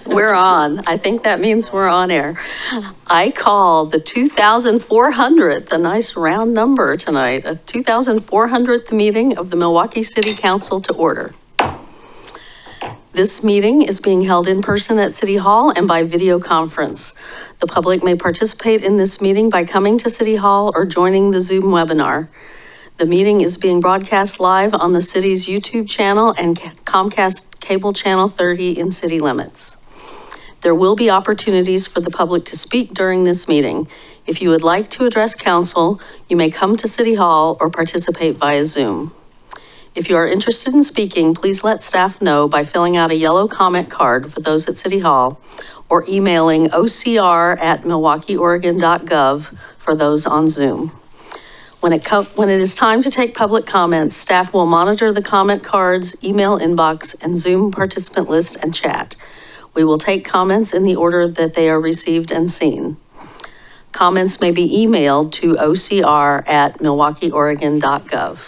We're on. I think that means we're on air. I call the 2,400th, a nice round number tonight, a 2,400th meeting of the Milwaukee City Council to order. This meeting is being held in person at City Hall and by video conference. The public may participate in this meeting by coming to City Hall or joining the Zoom webinar. The meeting is being broadcast live on the city's YouTube channel and Comcast Cable Channel 30 in city limits. There will be opportunities for the public to speak during this meeting. If you would like to address council, you may come to City Hall or participate via Zoom. If you are interested in speaking, please let staff know by filling out a yellow comment card for those at City Hall or emailing ocr@milwaukeeoregon.gov for those on Zoom. When it is time to take public comments, staff will monitor the comment cards, email inbox, and Zoom participant list and chat. We will take comments in the order that they are received and seen. Comments may be emailed to ocr@milwaukeeoregon.gov.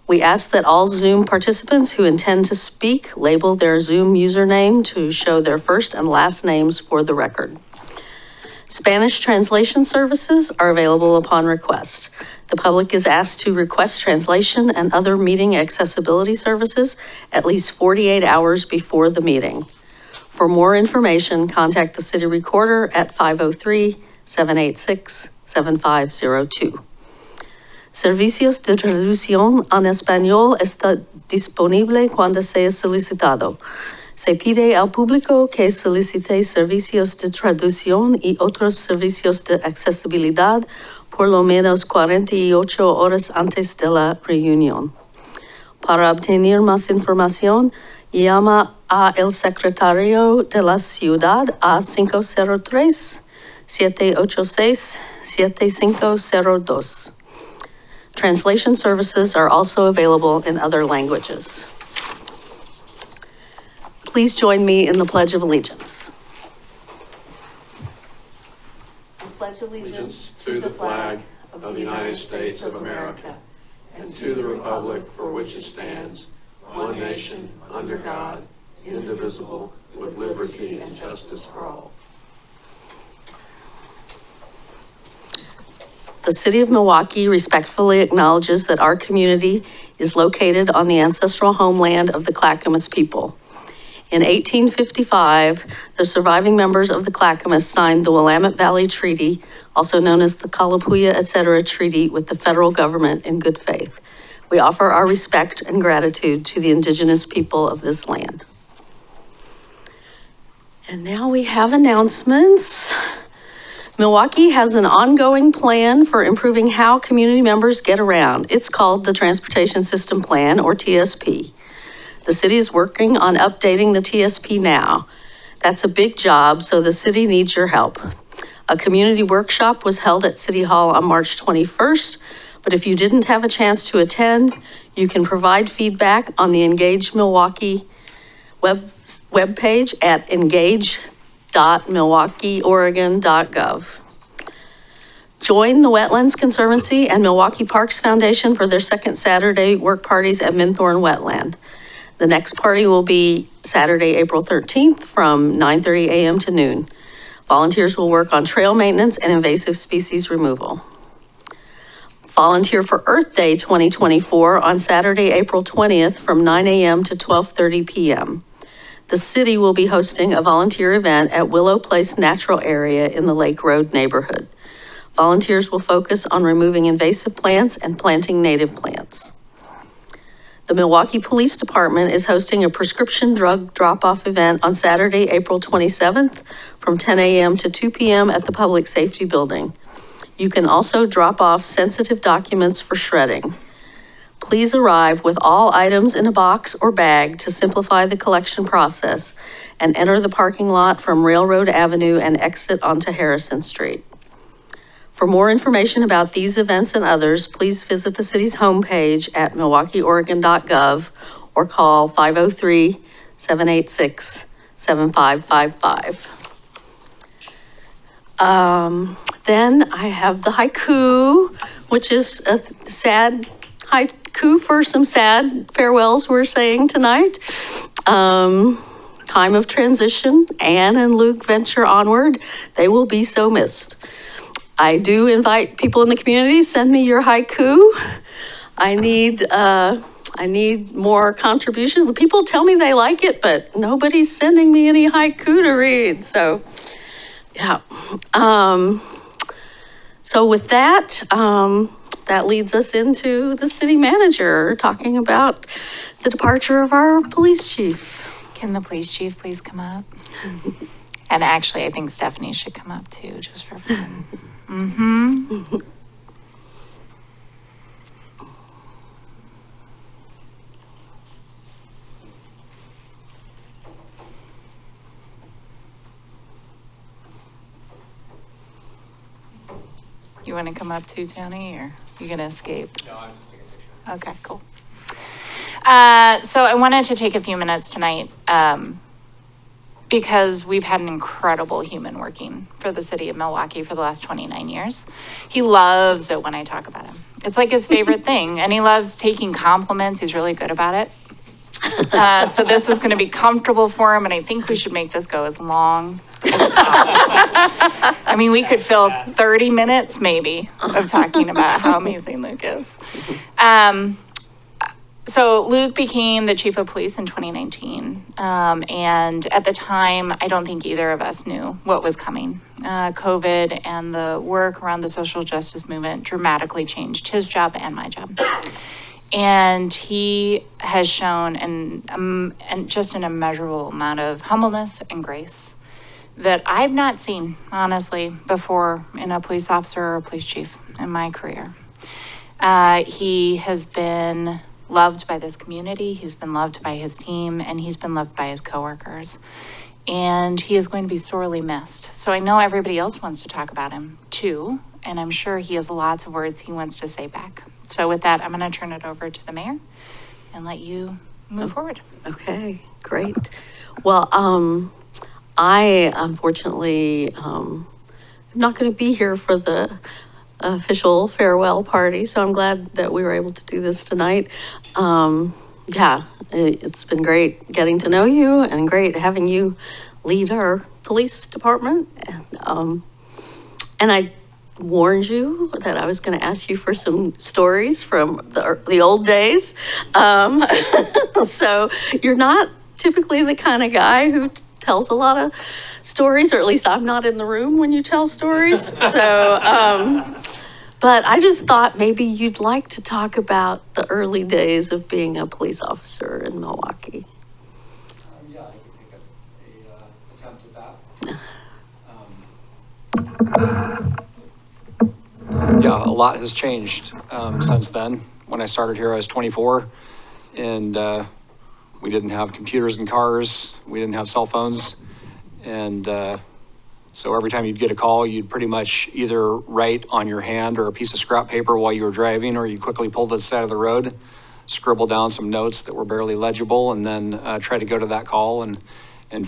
We ask that all Zoom participants who intend to speak label their Zoom username to show their first and last names for the record. Spanish translation services are available upon request. The public is asked to request translation and other meeting accessibility services at least 48 hours before the meeting. For more information, contact the city recorder at 503-786-7502. Servicios de traducción en español está disponible cuando sea solicitado. Se pide al público que solicite servicios de traducción y otros servicios de accesibilidad por lo menos 48 horas antes de la reunión. Para obtener más información, llama a el secretario de la ciudad a 503-786-7502. Translation services are also available in other languages. Please join me in the Pledge of Allegiance. I pledge allegiance to the flag of the United States of America and to the republic for which it stands, one nation, under God, indivisible, with liberty and justice for all. The City of Milwaukee respectfully acknowledges that our community is located on the ancestral homeland of the Clackamas people. In 1855, the surviving members of the Clackamas signed the Willamette Valley Treaty, also known as the Kalapuya, etc. Treaty, with the federal government in good faith. We offer our respect and gratitude to the indigenous people of this land. And now we have announcements. Milwaukee has an ongoing plan for improving how community members get around. It's called the Transportation System Plan, or TSP. The city is working on updating the TSP now. That's a big job, so the city needs your help. A community workshop was held at City Hall on March 21st, but if you didn't have a chance to attend, you can provide feedback on the Engage Milwaukee webpage at engage.milwaukeeoregon.gov. Join the Wetlands Conservancy and Milwaukee Parks Foundation for their second Saturday work parties at Minthorn Wetland. The next party will be Saturday, April 13th from 9:30 a.m. to noon. Volunteers will work on trail maintenance and invasive species removal. Volunteer for Earth Day 2024 on Saturday, April 20th from 9 a.m. to 12:30 p.m. The city will be hosting a volunteer event at Willow Place Natural Area in the Lake Road neighborhood. Volunteers will focus on removing invasive plants and planting native plants. The Milwaukee Police Department is hosting a prescription drug drop-off event on Saturday, April 27th from 10 a.m. to 2 p.m. at the Public Safety Building. You can also drop off sensitive documents for shredding. Please arrive with all items in a box or bag to simplify the collection process and enter the parking lot from Railroad Avenue and exit onto Harrison Street. For more information about these events and others, please visit the city's homepage at milwaukeeoregon.gov or call 503-786-7555. Then I have the haiku, which is a sad haiku for some sad farewells we're saying tonight. Time of transition, Anne and Luke venture onward. They will be so missed. I do invite people in the community, send me your haiku. I need more contributions. The people tell me they like it, but nobody's sending me any haiku to read. So, yeah. So with that, that leads us into the city manager talking about the departure of our police chief. Can the police chief please come up? And actually, I think Stephanie should come up too, just for fun. You want to come up too, Tony, or you gonna escape? No, I was just taking a picture. Okay, cool. So I wanted to take a few minutes tonight because we've had an incredible human working for the city of Milwaukee for the last 29 years. He loves it when I talk about him. It's like his favorite thing, and he loves taking compliments. He's really good about it. So this is going to be comfortable for him, and I think we should make this go as long as possible. I mean, we could fill 30 minutes maybe of talking about how amazing Luke is. So Luke became the chief of police in 2019. And at the time, I don't think either of us knew what was coming. COVID and the work around the social justice movement dramatically changed his job and my job. And he has shown and just an immeasurable amount of humbleness and grace that I've not seen, honestly, before in a police officer or a police chief in my career. He has been loved by this community, he's been loved by his team, and he's been loved by his coworkers. And he is going to be sorely missed. So I know everybody else wants to talk about him too, and I'm sure he has lots of words he wants to say back. So with that, I'm going to turn it over to the mayor and let you move forward. Okay, great. Well, I unfortunately am not going to be here for the official farewell party, so I'm glad that we were able to do this tonight. Yeah, it's been great getting to know you and great having you lead our police department. And I warned you that I was going to ask you for some stories from the old days. So you're not typically the kind of guy who tells a lot of stories, or at least I'm not in the room when you tell stories. So, but I just thought maybe you'd like to talk about the early days of being a police officer in Milwaukee. Yeah, I could take a attempt at that. Yeah, a lot has changed since then. When I started here, I was 24, and we didn't have computers in cars. We didn't have cell phones. And so every time you'd get a call, you'd pretty much either write on your hand or a piece of scrap paper while you were driving, or you quickly pulled to the side of the road, scribble down some notes that were barely legible, and then try to go to that call and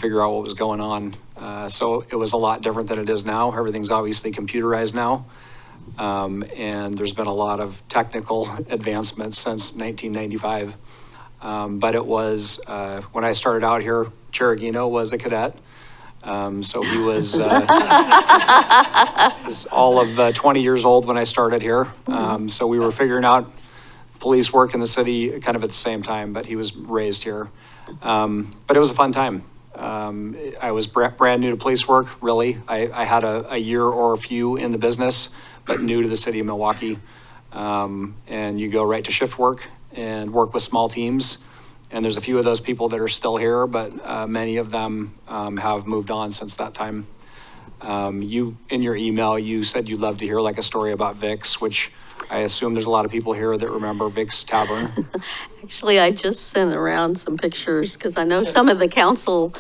figure out what was going on. So it was a lot different than it is now. Everything's obviously computerized now. And there's been a lot of technical advancements since 1995. But it was, when I started out here, Cheragino was a cadet. So he was, was all of 20 years old when I started here. So we were figuring out police work in the city kind of at the same time, but he was raised here. But it was a fun time. I was brand new to police work, really. I had a year or a few in the business, but new to the city of Milwaukee. And you go right to shift work and work with small teams. And there's a few of those people that are still here, but many of them have moved on since that time. You, in your email, you said you'd love to hear like a story about Vic's, which I assume there's a lot of people here that remember Vic's Tavern. Actually, I just sent around some pictures because I know some of the council,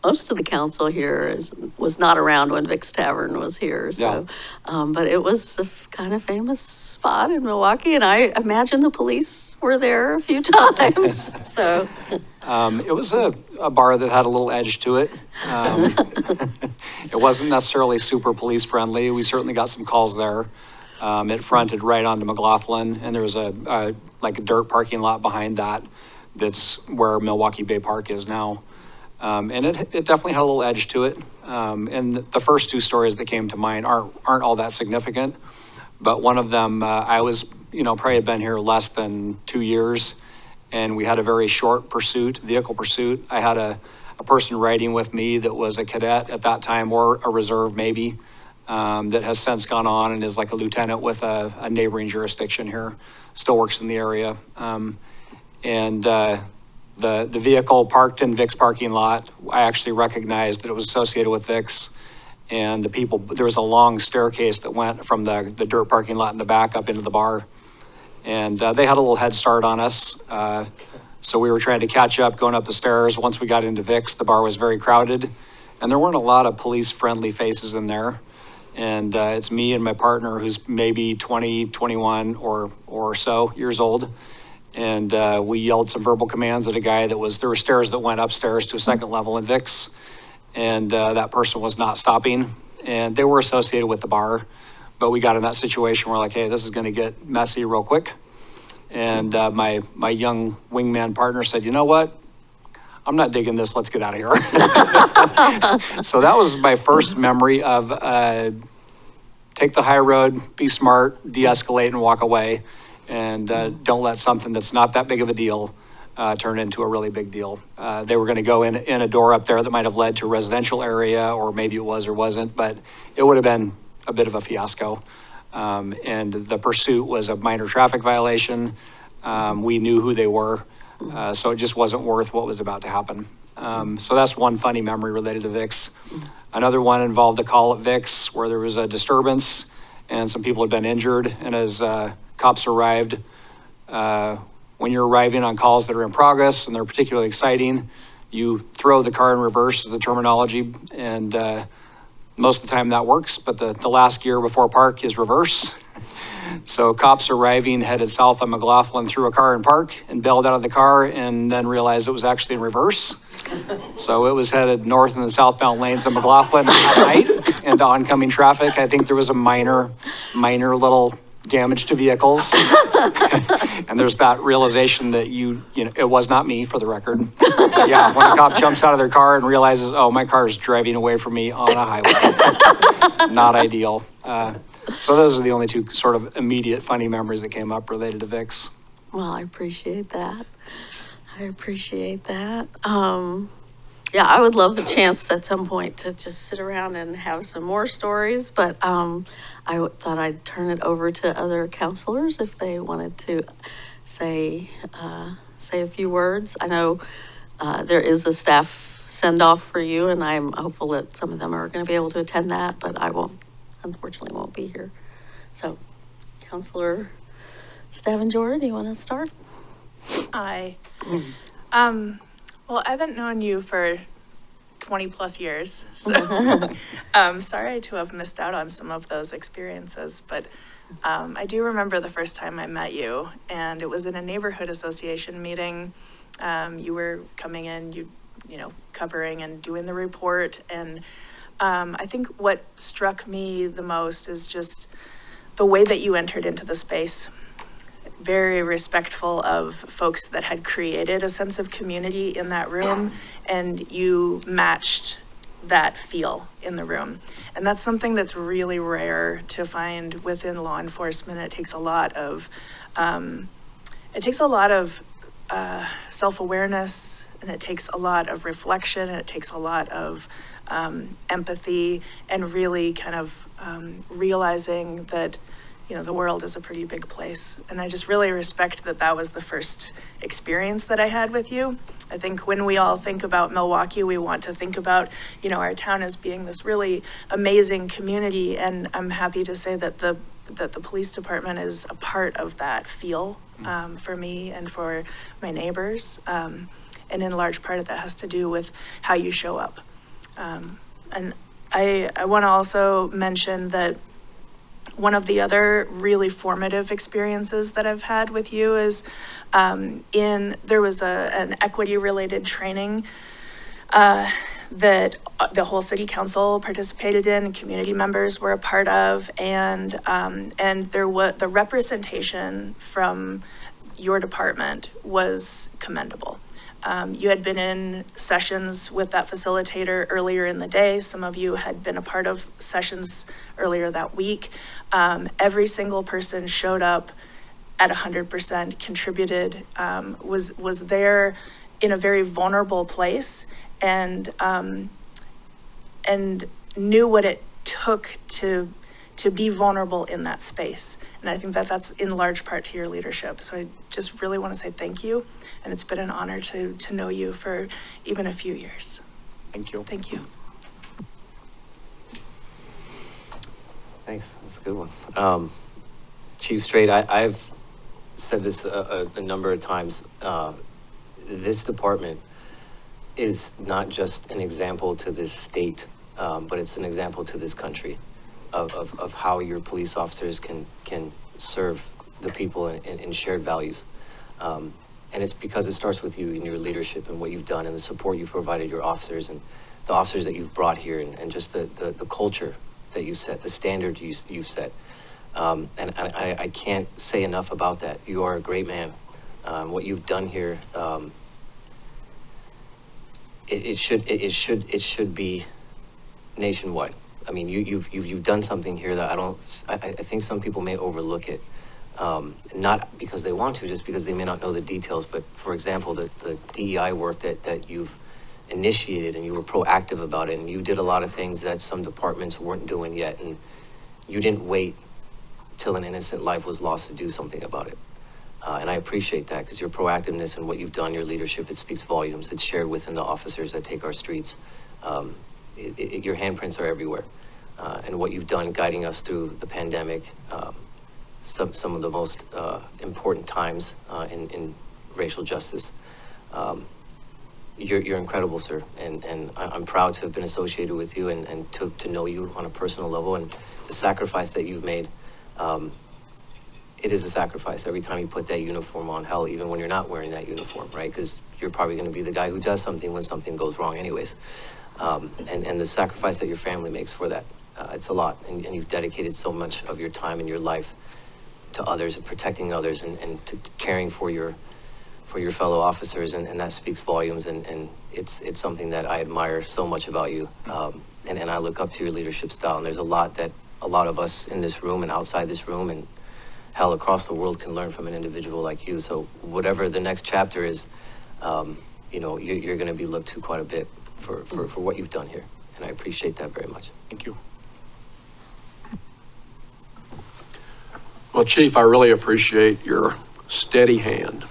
most of the council here was not around when Vic's Tavern was here. So, but it was a kind of famous spot in Milwaukee, and I imagine the police were there a few times, so. It was a bar that had a little edge to it. It wasn't necessarily super police friendly. We certainly got some calls there. It fronted right onto McLaughlin, and there was a dirt parking lot behind that. That's where Milwaukie Bay Park is now. And it definitely had a little edge to it. And the first two stories that came to mind aren't all that significant. But one of them, I was, probably had been here less than 2 years, and we had a very short vehicle pursuit. I had a person riding with me that was a cadet at that time, or a reserve maybe, that has since gone on and is like a lieutenant with a neighboring jurisdiction here, still works in the area. The vehicle parked in Vic's parking lot. I actually recognized that it was associated with Vic's, and there was a long staircase that went from the dirt parking lot in the back up into the bar. And they had a little head start on us. So we were trying to catch up going up the stairs. Once we got into Vic's, the bar was very crowded, and there weren't a lot of police friendly faces in there. And it's me and my partner, who's maybe 20, 21 or so years old. And we yelled some verbal commands at a guy there were stairs that went upstairs to a second level in Vic's. And that person was not stopping, and they were associated with the bar. But we got in that situation where, like, hey, this is going to get messy real quick. And my young wingman partner said, you know what? I'm not digging this. Let's get out of here. So that was my first memory of take the high road, be smart, de-escalate, and walk away. And don't let something that's not that big of a deal turn into a really big deal. They were going to go in a door up there that might have led to a residential area, or maybe it was or wasn't, but it would have been a bit of a fiasco. And the pursuit was a minor traffic violation. We knew who they were, so it just wasn't worth what was about to happen. So that's one funny memory related to Vic's. Another one involved a call at Vic's where there was a disturbance and some people had been injured. And as cops arrived, when you're arriving on calls that are in progress and they're particularly exciting, you throw the car in reverse is the terminology. And most of the time that works, but the last gear before park is reverse. So cops arriving, headed south on McLaughlin, threw a car in park and bailed out of the car, and then realized it was actually in reverse. So it was headed north in the southbound lanes of McLaughlin at night into oncoming traffic. I think there was a minor little damage to vehicles. And there's that realization that it was not me, for the record. But yeah, when a cop jumps out of their car and realizes, oh, my car is driving away from me on a highway. Not ideal. So those are the only two sort of immediate funny memories that came up related to Vic's. Well, I appreciate that. Yeah, I would love the chance at some point to just sit around and have some more stories, but thought I'd turn it over to other counselors if they wanted to say a few words. I know there is a staff send-off for you, and I'm hopeful that some of them are going to be able to attend that, but I unfortunately won't be here. So, Counselor Stavanger, do you want to start? Hi. Well, I haven't known you for 20 plus years, so sorry to have missed out on some of those experiences, but I do remember the first time I met you, and it was in a neighborhood association meeting. You were coming in, you know, covering and doing the report, and I think what struck me the most is just the way that you entered into the space. Very respectful of folks that had created a sense of community in that room, and you matched that feel in the room. And that's something that's really rare to find within law enforcement. It takes a lot of self-awareness, and it takes a lot of reflection, and it takes a lot of empathy, and really kind of realizing that, you know, the world is a pretty big place. And I just really respect that that was the first experience that I had with you. I think when we all think about Milwaukie, we want to think about, you know, our town as being this really amazing community. And I'm happy to say that the police department is a part of that feel for me and for my neighbors. And in large part of that has to do with how you show up. And I want to also mention that One of the other really formative experiences that I've had with you is there was an equity-related training that the whole city council participated in, and community members were a part of, and there was the representation from your department was commendable. You had been in sessions with that facilitator earlier in the day. Some of you had been a part of sessions earlier that week. Every single person showed up at 100%, contributed, was there in a very vulnerable place, and knew what it took to be vulnerable in that space. And I think that that's in large part to your leadership. So I just really want to say thank you. And it's been an honor to know you for even a few years. Thank you. Thank you. Thanks, that's a good one. Chief Strait, I've said this a number of times. This department is not just an example to this state, but it's an example to this country of how your police officers can serve the people in shared values. And it's because it starts with you and your leadership and what you've done and the support you've provided your officers and the officers that you've brought here, and just the culture that you've set, the standard you've set. And I can't say enough about that. You are a great man. What you've done here, it should be nationwide. I mean, you've done something here that I think some people may overlook it. Not because they want to, just because they may not know the details. But for example, the DEI work that you've initiated, and you were proactive about it, and you did a lot of things that some departments weren't doing yet, and you didn't wait till an innocent life was lost to do something about it. And I appreciate that, because your proactiveness and what you've done, your leadership, it speaks volumes. It's shared within the officers that take our streets. Your handprints are everywhere. And what you've done guiding us through the pandemic, some of the most important times in racial justice. You're incredible, sir, and I'm proud to have been associated with you and to know you on a personal level, and the sacrifice that you've made. It is a sacrifice every time you put that uniform on, hell, even when you're not wearing that uniform, right? Because you're probably going to be the guy who does something when something goes wrong anyways. And the sacrifice that your family makes for that, it's a lot, and you've dedicated so much of your time and your life to others and protecting others and to caring for your fellow officers, and that speaks volumes, and it's something that I admire so much about you, and I look up to your leadership style, and there's a lot that a lot of us in this room and outside this room and hell across the world can learn from an individual like you. So whatever the next chapter is, you're going to be looked to quite a bit for what you've done here, and I appreciate that very much. Thank you. Well, Chief, I really appreciate your steady hand.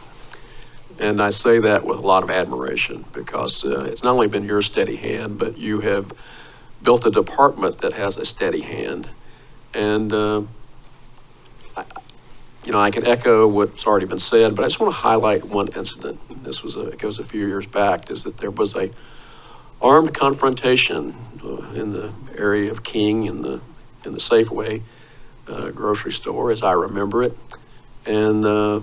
And I say that with a lot of admiration, because it's not only been your steady hand, but you have built a department that has a steady hand. And, I can echo what's already been said, but I just want to highlight one incident. This was it goes a few years back, is that there was a armed confrontation in the area of King in the Safeway grocery store, as I remember it. And there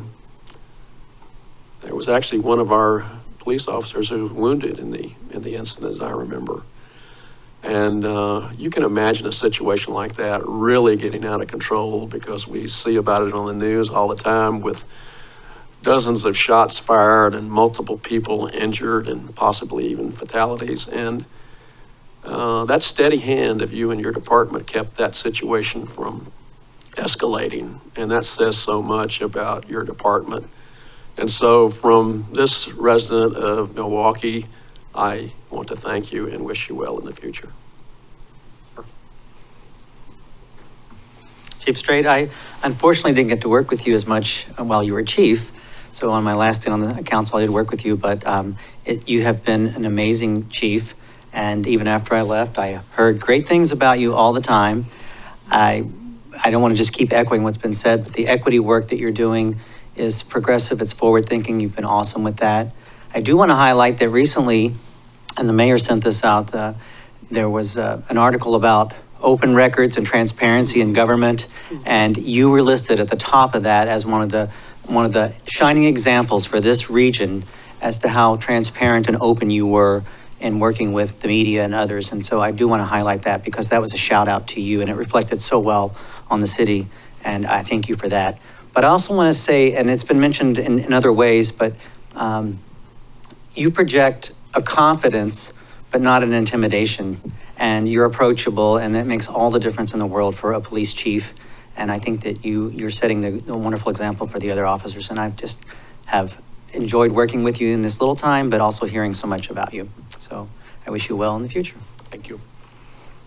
was actually one of our police officers who was wounded in the incident, as I remember. And you can imagine a situation like that really getting out of control, because we see about it on the news all the time, with dozens of shots fired and multiple people injured and possibly even fatalities. And that steady hand of you and your department kept that situation from escalating. And that says so much about your department. And so from this resident of Milwaukie, I want to thank you and wish you well in the future. Chief Strait, I unfortunately didn't get to work with you as much while you were chief. So on my last day on the council, I did work with you, but you have been an amazing chief. And even after I left, I heard great things about you all the time. I don't want to just keep echoing what's been said, but the equity work that you're doing is progressive, it's forward thinking. You've been awesome with that. I do want to highlight that recently, and the mayor sent this out, there was an article about open records and transparency in government. And you were listed at the top of that as one of the shining examples for this region as to how transparent and open you were in working with the media and others. And so I do want to highlight that because that was a shout out to you and it reflected so well on the city. And I thank you for that. But I also want to say, and it's been mentioned in other ways, but you project a confidence, but not an intimidation. And you're approachable, and that makes all the difference in the world for a police chief. And I think that you're setting the wonderful example for the other officers. And I just have enjoyed working with you in this little time, but also hearing so much about you. So I wish you well in the future. Thank you.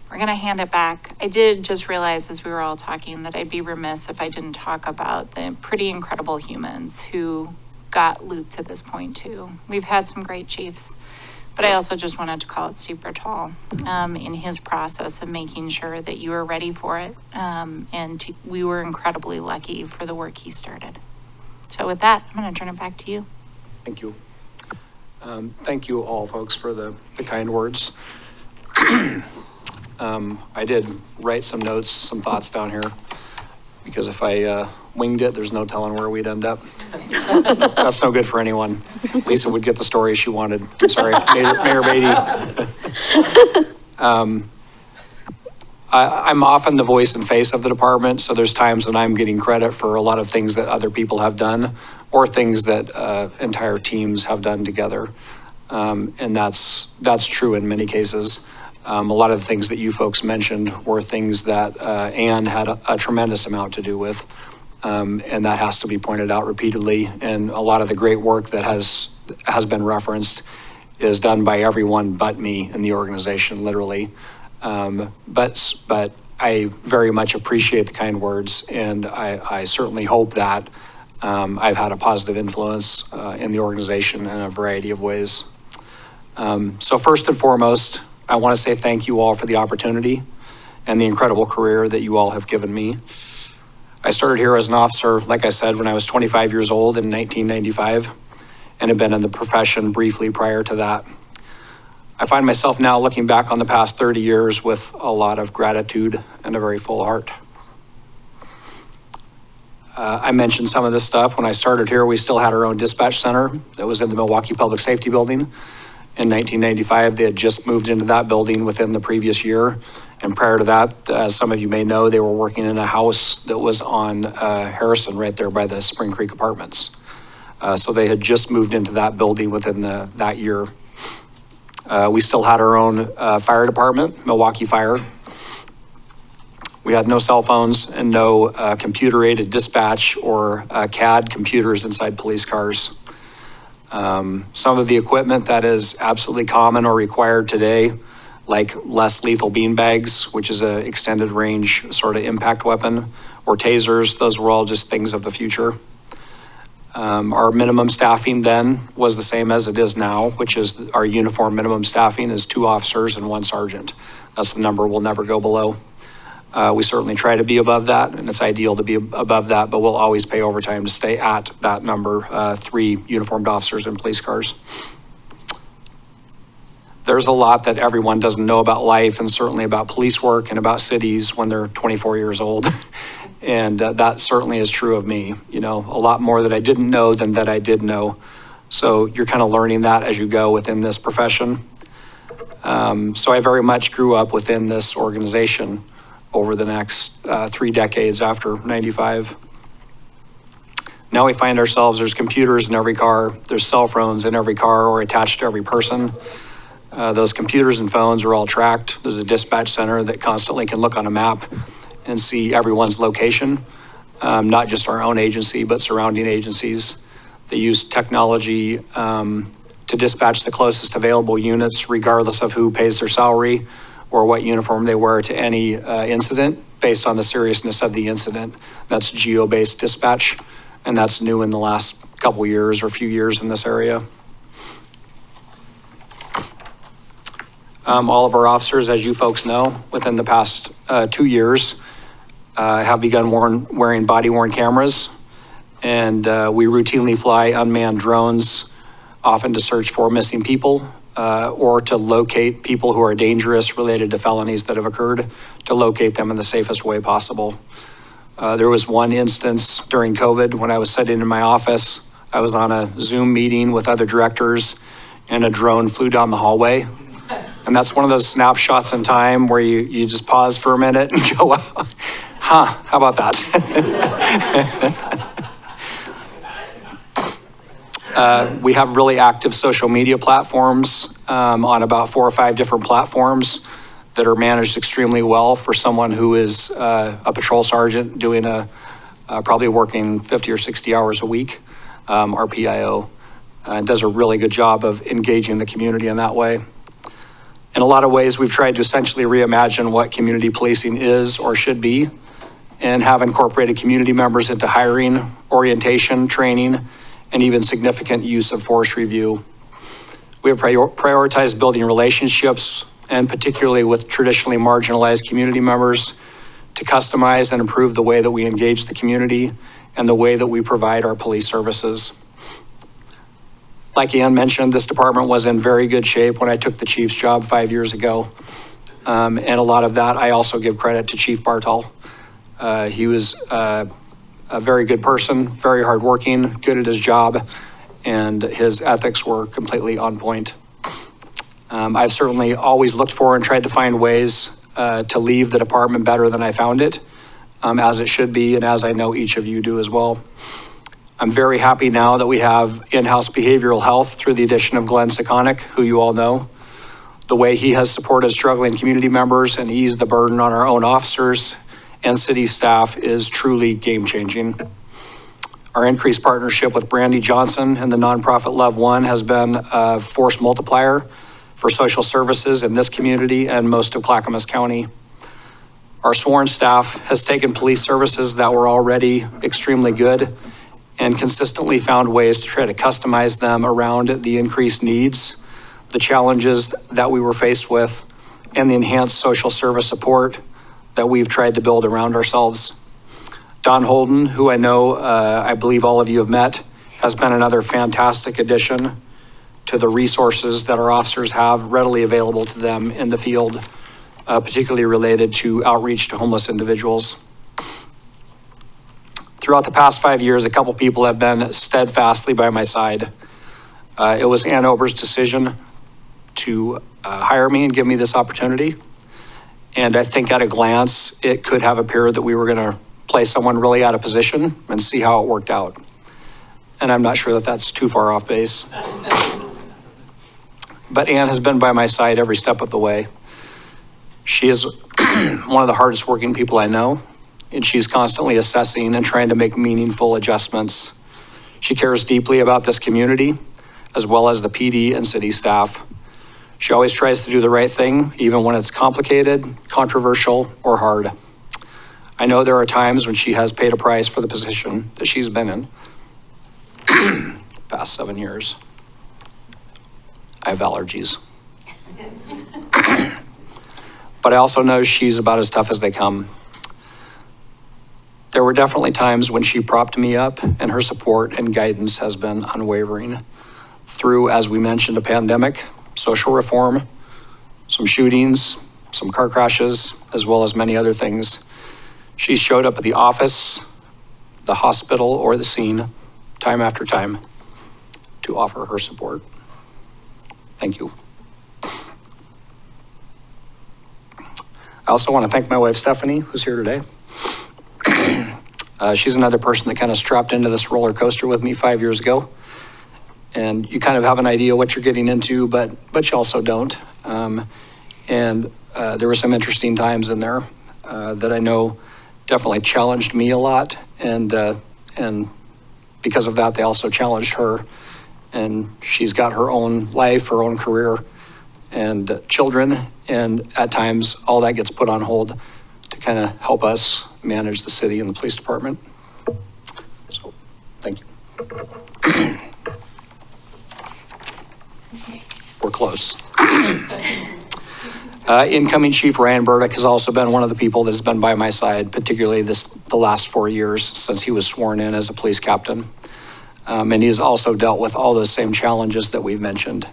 We're going to hand it back. I did just realize as we were all talking that I'd be remiss if I didn't talk about the pretty incredible humans who got Luke to this point too. We've had some great chiefs, but I also just wanted to call it Steve Bertal in his process of making sure that you were ready for it. We were incredibly lucky for the work he started. So with that, I'm going to turn it back to you. Thank you. Thank you all, folks, for the kind words. I did write some notes, some thoughts down here, because if I winged it, there's no telling where we'd end up. That's no good for anyone. Lisa would get the story she wanted. I'm sorry, Mayor Beatty. I'm often the voice and face of the department, so there's times when I'm getting credit for a lot of things that other people have done or things that entire teams have done together. And that's true in many cases. A lot of the things that you folks mentioned were things that Ann had a tremendous amount to do with. And that has to be pointed out repeatedly. And a lot of the great work that has been referenced is done by everyone but me in the organization, literally. But I very much appreciate the kind words, and I certainly hope that I've had a positive influence in the organization in a variety of ways. So first and foremost, I want to say thank you all for the opportunity and the incredible career that you all have given me. I started here as an officer, like I said, when I was 25 years old in 1995, and have been in the profession briefly prior to that. I find myself now looking back on the past 30 years with a lot of gratitude and a very full heart. I mentioned some of this stuff. When I started here, we still had our own dispatch center that was in the Milwaukie Public Safety Building. In 1995, they had just moved into that building within the previous year. And prior to that, as some of you may know, they were working in a house that was on Harrison right there by the Spring Creek Apartments. So they had just moved into that building within that year. We still had our own fire department, Milwaukie Fire. We had no cell phones and no computer-aided dispatch or CAD computers inside police cars. Some of the equipment that is absolutely common or required today, like less lethal beanbags, which is an extended range sort of impact weapon, or tasers, those were all just things of the future. Our minimum staffing then was the same as it is now, which is our uniform minimum staffing is 2 officers and 1 sergeant. That's the number we'll never go below. We certainly try to be above that, and it's ideal to be above that, but we'll always pay overtime to stay at that number, 3 uniformed officers in police cars. There's a lot that everyone doesn't know about life and certainly about police work and about cities when they're 24 years old. And that certainly is true of me, you know, a lot more that I didn't know than that I did know. So you're kind of learning that as you go within this profession. So I very much grew up within this organization over the next 3 decades after 95. Now we find ourselves, there's computers in every car, there's cell phones in every car or attached to every person. Those computers and phones are all tracked. There's a dispatch center that constantly can look on a map and see everyone's location, not just our own agency, but surrounding agencies. They use technology to dispatch the closest available units, regardless of who pays their salary or what uniform they wear to any incident based on the seriousness of the incident. That's geo-based dispatch, and that's new in the last couple years or few years in this area. All of our officers, as you folks know, within the past 2 years, have begun wearing body-worn cameras, and we routinely fly unmanned drones, often to search for missing people, or to locate people who are dangerous related to felonies that have occurred, to locate them in the safest way possible. There was one instance during COVID when I was sitting in my office. I was on a Zoom meeting with other directors and a drone flew down the hallway. And that's one of those snapshots in time where you just pause for a minute and go, huh, how about that? We have really active social media platforms on about 4 or 5 different platforms that are managed extremely well for someone who is a patrol sergeant doing probably working 50 or 60 hours a week. Our PIO does a really good job of engaging the community in that way. In a lot of ways, we've tried to essentially reimagine what community policing is or should be, and have incorporated community members into hiring, orientation, training, and even significant use of force review. We have prioritized building relationships, and particularly with traditionally marginalized community members, to customize and improve the way that we engage the community and the way that we provide our police services. Like Ann mentioned, this department was in very good shape when I took the chief's job 5 years ago. And a lot of that, I also give credit to Chief Bartol. He was a very good person, very hardworking, good at his job, and his ethics were completely on point. I've certainly always looked for and tried to find ways to leave the department better than I found it, as it should be, and as I know each of you do as well. I'm very happy now that we have in-house behavioral health through the addition of Glenn Sekonic, who you all know. The way he has supported struggling community members and eased the burden on our own officers and city staff is truly game-changing. Our increased partnership with Brandy Johnson and the nonprofit Love One has been a force multiplier for social services in this community and most of Clackamas County. Our sworn staff has taken police services that were already extremely good and consistently found ways to try to customize them around the increased needs, the challenges that we were faced with, and the enhanced social service support that we've tried to build around ourselves. Don Holden, who I know, I believe all of you have met, has been another fantastic addition to the resources that our officers have readily available to them in the field, particularly related to outreach to homeless individuals. Throughout the past 5 years, a couple people have been steadfastly by my side. It was Ann Ober's decision to hire me and give me this opportunity. And I think at a glance, it could have appeared that we were gonna play someone really out of position and see how it worked out. And I'm not sure that that's too far off base. But Ann has been by my side every step of the way. She is one of the hardest working people I know, and she's constantly assessing and trying to make meaningful adjustments. She cares deeply about this community, as well as the PD and city staff. She always tries to do the right thing, even when it's complicated, controversial, or hard. I know there are times when she has paid a price for the position that she's been in past 7 years. I have allergies. But I also know she's about as tough as they come. There were definitely times when she propped me up, and her support and guidance has been unwavering through, as we mentioned, a pandemic, social reform, some shootings, some car crashes, as well as many other things. She showed up at the office, the hospital, or the scene time after time to offer her support. Thank you. I also want to thank my wife, Stephanie, who's here today. She's another person that kind of strapped into this roller coaster with me 5 years ago. And you kind of have an idea what you're getting into, but you also don't. There were some interesting times in there that I know definitely challenged me a lot. And because of that, they also challenged her. And she's got her own life, her own career, and children. And at times, all that gets put on hold to kind of help us manage the city and the police department. So, thank you. We're close. Incoming Chief Ryan Burdick has also been one of the people that has been by my side, particularly the last 4 years since he was sworn in as a police captain. And he's also dealt with all those same challenges that we've mentioned.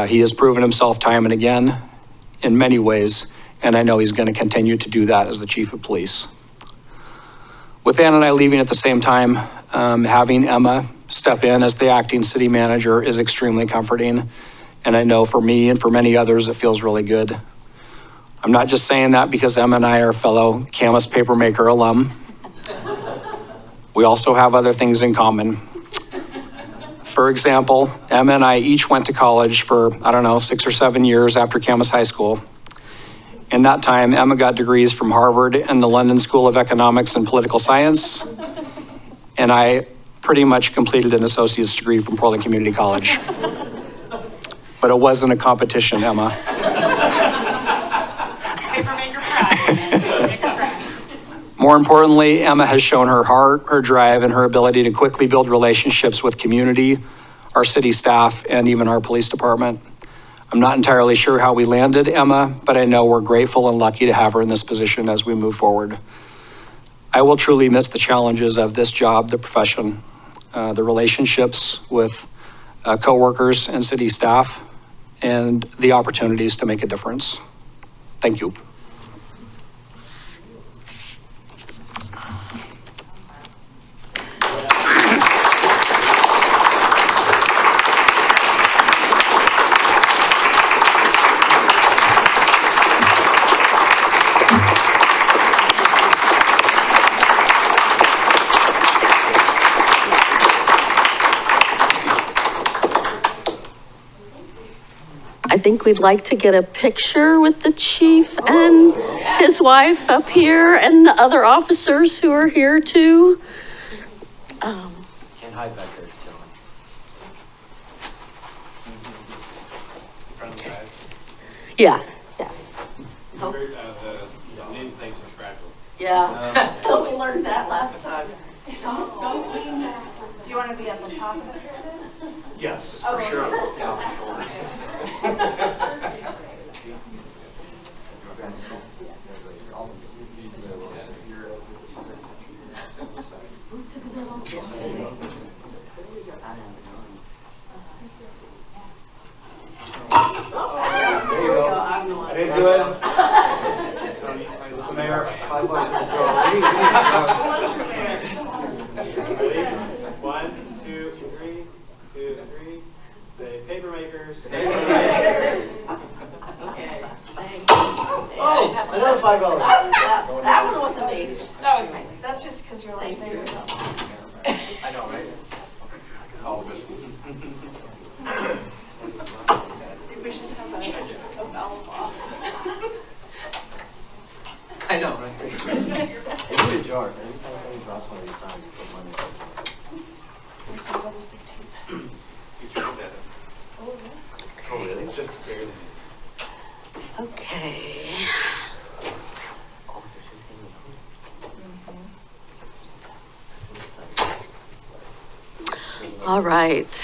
He has proven himself time and again in many ways, and I know he's going to continue to do that as the chief of police. With Ann and I leaving at the same time, having Emma step in as the acting city manager is extremely comforting. And I know for me and for many others, it feels really good. I'm not just saying that because Emma and I are fellow Camas Papermaker alum. We also have other things in common. For example, Emma and I each went to college for, 6 or 7 years after Camas High School. In that time, Emma got degrees from Harvard and the London School of Economics and Political Science. And I pretty much completed an associate's degree from Portland Community College. But it wasn't a competition, Emma. Papermaker pride. More importantly, Emma has shown her heart, her drive, and her ability to quickly build relationships with community, our city staff, and even our police department. I'm not entirely sure how we landed Emma, but I know we're grateful and lucky to have her in this position as we move forward. I will truly miss the challenges of this job, the profession, the relationships with coworkers and city staff, and the opportunities to make a difference. Thank you. I think we'd like to get a picture with the chief and his wife up here and the other officers who are here too. Can't hide back there, gentlemen. Yeah, yeah, The nameplates are fragile. yeah. Oh, we learned that last time. Don't lean back. Do you want to be at the top of the pyramid? Yes, for sure. I didn't do it. Mr. Mayor, 5 bucks. Ready? 1, 2, 3, 2, 3. Say papermakers. Okay, thanks. Oh, another $5. That one wasn't me. That was me. That's just because your last name is up. I know, right? All of us. We should have a valve off. I know, right? I need a jar. Every time somebody drops one of these signs, you put money in it. There's some ballistic tape. You tried that. Oh, really? Just barely. Okay. Oh, they're just hanging out. That's insane. All right.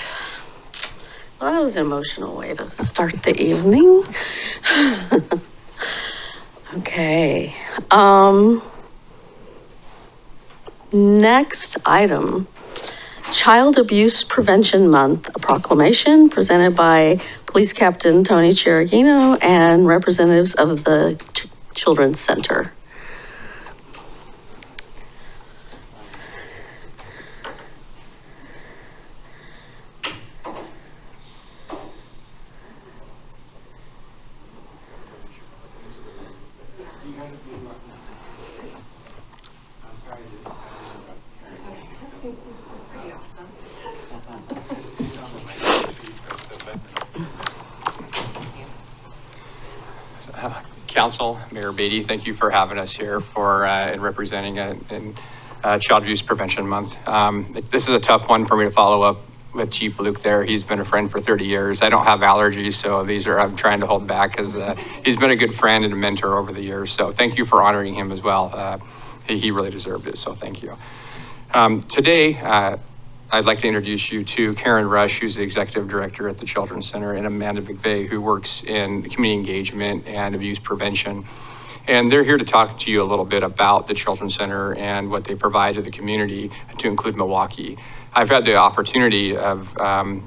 Well, that was an emotional way to start the evening. Okay. Next item, Child Abuse Prevention Month, a proclamation presented by Police Captain Tony Cheragino and representatives of the Children's Center. Council, Mayor Beatty, thank you for having us here for and representing Child Abuse Prevention Month. This is a tough one for me to follow up with Chief Luke there. He's been a friend for 30 years. I don't have allergies, so I'm trying to hold back because he's been a good friend and a mentor over the years. So thank you for honoring him as well. He really deserved it, so thank you. Today, I'd like to introduce you to Karen Rush, who's the Executive Director at the Children's Center, and Amanda McVeigh, who works in community engagement and abuse prevention. And they're here to talk to you a little bit about the Children's Center and what they provide to the community, to include Milwaukie. I've had the opportunity of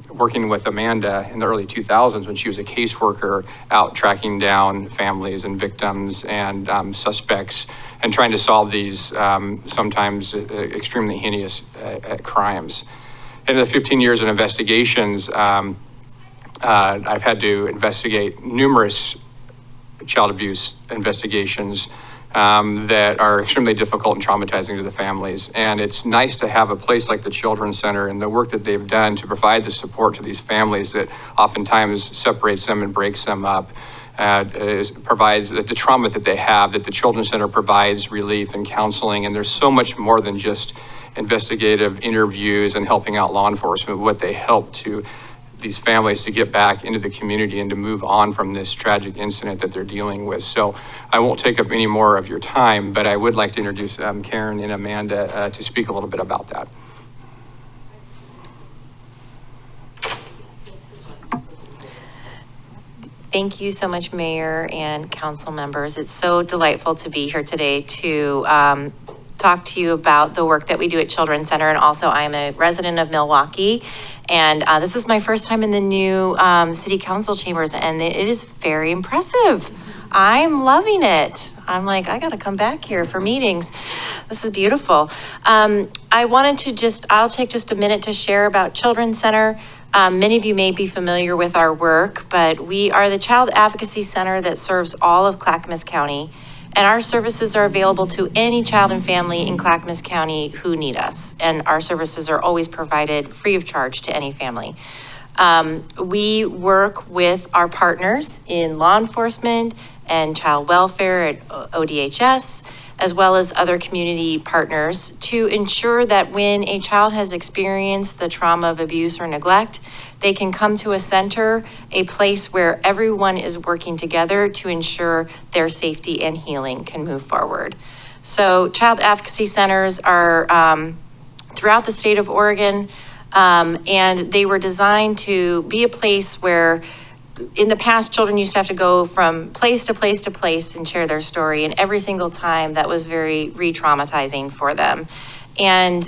working with Amanda in the early 2000s when she was a caseworker out tracking down families and victims and suspects and trying to solve these sometimes extremely heinous crimes. In the 15 years of investigations, I've had to investigate numerous child abuse investigations that are extremely difficult and traumatizing to the families. And it's nice to have a place like the Children's Center and the work that they've done to provide the support to these families that oftentimes separates them and breaks them up. Provides the trauma that they have, that the Children's Center provides relief and counseling. And there's so much more than just investigative interviews and helping out law enforcement, what they help to these families to get back into the community and to move on from this tragic incident that they're dealing with. So I won't take up any more of your time, but I would like to introduce Karen and Amanda to speak a little bit about that. Thank you so much, Mayor and council members. It's so delightful to be here today to talk to you about the work that we do at Children's Center. And also, I am a resident of Milwaukie. And this is my first time in the new city council chambers, and it is very impressive. I'm loving it. I'm like, I gotta come back here for meetings. This is beautiful. I'll take just a minute to share about Children's Center. Many of you may be familiar with our work, but we are the child advocacy center that serves all of Clackamas County. And our services are available to any child and family in Clackamas County who need us. And our services are always provided free of charge to any family. We work with our partners in law enforcement and child welfare at ODHS, as well as other community partners, to ensure that when a child has experienced the trauma of abuse or neglect, they can come to a center, a place where everyone is working together to ensure their safety and healing can move forward. So child advocacy centers are throughout the state of Oregon, and they were designed to be a place where in the past, children used to have to go from place to place to place and share their story. And every single time that was very re-traumatizing for them. And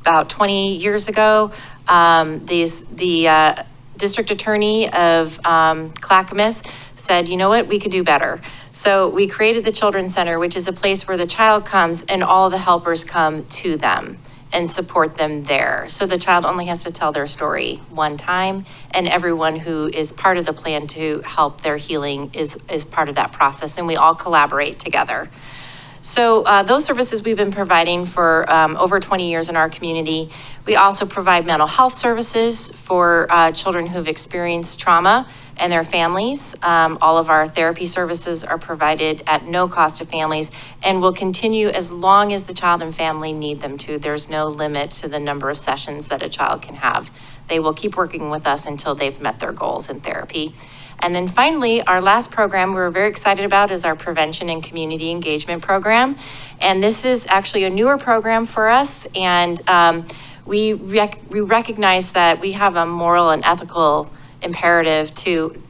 about 20 years ago, the district attorney of Clackamas said, you know what, we could do better. So we created the Children's Center, which is a place where the child comes and all the helpers come to them and support them there. So the child only has to tell their story one time, and everyone who is part of the plan to help their healing is part of that process, and we all collaborate together. So those services we've been providing for over 20 years in our community. We also provide mental health services for children who've experienced trauma and their families. All of our therapy services are provided at no cost to families and will continue as long as the child and family need them to. There's no limit to the number of sessions that a child can have. They will keep working with us until they've met their goals in therapy. And then finally, our last program we're very excited about is our prevention and community engagement program. And this is actually a newer program for us. And we recognize that we have a moral and ethical imperative to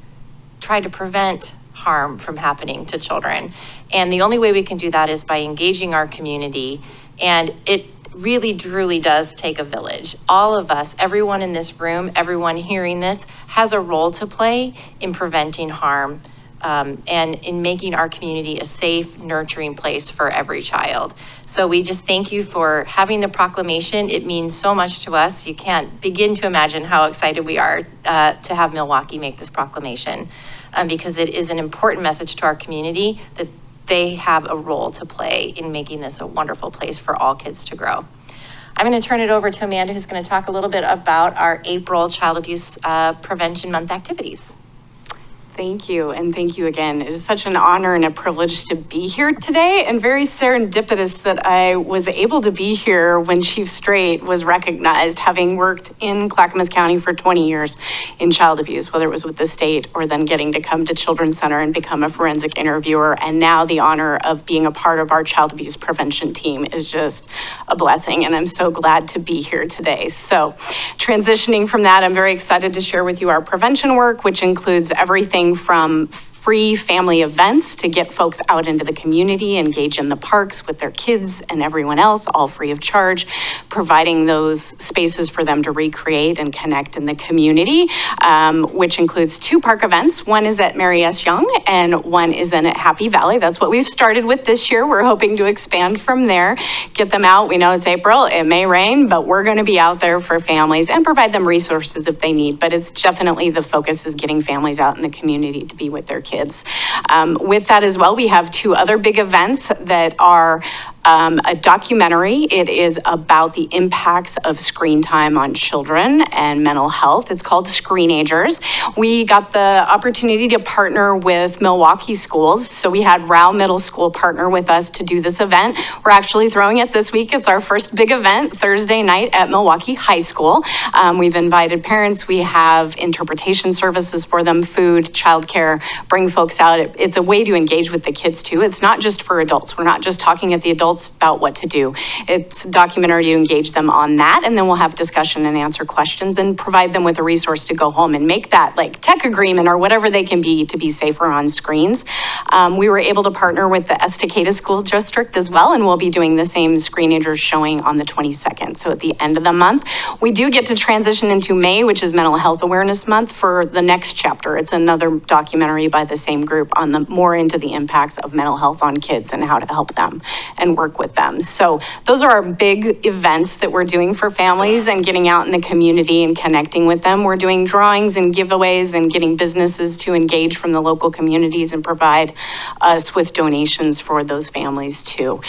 try to prevent harm from happening to children. And the only way we can do that is by engaging our community. And it really truly does take a village. All of us, everyone in this room, everyone hearing this, has a role to play in preventing harm and in making our community a safe, nurturing place for every child. So we just thank you for having the proclamation. It means so much to us. You can't begin to imagine how excited we are to have Milwaukie make this proclamation because it is an important message to our community that they have a role to play in making this a wonderful place for all kids to grow. I'm going to turn it over to Amanda, who's going to talk a little bit about our April Child Abuse Prevention Month activities. Thank you, and thank you again. It is such an honor and a privilege to be here today, and very serendipitous that I was able to be here when Chief Strait was recognized, having worked in Clackamas County for 20 years in child abuse, whether it was with the state or then getting to come to Children's Center and become a forensic interviewer. And now the honor of being a part of our child abuse prevention team is just a blessing, and I'm so glad to be here today. So transitioning from that, I'm very excited to share with you our prevention work, which includes everything from free family events to get folks out into the community, engage in the parks with their kids and everyone else, all free of charge, providing those spaces for them to recreate and connect in the community, which includes 2 park events. One is at Mary S. Young and one is then at Happy Valley. That's what we've started with this year. We're hoping to expand from there, get them out. We know it's April, it may rain, but we're going to be out there for families and provide them resources if they need. But it's definitely the focus is getting families out in the community to be with their kids. With that as well, we have 2 other big events that are a documentary. It is about the impacts of screen time on children and mental health. It's called Screenagers. We got the opportunity to partner with Milwaukie schools. So we had Rao Middle School partner with us to do this event. We're actually throwing it this week. It's our first big event, Thursday night at Milwaukie High School. We've invited parents. We have interpretation services for them, food, childcare, bring folks out. It's a way to engage with the kids too. It's not just for adults. We're not just talking at the adults about what to do. It's a documentary to engage them on that, and then we'll have discussion and answer questions and provide them with a resource to go home and make that like tech agreement or whatever they can be to be safer on screens. We were able to partner with the Estacada School District as well, and we'll be doing the same Screenagers showing on the 22nd. So at the end of the month, we do get to transition into May, which is Mental Health Awareness Month, for the next chapter. It's another documentary by the same group on the more into the impacts of mental health on kids and how to help them and work with them. So those are our big events that we're doing for families and getting out in the community and connecting with them. We're doing drawings and giveaways and getting businesses to engage from the local communities and provide us with donations for those families too.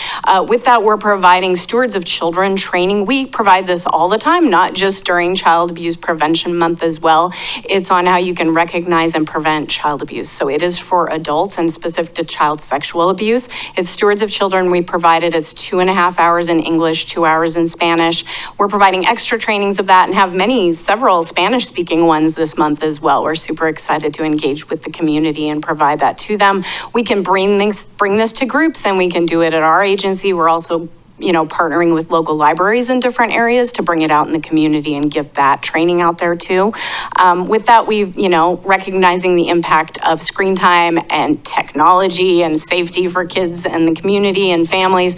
With that, we're providing Stewards of Children training. We provide this all the time, not just during Child Abuse Prevention Month as well. It's on how you can recognize and prevent child abuse. So it is for adults and specific to child sexual abuse. It's Stewards of Children. We provided it's 2.5 hours in English, 2 hours in Spanish. We're providing extra trainings of that and have several Spanish speaking ones this month as well. We're super excited to engage with the community and provide that to them. We can bring this to groups and we can do it at our agency. We're also partnering with local libraries in different areas to bring it out in the community and get that training out there too. With that, we've, recognizing the impact of screen time and technology and safety for kids and the community and families,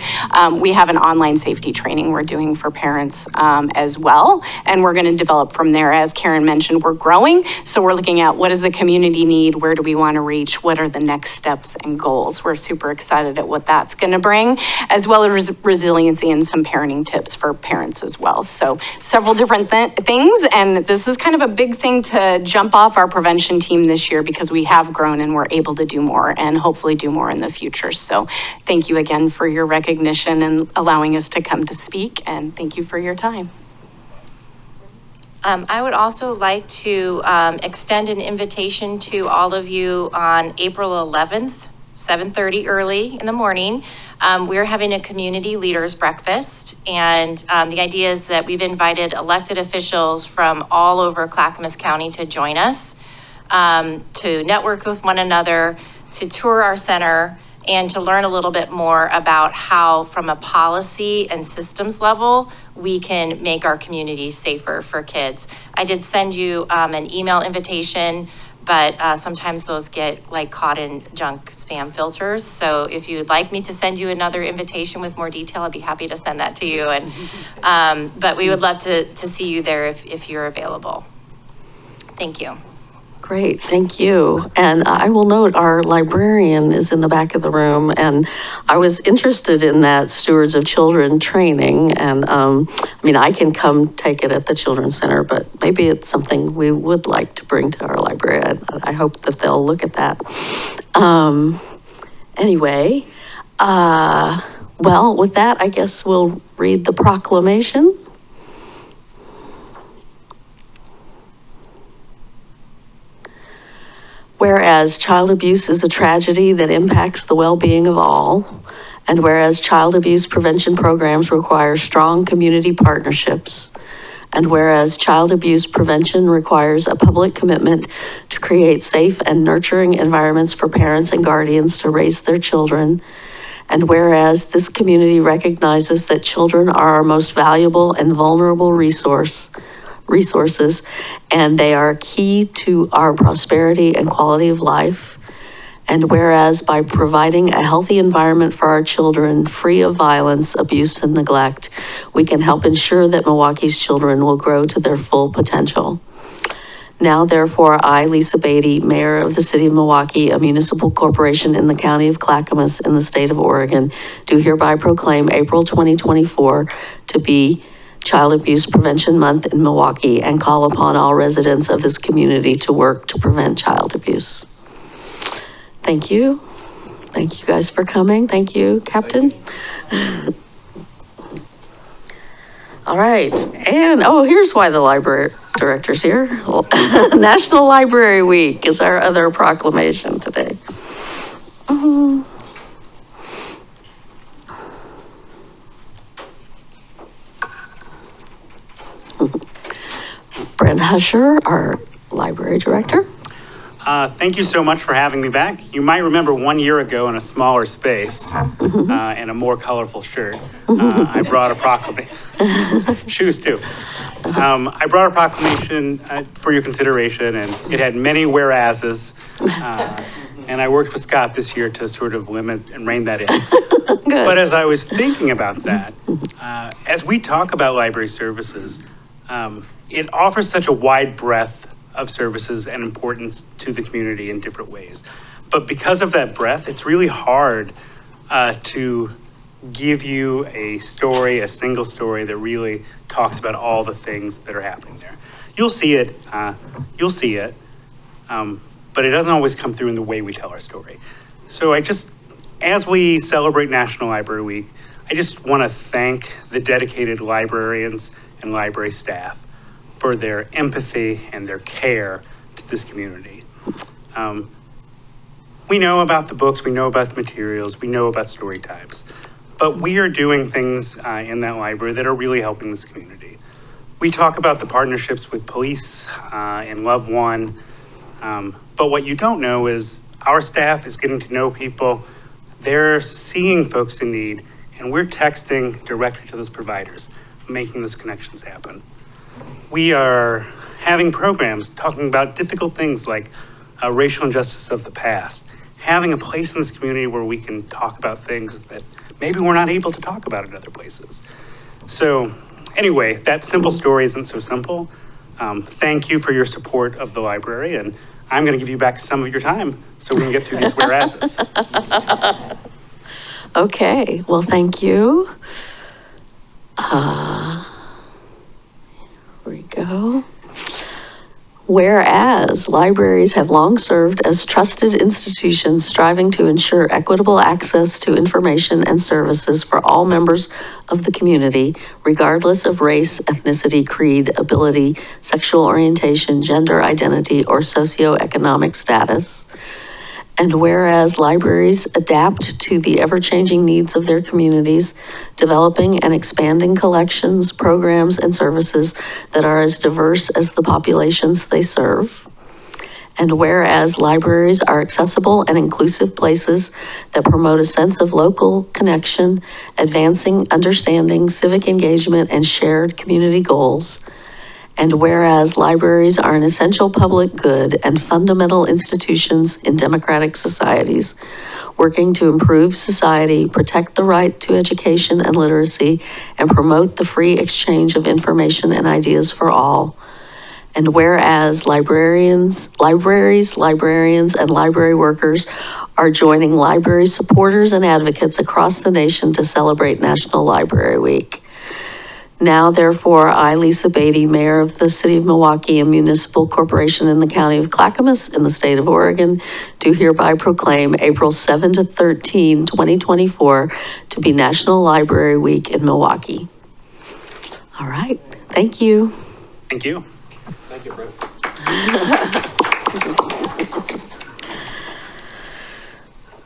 we have an online safety training we're doing for parents as well. And we're going to develop from there. As Karen mentioned, we're growing. So we're looking at what does the community need? Where do we want to reach? What are the next steps and goals? We're super excited at what that's going to bring, as well as resiliency and some parenting tips for parents as well. So several different things, and this is kind of a big thing to jump off our prevention team this year because we have grown and we're able to do more and hopefully do more in the future. So thank you again for your recognition and allowing us to come to speak, and thank you for your time. I would also like to extend an invitation to all of you on April 11th, 7:30 early in the morning. We're having a community leaders breakfast, and the idea is that we've invited elected officials from all over Clackamas County to join us, to network with one another, to tour our center, and to learn a little bit more about how, from a policy and systems level, we can make our communities safer for kids. I did send you an email invitation, but sometimes those get caught in junk spam filters. So if you'd like me to send you another invitation with more detail, I'd be happy to send that to you. And but we would love to see you there if you're available. Thank you. Great, thank you. And I will note our librarian is in the back of the room, and I was interested in that Stewards of Children training. And I can come take it at the Children's Center, but maybe it's something we would like to bring to our library. I hope that they'll look at that. Anyway, well, with that, I guess we'll read the proclamation. Whereas child abuse is a tragedy that impacts the well-being of all, and whereas child abuse prevention programs require strong community partnerships, and whereas child abuse prevention requires a public commitment to create safe and nurturing environments for parents and guardians to raise their children, and whereas this community recognizes that children are our most valuable and vulnerable resources, and they are key to our prosperity and quality of life. And whereas by providing a healthy environment for our children, free of violence, abuse, and neglect, we can help ensure that Milwaukee's children will grow to their full potential. Now therefore, I, Lisa Beatty, Mayor of the City of Milwaukie, a municipal corporation in the County of Clackamas in the state of Oregon, do hereby proclaim April 2024 to be Child Abuse Prevention Month in Milwaukie and call upon all residents of this community to work to prevent child abuse. Thank you. Thank you guys for coming. Thank you, Captain. All right, and here's why the library director's here. National Library Week is our other proclamation today. Brent Husher, our library director. Thank you so much for having me back. You might remember 1 year ago in a smaller space and a more colorful shirt, I brought a proclamation. Shoes too. I brought a proclamation for your consideration, and it had many whereases. And I worked with Scott this year to sort of limit and rein that in. But as I was thinking about that, as we talk about library services, it offers such a wide breadth of services and importance to the community in different ways. But because of that breadth, it's really hard to give you a story, a single story that really talks about all the things that are happening there. You'll see it, but it doesn't always come through in the way we tell our story. So as we celebrate National Library Week, I just want to thank the dedicated librarians and library staff for their empathy and their care to this community. We know about the books, we know about the materials, we know about story times, but we are doing things in that library that are really helping this community. We talk about the partnerships with police and Love One, but what you don't know is our staff is getting to know people, they're seeing folks in need, and we're texting directly to those providers, making those connections happen. We are having programs talking about difficult things like racial injustice of the past, having a place in this community where we can talk about things that maybe we're not able to talk about in other places. So anyway, that simple story isn't so simple. Thank you for your support of the library, and I'm going to give you back some of your time so we can get through these whereases. Okay, well, thank you. Here we go. Whereas libraries have long served as trusted institutions striving to ensure equitable access to information and services for all members of the community, regardless of race, ethnicity, creed, ability, sexual orientation, gender identity, or socioeconomic status. And whereas libraries adapt to the ever-changing needs of their communities, developing and expanding collections, programs, and services that are as diverse as the populations they serve. And whereas libraries are accessible and inclusive places that promote a sense of local connection, advancing understanding, civic engagement, and shared community goals. And whereas libraries are an essential public good and fundamental institutions in democratic societies, working to improve society, protect the right to education and literacy, and promote the free exchange of information and ideas for all. And whereas libraries, and library workers are joining library supporters and advocates across the nation to celebrate National Library Week. Now, therefore, I, Lisa Beatty, Mayor of the City of Milwaukie, a municipal corporation in the County of Clackamas in the state of Oregon, do hereby proclaim April 7 to 13, 2024 to be National Library Week in Milwaukie. All right, thank you. Thank you. Thank you, Brent.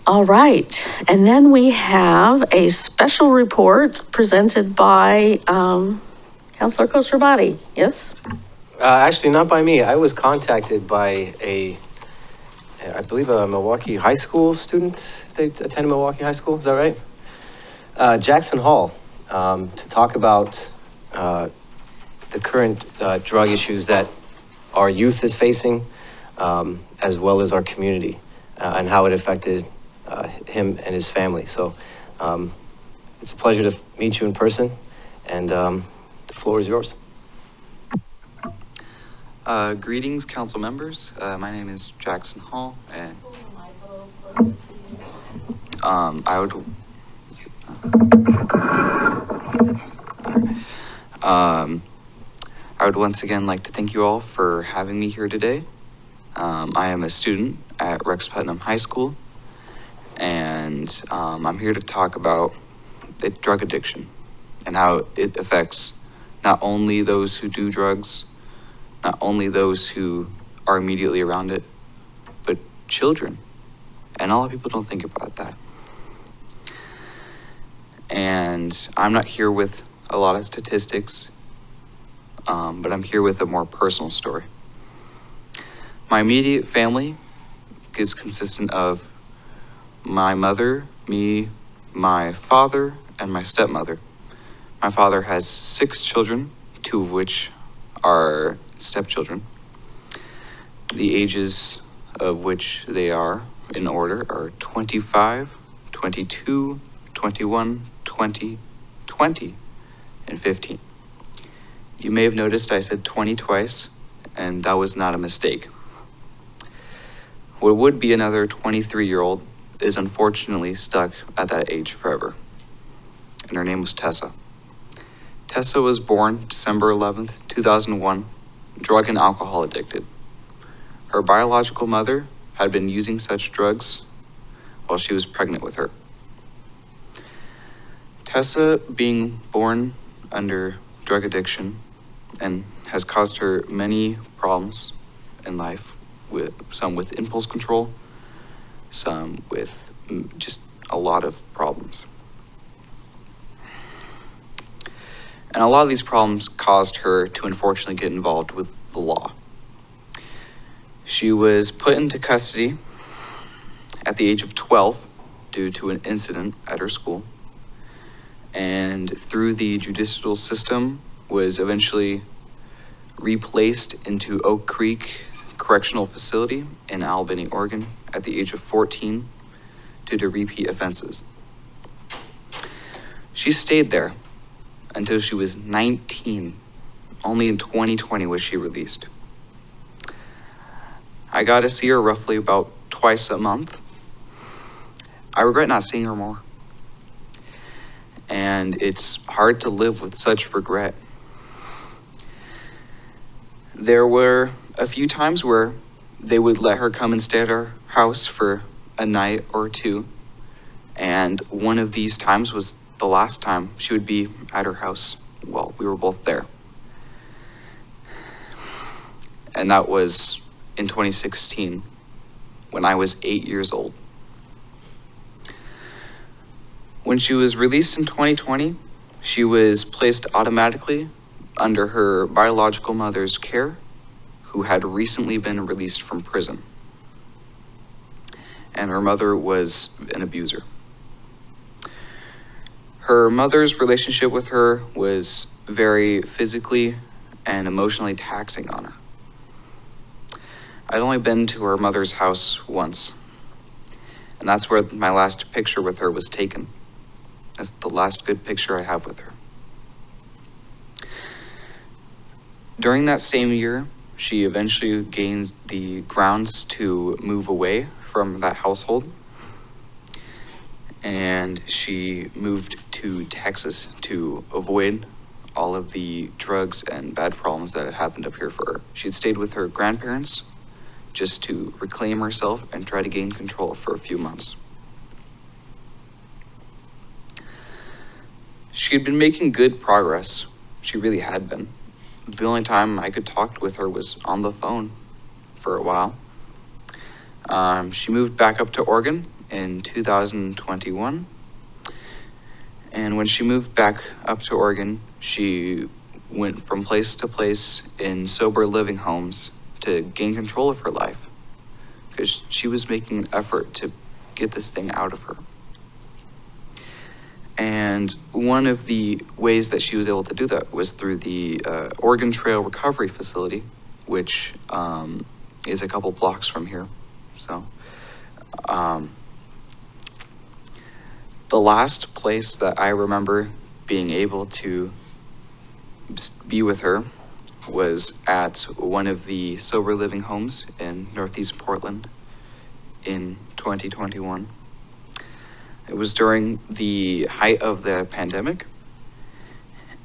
All right, and then we have a special report presented by Councilor Kosrabati. Yes? Actually, not by me. I was contacted by I believe a Milwaukie High School student. They attend Milwaukie High School, is that right? Jackson Hall, to talk about the current drug issues that our youth is facing, as well as our community. and how it affected him and his family. So it's a pleasure to meet you in person, and the floor is yours. Greetings, council members. My name is Jackson Hall, and I would once again like to thank you all for having me here today. I am a student at Rex Putnam High School, and I'm here to talk about drug addiction and how it affects not only those who do drugs, not only those who are immediately around it, but children. And a lot of people don't think about that. And I'm not here with a lot of statistics, but I'm here with a more personal story. My immediate family is consistent of my mother, me, my father, and my stepmother. My father has 6 children, 2 of which are stepchildren. The ages of which they are in order are 25, 22, 21, 20, 20, and 15. You may have noticed I said 20 twice, and that was not a mistake. What would be another 23-year-old is unfortunately stuck at that age forever, and her name was Tessa. Tessa was born December 11th, 2001, drug and alcohol addicted. Her biological mother had been using such drugs while she was pregnant with her. Tessa, being born under drug addiction, and has caused her many problems in life, some with impulse control, some with just a lot of problems. And a lot of these problems caused her to unfortunately get involved with the law. She was put into custody at the age of 12 due to an incident at her school, and through the judicial system was eventually replaced into Oak Creek Correctional Facility in Albany, Oregon at the age of 14 due to repeat offenses. She stayed there until she was 19. Only in 2020 was she released. I got to see her roughly about twice a month. I regret not seeing her more. And it's hard to live with such regret. There were a few times where they would let her come and stay at our house for a night or two. And one of these times was the last time she would be at her house while we were both there. And that was in 2016, when I was 8 years old. When she was released in 2020, she was placed automatically under her biological mother's care, who had recently been released from prison. And her mother was an abuser. Her mother's relationship with her was very physically and emotionally taxing on her. I'd only been to her mother's house once, and that's where my last picture with her was taken. That's the last good picture I have with her. During that same year, she eventually gained the grounds to move away from that household, and she moved to Texas to avoid all of the drugs and bad problems that had happened up here for her. She had stayed with her grandparents just to reclaim herself and try to gain control for a few months. She had been making good progress. She really had been. The only time I could talk with her was on the phone for a while. She moved back up to Oregon in 2021. And when she moved back up to Oregon, she went from place to place in sober living homes to gain control of her life, because she was making an effort to get this thing out of her. And one of the ways that she was able to do that was through the Oregon Trail Recovery Facility, which is a couple blocks from here. So The last place that I remember being able to be with her was at one of the sober living homes in Northeast Portland in 2021. It was during the height of the pandemic,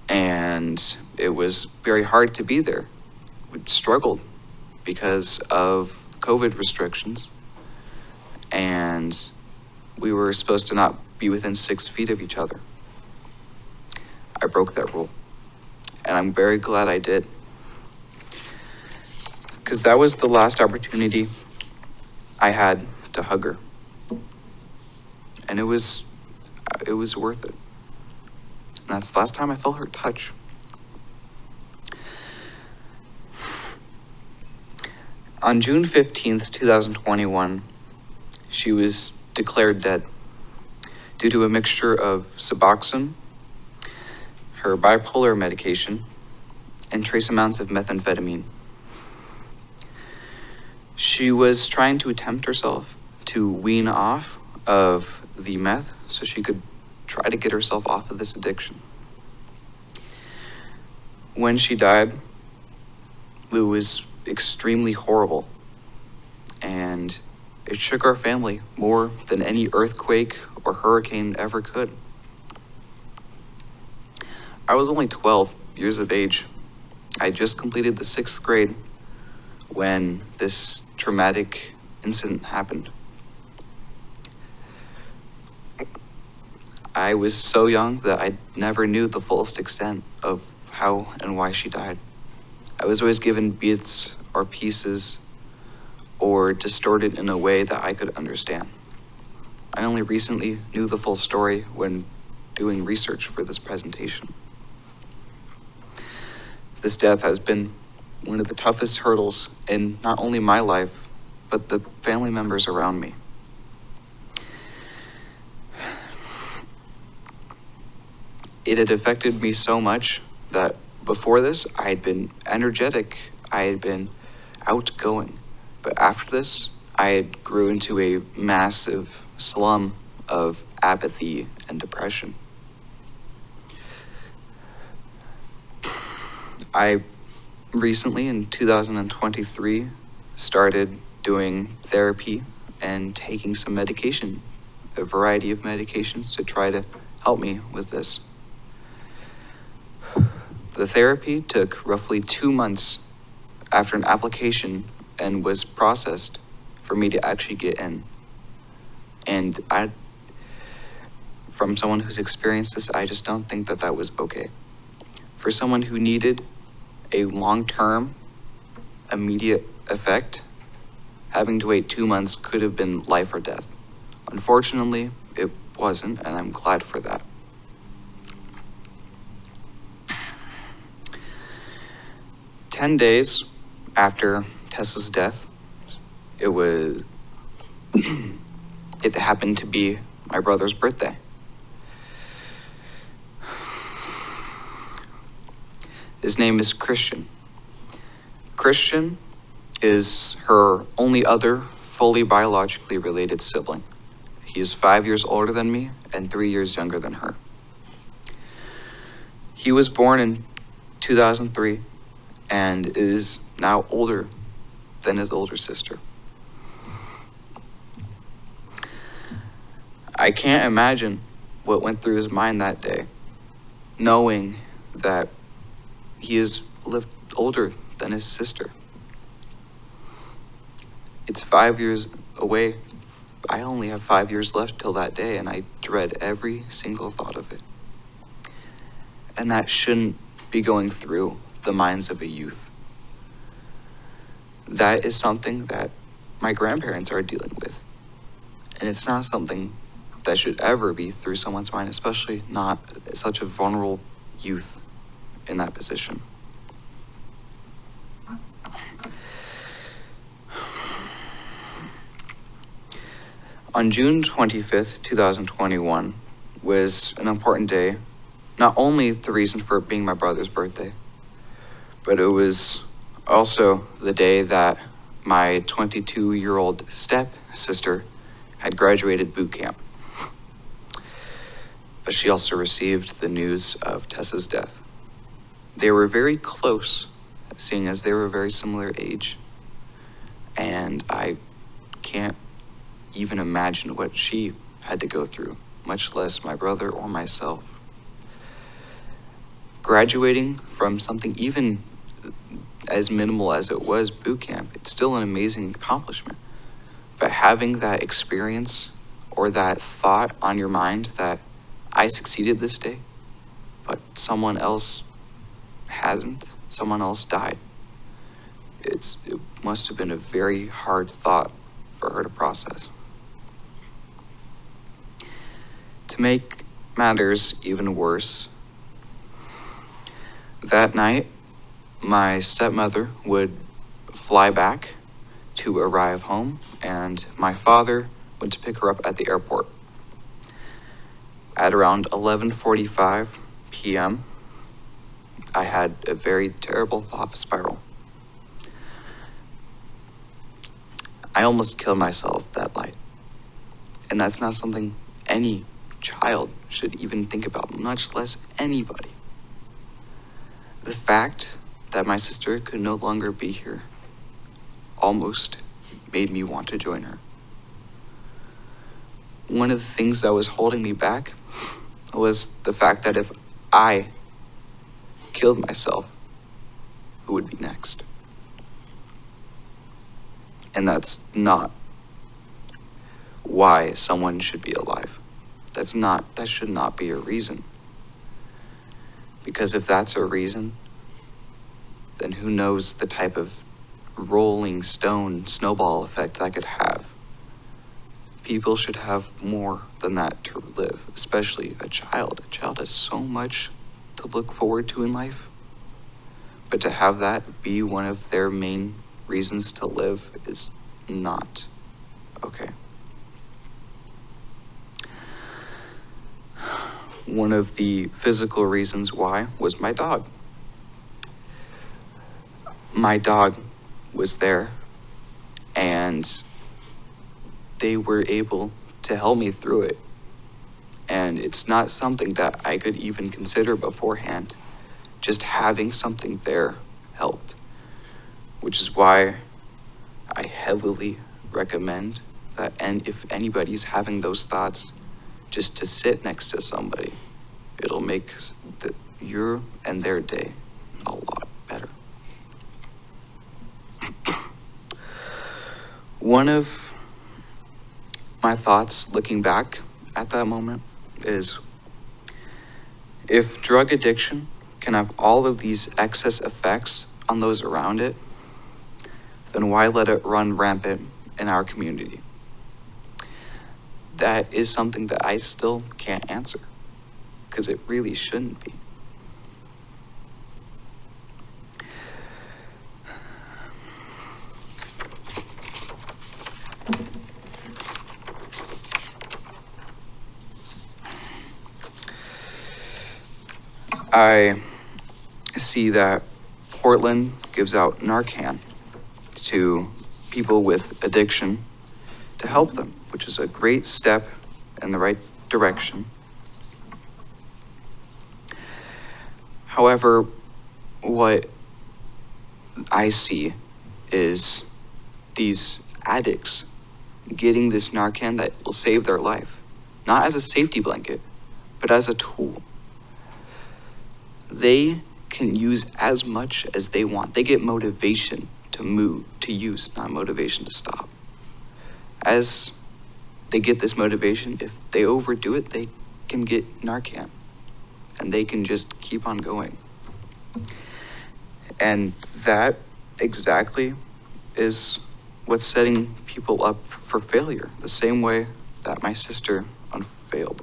and it was very hard to be there. We struggled because of COVID restrictions, and we were supposed to not be within 6 feet of each other. I broke that rule, and I'm very glad I did, because that was the last opportunity I had to hug her, and it was worth it. And that's the last time I felt her touch. On June 15th, 2021, she was declared dead due to a mixture of Suboxone, her bipolar medication, and trace amounts of methamphetamine. She was trying to attempt herself to wean off of the meth so she could try to get herself off of this addiction. When she died, it was extremely horrible, and it shook our family more than any earthquake or hurricane ever could. I was only 12 years of age. I just completed the 6th grade when this traumatic incident happened. I was so young that I never knew the fullest extent of how and why she died. I was always given bits or pieces or distorted in a way that I could understand. I only recently knew the full story when doing research for this presentation. This death has been one of the toughest hurdles in not only my life, but the family members around me. It had affected me so much that before this, I had been energetic, I had been outgoing. But after this, I had grew into a massive slum of apathy and depression. I recently, in 2023, started doing therapy and taking some medication, a variety of medications to try to help me with this. The therapy took roughly 2 months after an application and was processed for me to actually get in. And from someone who's experienced this, I just don't think that that was okay. For someone who needed a long-term, immediate effect, having to wait 2 months could have been life or death. Unfortunately, it wasn't, and I'm glad for that. "10 days after Tessa's death, it happened to be my brother's birthday. His name is Christian. Christian is her only other fully biologically related sibling. He is 5 years older than me and 3 years younger than her. He was born in 2003 and is now older than his older sister. I can't imagine what went through his mind that day, knowing that he is lived older than his sister. It's 5 years away. I only have 5 years left till that day, and I dread every single thought of it. And that shouldn't be going through the minds of a youth. That is something that my grandparents are dealing with. And it's not something that should ever be through someone's mind, especially not such a vulnerable youth in that position. On June 25th, 2021 was an important day, not only the reason for it being my brother's birthday, but it was also the day that my 22-year-old stepsister had graduated boot camp. But she also received the news of Tessa's death. They were very close, seeing as they were a very similar age. And I can't even imagine what she had to go through, much less my brother or myself. Graduating from something even as minimal as it was boot camp, it's still an amazing accomplishment. But having that experience or that thought on your mind that I succeeded this day, but someone else hasn't, someone else died, it must have been a very hard thought for her to process. To make matters even worse, that night, my stepmother would fly back to arrive home, and my father went to pick her up at the airport. At around 11:45 p.m., I had a very terrible thought spiral. I almost killed myself that night, and that's not something any child should even think about, much less anybody. The fact that my sister could no longer be here almost made me want to join her. One of the things that was holding me back was the fact that if I killed myself, who would be next? And that's not why someone should be alive. That should not be a reason. Because if that's a reason, then who knows the type of rolling stone snowball effect that could have. People should have more than that to live, especially a child. A child has so much to look forward to in life. But to have that be one of their main reasons to live is not okay. One of the physical reasons why was my dog. My dog was there, and they were able to help me through it. And it's not something that I could even consider beforehand. Just having something there helped, which is why I heavily recommend that, and if anybody's having those thoughts, just to sit next to somebody. It'll make your and their day a lot better. One of my thoughts looking back at that moment is, if drug addiction can have all of these excess effects on those around it, then why let it run rampant in our community? That is something that I still can't answer, because it really shouldn't be. I see that Portland gives out Narcan to people with addiction to help them, which is a great step in the right direction. However, what I see is these addicts getting this Narcan that will save their life, not as a safety blanket, but as a tool. They can use as much as they want. They get motivation to use, not motivation to stop. As they get this motivation, if they overdo it, they can get Narcan, and they can just keep on going. And that exactly is what's setting people up for failure, the same way that my sister failed.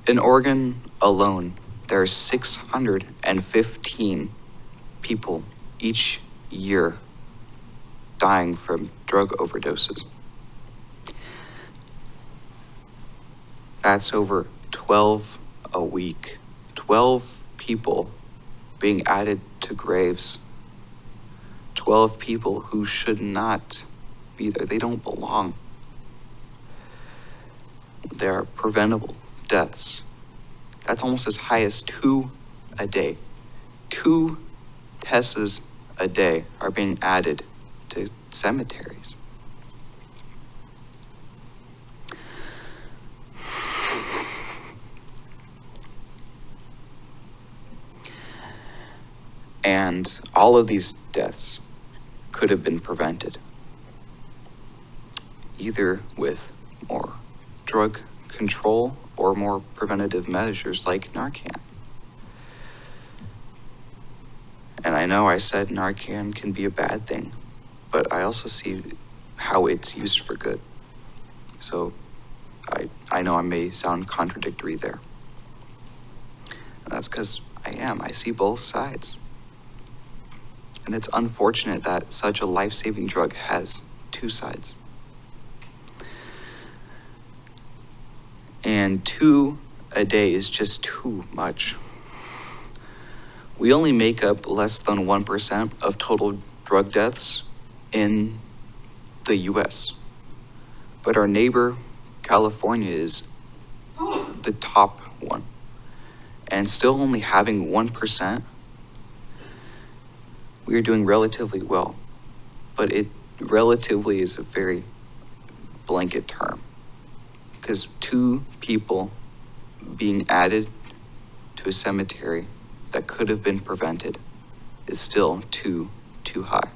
In Oregon alone, there are 615 people each year dying from drug overdoses. That's over 12 a week. 12 people being added to graves. 12 people who should not be there. They don't belong. They are preventable deaths. That's almost as high as 2 a day. 2 Tessas a day are being added to cemeteries. And all of these deaths could have been prevented, either with more drug control or more preventative measures like Narcan. And I know I said Narcan can be a bad thing, but I also see how it's used for good. So I know I may sound contradictory there. And that's because I see both sides. And it's unfortunate that such a life-saving drug has 2 sides. And 2 a day is just too much. We only make up less than 1% of total drug deaths in the US. But our neighbor, California, is the top one. And still only having 1%, we are doing relatively well. But it relatively is a very blanket term. Because 2 people being added to a cemetery that could have been prevented is still too high.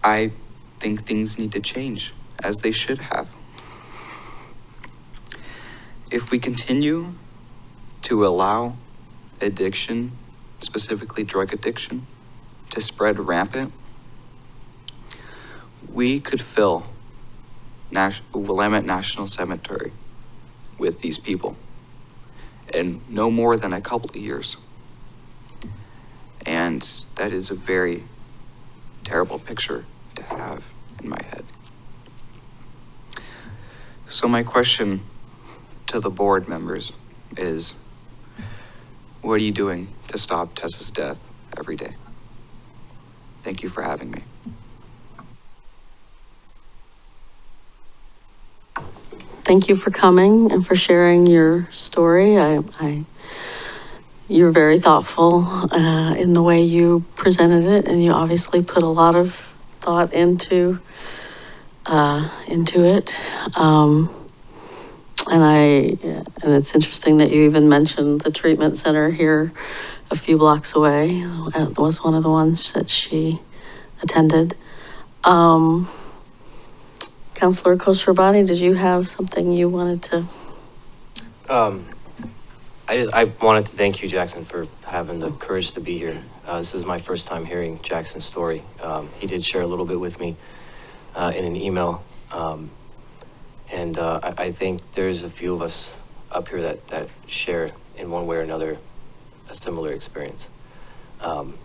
I think things need to change, as they should have. If we continue to allow addiction, specifically drug addiction, to spread rampant, we could fill Willamette National Cemetery with these people in no more than a couple of years. And that is a very terrible picture to have in my head. So my question to the board members is, what are you doing to stop Tessa's death every day? Thank you for having me. Thank you for coming and for sharing your story. You're very thoughtful in the way you presented it, and you obviously put a lot of thought into it. And it's interesting that you even mentioned the treatment center here a few blocks away. That was one of the ones that she attended. Councilor Khosrowshahi, did you have something you wanted to? I wanted to thank you, Jackson, for having the courage to be here. This is my first time hearing Jackson's story. He did share a little bit with me in an email. I think there's a few of us up here that share in one way or another a similar experience. And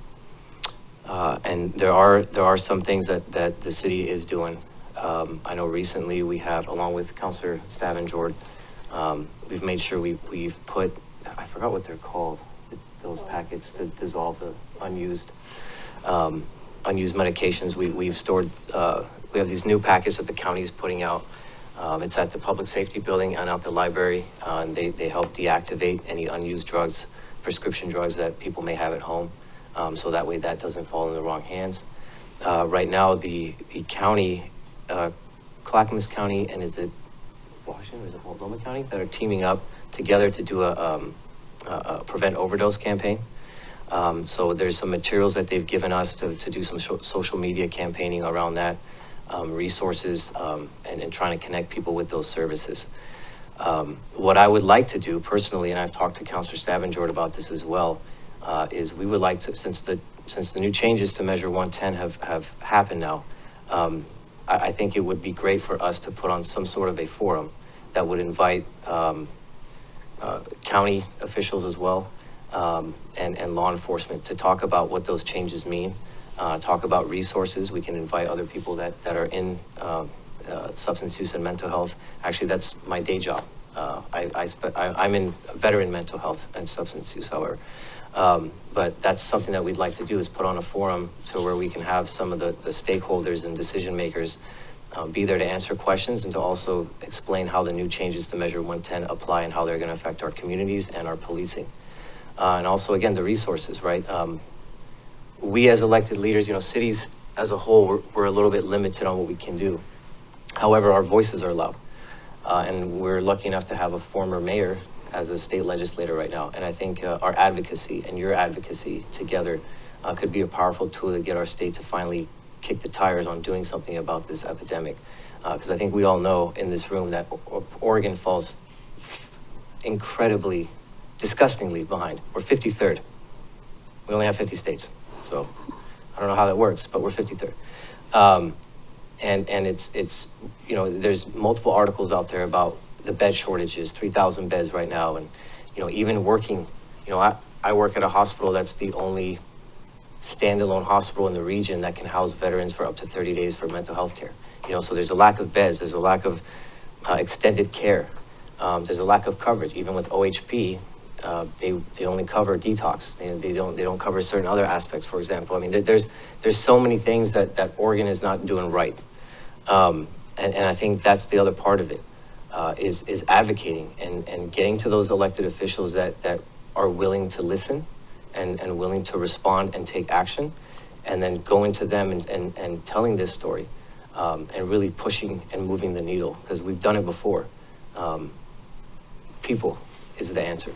there are some things that the city is doing. I know recently we have, along with Councilor Stavanger, we've made sure we've put, I forgot what they're called, those packets to dissolve the unused medications. We've stored, we have these new packets that the county is putting out. It's at the public safety building and out the library. And they help deactivate any unused drugs, prescription drugs that people may have at home. So that way that doesn't fall in the wrong hands. Right now, the county, Clackamas County, and is it Washington, or is it Multnomah County, that are teaming up together to do a prevent overdose campaign. So there's some materials that they've given us to do some social media campaigning around that, resources, and trying to connect people with those services. What I would like to do personally, and I've talked to Councilor Stavanger about this as well, is we would like to, since the new changes to Measure 110 have happened now, I think it would be great for us to put on some sort of a forum that would invite county officials as well, and law enforcement to talk about what those changes mean, talk about resources. We can invite other people that are in substance use and mental health. Actually, that's my day job. I I'm in veteran mental health and substance use, however. But that's something that we'd like to do, is put on a forum to where we can have some of the stakeholders and decision makers be there to answer questions and to also explain how the new changes to Measure 110 apply and how they're going to affect our communities and our policing. And also, again, the resources, right? We as elected leaders, cities as a whole, we're a little bit limited on what we can do. However, our voices are loud. And we're lucky enough to have a former mayor as a state legislator right now. And I think our advocacy and your advocacy together could be a powerful tool to get our state to finally kick the tires on doing something about this epidemic. Because I think we all know in this room that Oregon falls incredibly, disgustingly behind. We're 53rd. We only have 50 states. So I don't know how that works, but we're 53rd. And it's there's multiple articles out there about the bed shortages, 3,000 beds right now. And, even working, I work at a hospital that's the only standalone hospital in the region that can house veterans for up to 30 days for mental health care. So there's a lack of beds, there's a lack of extended care. There's a lack of coverage. Even with OHP, they only cover detox. They don't cover certain other aspects, for example. I mean, there's so many things that Oregon is not doing right. And I think that's the other part of it, is advocating and getting to those elected officials that are willing to listen and willing to respond and take action, and then going to them and telling this story, and really pushing and moving the needle, because we've done it before. People is the answer.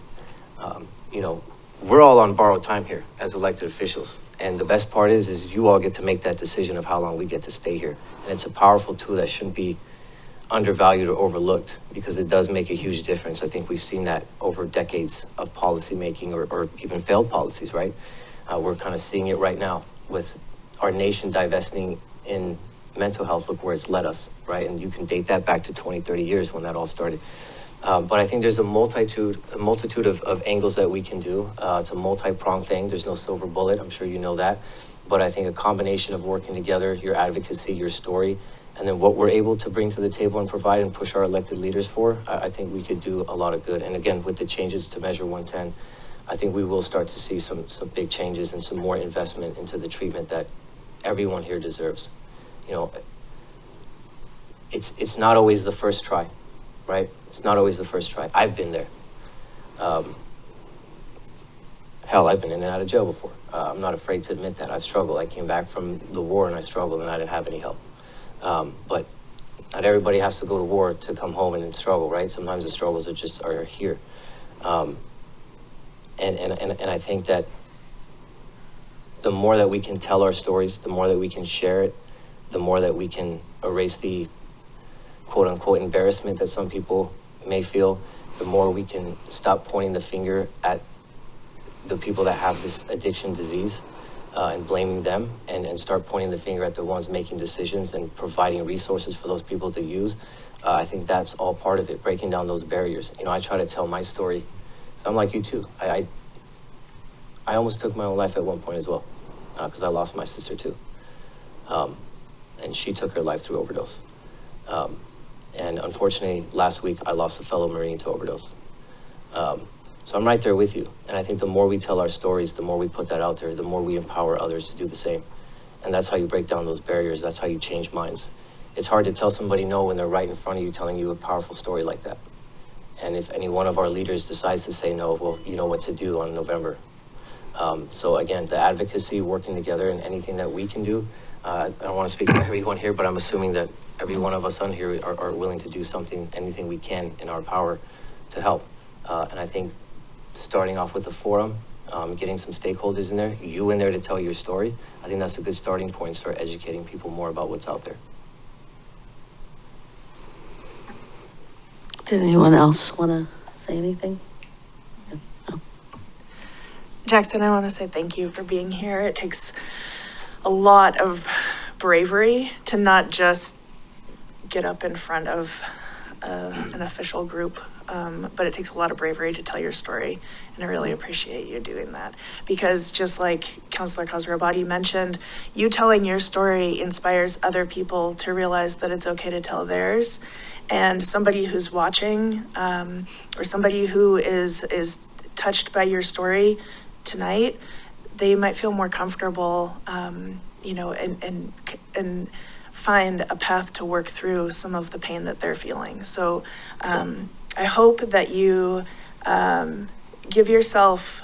We're all on borrowed time here as elected officials. And the best part is you all get to make that decision of how long we get to stay here. And it's a powerful tool that shouldn't be undervalued or overlooked, because it does make a huge difference. I think we've seen that over decades of policy making or even failed policies, right? We're kind of seeing it right now with our nation divesting in mental health. Look where it's led us, right? And you can date that back to 20, 30 years when that all started. But I think there's a multitude of angles that we can do. It's a multi-pronged thing. There's no silver bullet. I'm sure you know that. But I think a combination of working together, your advocacy, your story, and then what we're able to bring to the table and provide and push our elected leaders for, I think we could do a lot of good. And again, with the changes to Measure 110, I think we will start to see some big changes and some more investment into the treatment that everyone here deserves. It's not always the first try, right? It's not always the first try. I've been there. Hell, I've been in and out of jail before. I'm not afraid to admit that. I've struggled. I came back from the war and I struggled and I didn't have any help. But not everybody has to go to war to come home and struggle, right? Sometimes the struggles are here. And I think that the more that we can tell our stories, the more that we can share it, the more that we can erase the quote unquote embarrassment that some people may feel, the more we can stop pointing the finger at the people that have this addiction disease and blaming them, and start pointing the finger at the ones making decisions and providing resources for those people to use. I think that's all part of it, breaking down those barriers. I try to tell my story. So I'm like you too. I almost took my own life at one point as well, because I lost my sister too. And she took her life through overdose. And unfortunately, last week, I lost a fellow Marine to overdose. So I'm right there with you. And I think the more we tell our stories, the more we put that out there, the more we empower others to do the same. And that's how you break down those barriers. That's how you change minds. It's hard to tell somebody no when they're right in front of you telling you a powerful story like that. And if any one of our leaders decides to say no, well, you know what to do on November. So again, the advocacy, working together, and anything that we can do. I don't want to speak for everyone here, but I'm assuming that every one of us on here are willing to do something, anything we can in our power to help. And I think starting off with the forum, getting some stakeholders in there, you in there to tell your story, I think that's a good starting point, start educating people more about what's out there. Did anyone else want to say anything? No. Jackson, I want to say thank you for being here. It takes a lot of bravery to not just get up in front of an official group but it takes a lot of bravery to tell your story. And I really appreciate you doing that. Because just like Councilor Khosrowbadi mentioned, you telling your story inspires other people to realize that it's okay to tell theirs. And somebody who's watching, or somebody who is touched by your story tonight, they might feel more comfortable, you know, and find a path to work through some of the pain that they're feeling. So I hope that you give yourself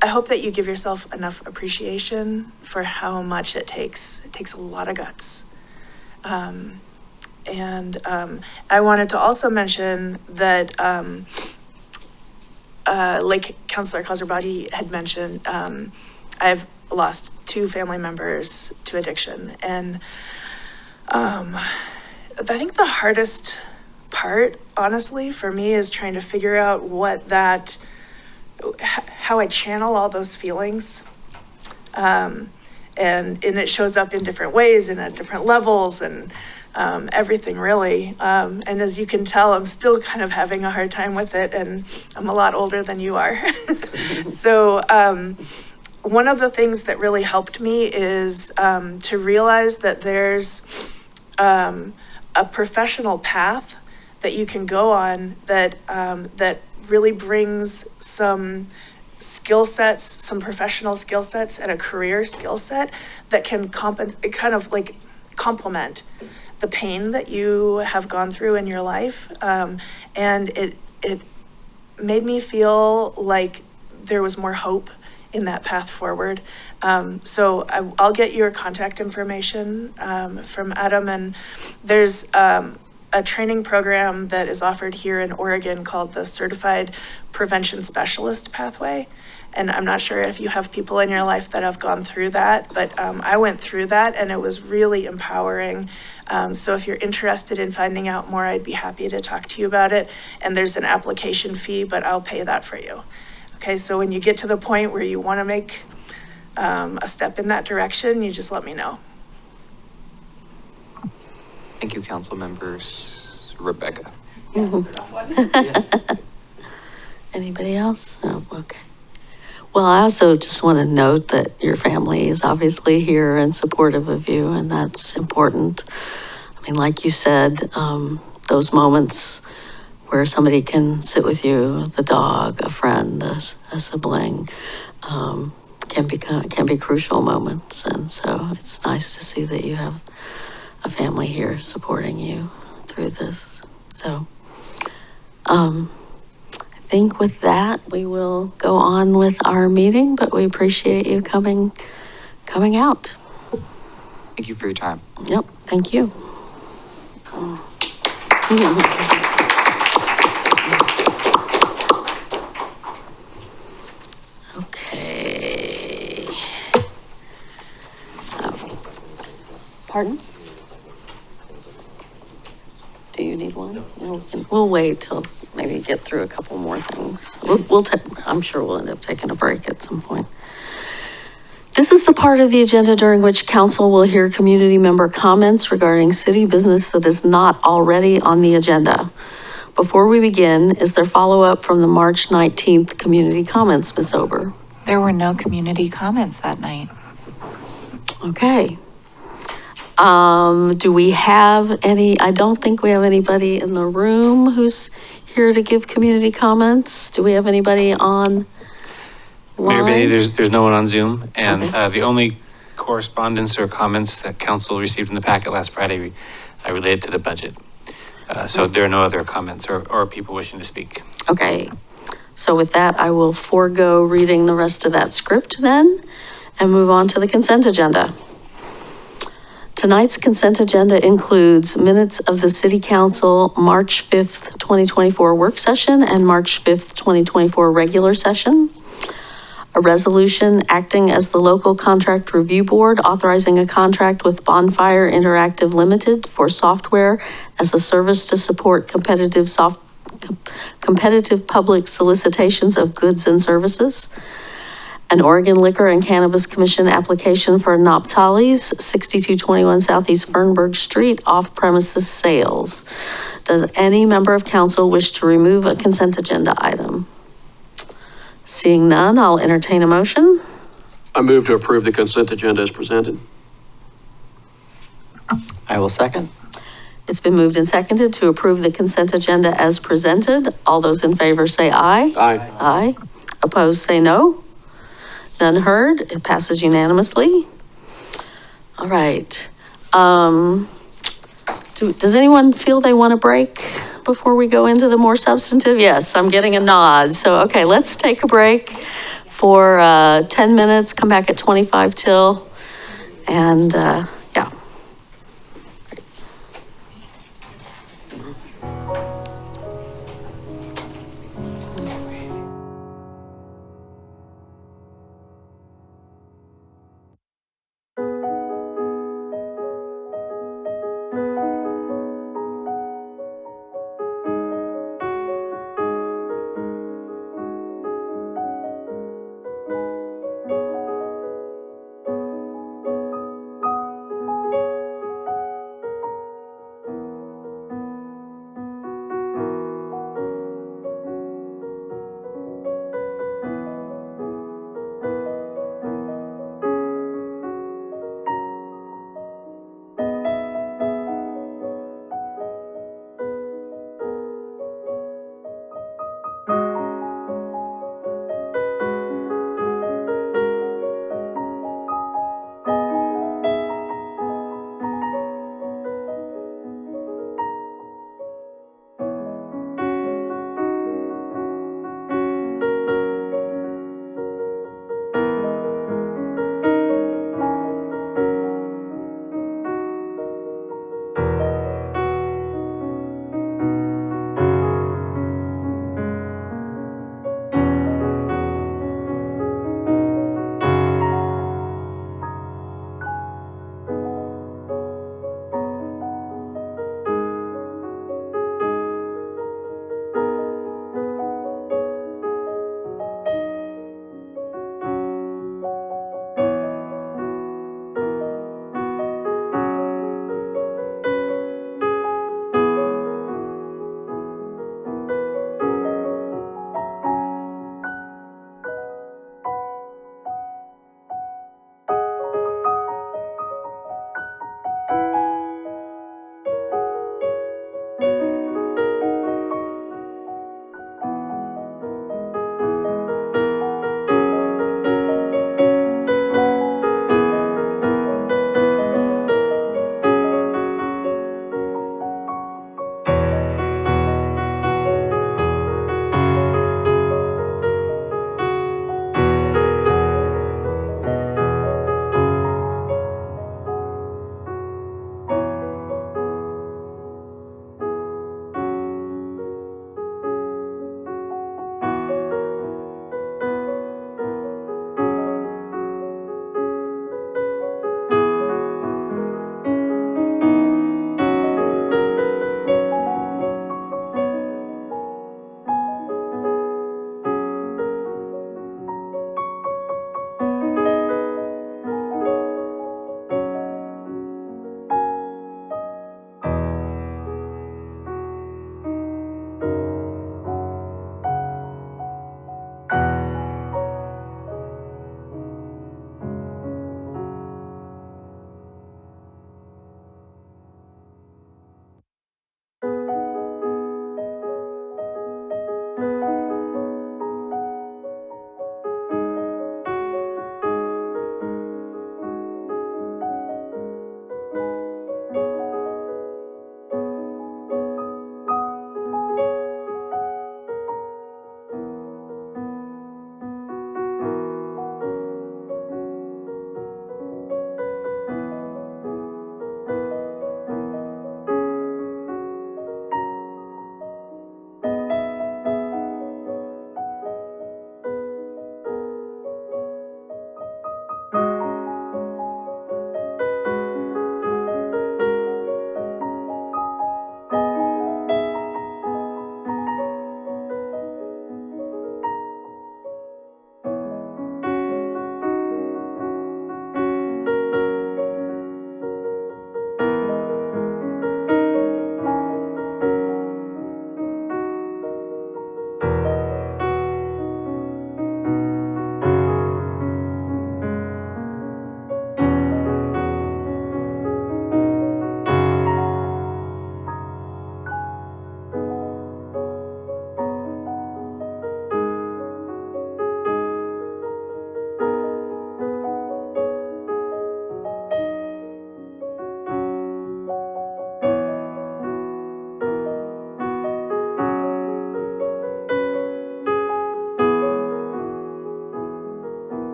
I hope that you give yourself enough appreciation for how much it takes. It takes a lot of guts. And I wanted to also mention that, like Councilor Khosrowbadi had mentioned, I've lost 2 family members to addiction. And I think the hardest part, honestly, for me is trying to figure out how I channel all those feelings. And it shows up in different ways and at different levels and everything really. And as you can tell, I'm still kind of having a hard time with it, and I'm a lot older than you are. So one of the things that really helped me is to realize that there's a professional path that you can go on that really brings some skill sets, some professional skill sets and a career skill set that can complement the pain that you have gone through in your life. And it made me feel like there was more hope in that path forward. So I'll get your contact information from Adam, and there's a training program that is offered here in Oregon called the Certified Prevention Specialist Pathway. And I'm not sure if you have people in your life that have gone through that, but I went through that and it was really empowering. So if you're interested in finding out more, I'd be happy to talk to you about it. And there's an application fee, but I'll pay that for you. Okay, so when you get to the point where you want to make a step in that direction, you just let me know. Thank you, council members. Rebecca. Anybody else? No, okay. Well, I also just want to note that your family is obviously here and supportive of you, and that's important. I mean, like you said, those moments where somebody can sit with you, the dog, a friend, a sibling, can be crucial moments. And so it's nice to see that you have a family here supporting you through this. So, I think with that, we will go on with our meeting, but we appreciate you coming out. Thank you for your time. Yep, thank you. Okay. Pardon? Do you need one? No, we'll wait till maybe get through a couple more things. I'm sure we'll end up taking a break at some point. This is the part of the agenda during which council will hear community member comments regarding city business that is not already on the agenda. Before we begin, is there follow-up from the March 19th community comments, Ms. Ober? There were no community comments that night. Okay. Do we have any, I don't think we have anybody in the room who's here to give community comments. Do we have anybody on Mayor Bailey, line? there's no one on Zoom, and Okay. the only correspondence or comments that council received in the packet last Friday related to the budget. So there are no other comments or people wishing to speak. Okay, so with that, I will forego reading the rest of that script then and move on to the consent agenda. Tonight's consent agenda includes minutes of the City Council March 5th, 2024 work session and March 5th, 2024 regular session. A resolution acting as the local contract review board authorizing a contract with Bonfire Interactive Limited for software as a service to support competitive public solicitations of goods and services. An Oregon Liquor and Cannabis Commission application for Naphtali's, 6221 Southeast Fernberg Street, off-premises sales. Does any member of council wish to remove a consent agenda item? Seeing none, I'll entertain a motion. I move to approve the consent agenda as presented. I will second. It's been moved and seconded to approve the consent agenda as presented. All those in favor say aye. Aye. Aye. Opposed, say no. None heard. It passes unanimously. All right. Does anyone feel they want a break before we go into the more substantive? Yes, I'm getting a nod. So, okay, let's take a break for 10 minutes, come back at 25 till, and yeah.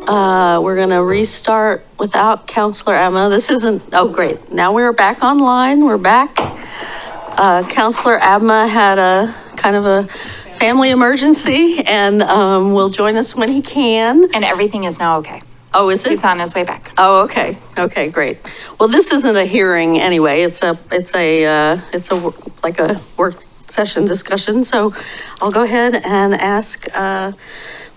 We're gonna restart without Counselor Emma. This isn't, oh, great. Now we're back online. We're back. Counselor Abma had a kind of a family emergency and will join us when he can. And everything is now okay. Oh, is it? He's on his way back. Oh, okay. Okay, great. Well, this isn't a hearing anyway. It's like a work session discussion. So I'll go ahead and ask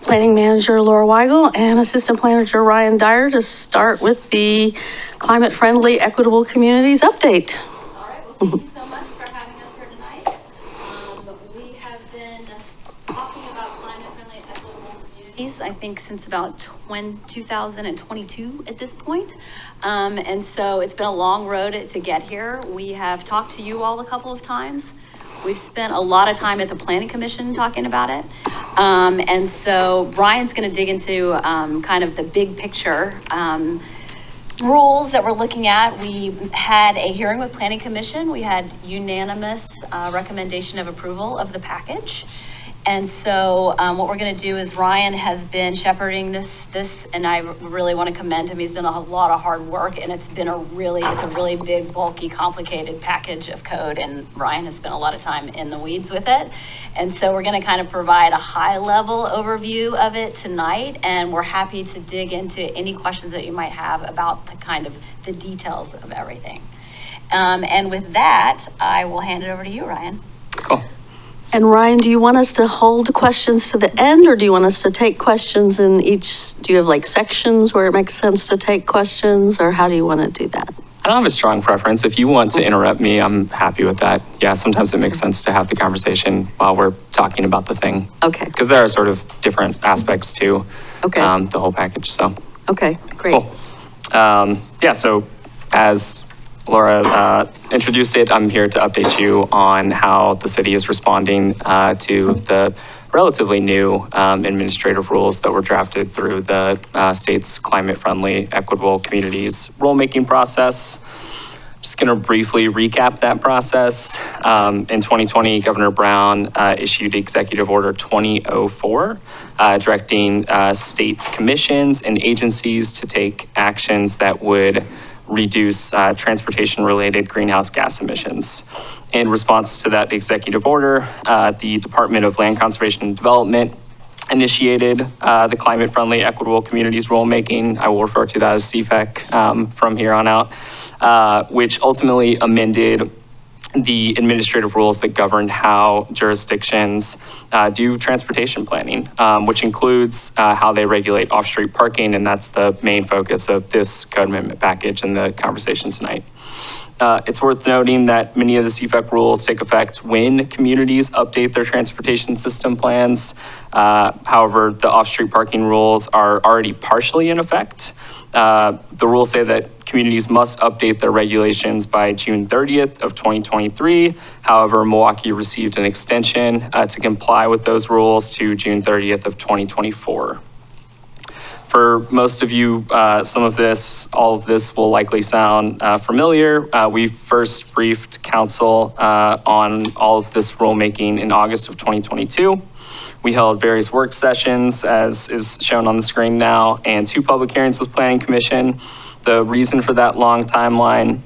Planning Manager Laura Weigel and Assistant Manager Ryan Dyer to start with the climate-friendly, equitable communities update. All right, well, thank you so much for having us here tonight. We have been talking about climate-friendly, equitable communities, I think, since about 2022 at this point. And so it's been a long road to get here. We have talked to you all a couple of times. We've spent a lot of time at the Planning Commission talking about it. And so Ryan's going to dig into kind of the big picture rules that we're looking at. We had a hearing with Planning Commission. We had unanimous recommendation of approval of the package. And so what we're going to do is Ryan has been shepherding this, and I really want to commend him. He's done a lot of hard work, and it's a really big, bulky, complicated package of code, and Ryan has spent a lot of time in the weeds with it. And so we're going to kind of provide a high-level overview of it tonight, and we're happy to dig into any questions that you might have about the details of everything. And with that, I will hand it over to you, Ryan. Cool. And Ryan, do you want us to hold questions to the end, or do you want us to take questions in each, do you have like sections where it makes sense to take questions, or how do you want to do that? I don't have a strong preference. If you want to interrupt me, I'm happy with that. Yeah, sometimes it makes sense to have the conversation while we're talking about the thing. Okay. Because there are sort of different aspects to the whole package, so. Okay, great. Cool. Yeah, so as Laura introduced it, I'm here to update you on how the city is responding to the relatively new administrative rules that were drafted through the state's climate-friendly, equitable communities rulemaking process. Just going to briefly recap that process. In 2020, Governor Brown issued Executive Order 2004, directing state commissions and agencies to take actions that would reduce transportation-related greenhouse gas emissions. In response to that executive order, the Department of Land Conservation and Development initiated the climate-friendly, equitable communities rulemaking. I will refer to that as CFEC from here on out, which ultimately amended the administrative rules that govern how jurisdictions do transportation planning, which includes how they regulate off-street parking, and that's the main focus of this code amendment package and the conversation tonight. It's worth noting that many of the CFEC rules take effect when communities update their transportation system plans. However, the off-street parking rules are already partially in effect. The rules say that communities must update their regulations by June 30th of 2023. However, Milwaukie received an extension to comply with those rules to June 30th of 2024. For most of you, all of this will likely sound familiar. We first briefed council on all of this rulemaking in August of 2022. We held various work sessions, as is shown on the screen now, and 2 public hearings with Planning Commission. The reason for that long timeline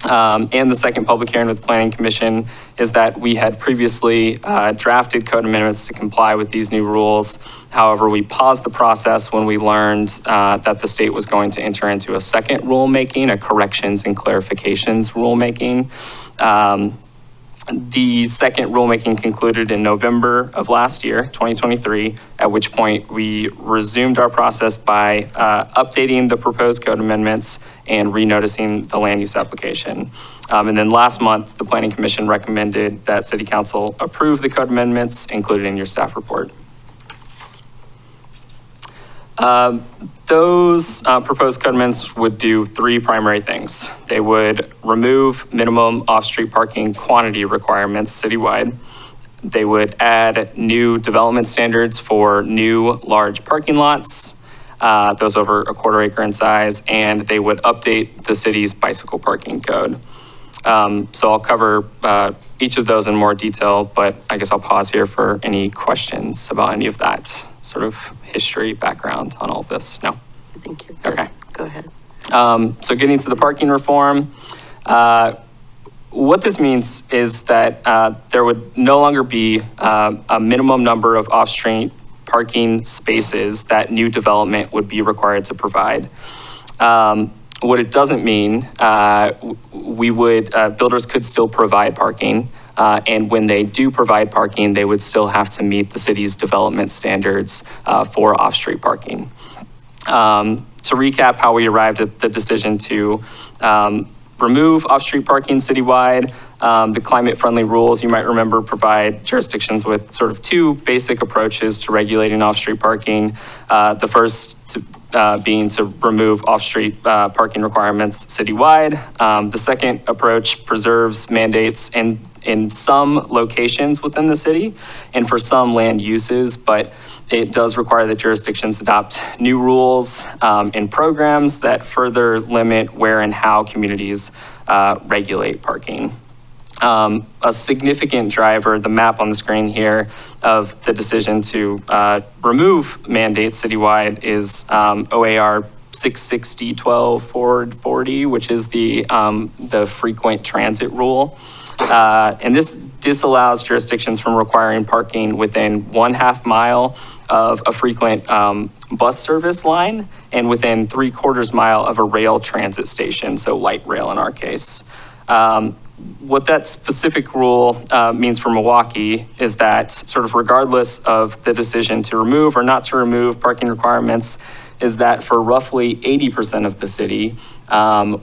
and the second public hearing with the Planning Commission is that we had previously drafted code amendments to comply with these new rules. However, we paused the process when we learned that the state was going to enter into a second rulemaking, a corrections and clarifications rulemaking. The second rulemaking concluded in November of last year, 2023, at which point we resumed our process by updating the proposed code amendments and renoticing the land use application. And then last month, the Planning Commission recommended that City Council approve the code amendments included in your staff report. Those proposed code amendments would do 3 primary things. They would remove minimum off-street parking quantity requirements citywide. They would add new development standards for new large parking lots, those over a quarter acre in size, and they would update the city's bicycle parking code. So I'll cover each of those in more detail, but I guess I'll pause here for any questions about any of that. sort of history background on all of this. No? I think you're good. Okay. Go ahead. So getting to the parking reform, what this means is that there would no longer be a minimum number of off-street parking spaces that new development would be required to provide. What it doesn't mean, builders could still provide parking, and when they do provide parking, they would still have to meet the city's development standards for off-street parking. To recap how we arrived at the decision to remove off-street parking citywide, the climate-friendly rules, you might remember, provide jurisdictions with sort of two basic approaches to regulating off-street parking. The first being to remove off-street parking requirements citywide. The second approach preserves mandates in some locations within the city and for some land uses, but it does require that jurisdictions adopt new rules and programs that further limit where and how communities regulate parking. A significant driver, the map on the screen here, of the decision to remove mandates citywide is OAR 660-12-440, which is the frequent transit rule. And this disallows jurisdictions from requiring parking within 1/2 mile of a frequent bus service line and within 3/4 mile of a rail transit station, so light rail in our case. What that specific rule means for Milwaukie is that sort of regardless of the decision to remove or not to remove parking requirements, is that for roughly 80% of the city,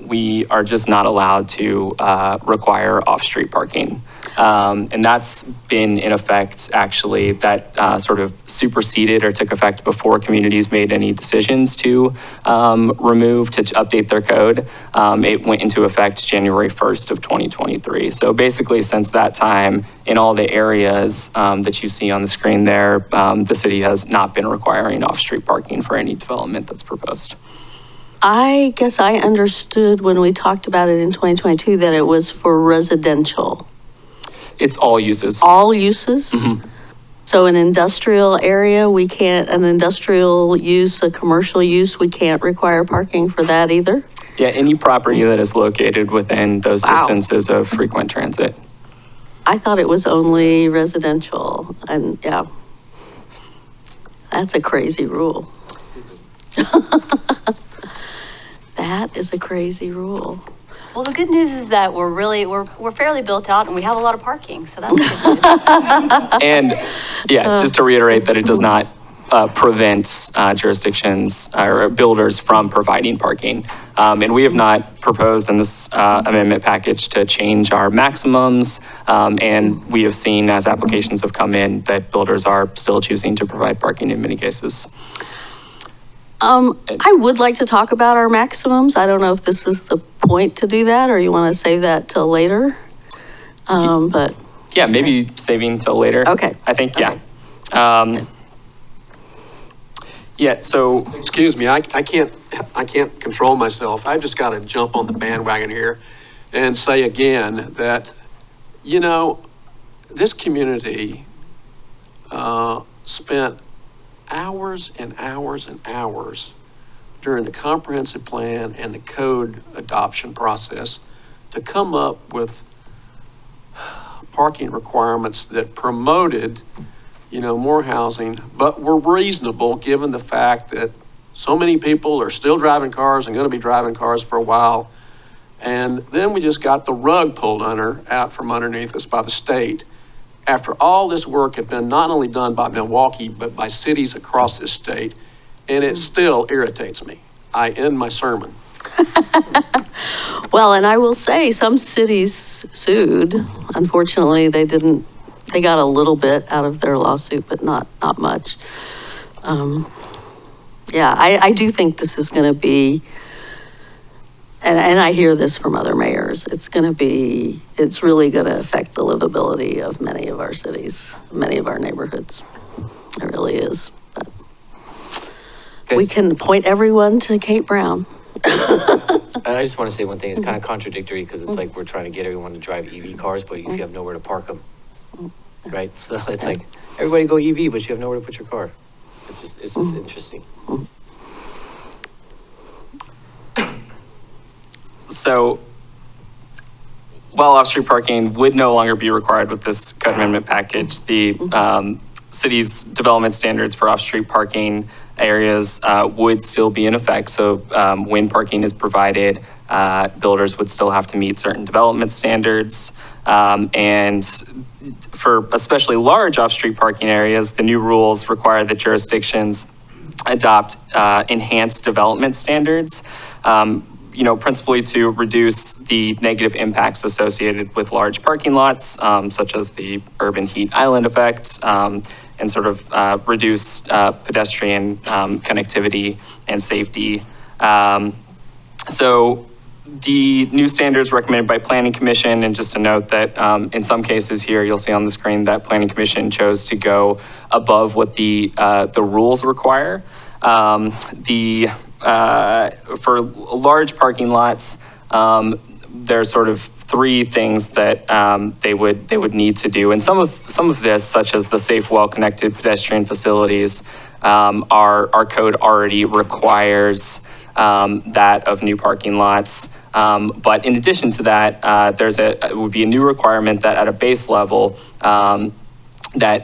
we are just not allowed to require off-street parking. And that's been in effect, actually, that sort of superseded or took effect before communities made any decisions to remove, to update their code. It went into effect January 1st of 2023. So basically, since that time, in all the areas that you see on the screen there, the city has not been requiring off-street parking for any development that's proposed. I guess I understood when we talked about it in 2022 that it was for residential. It's all uses. All uses? Mm-hmm. So an industrial area, an industrial use, a commercial use, we can't require parking for that either? Yeah, any property that is located within those Wow. distances of frequent transit. I thought it was only residential, and yeah. That's a crazy rule. That is a crazy rule. Well, the good news is that we're fairly built out and we have a lot of parking, so that's good news. And yeah, just to reiterate that it does not prevent jurisdictions or builders from providing parking. And we have not proposed in this amendment package to change our maximums. And we have seen as applications have come in that builders are still choosing to provide parking in many cases. I would like to talk about our maximums. I don't know if this is the point to do that, or you want to save that till later. But Yeah, maybe saving till later. Okay. I think, yeah. Yeah, so Excuse me, I can't control myself. I've just got to jump on the bandwagon here and say again that, this community spent hours and hours and hours during the comprehensive plan and the code adoption process to come up with parking requirements that promoted more housing, but were reasonable given the fact that so many people are still driving cars and going to be driving cars for a while. And then we just got the rug pulled out from underneath us by the state after all this work had been not only done by Milwaukie, but by cities across this state. And it still irritates me. I end my sermon. well, and I will say some cities sued. Unfortunately, they didn't. They got a little bit out of their lawsuit, but not much. Yeah, I do think this is going to be, and I hear this from other mayors, it's really going to affect the livability of many of our cities, many of our neighborhoods. It really is. But we can point everyone to Kate Brown. I just want to say one thing. It's kind of contradictory because it's like we're trying to get everyone to drive EV cars, but if you have nowhere to park them, right? So it's like, everybody go EV, but you have nowhere to put your car. It's just interesting. So while off-street parking would no longer be required with this code amendment package, the city's development standards for off-street parking areas would still be in effect. So when parking is provided, builders would still have to meet certain development standards. And for especially large off-street parking areas, the new rules require that jurisdictions adopt enhanced development standards, principally to reduce the negative impacts associated with large parking lots, such as the urban heat island effect, and sort of reduce pedestrian connectivity and safety. So the new standards recommended by Planning Commission, and just to note that in some cases here, you'll see on the screen that Planning Commission chose to go above what the rules require. For large parking lots, there's sort of three things that they would need to do, and some of this, such as the safe, well-connected pedestrian facilities, our code already requires that of new parking lots. But in addition to that, it would be a new requirement that at a base level, that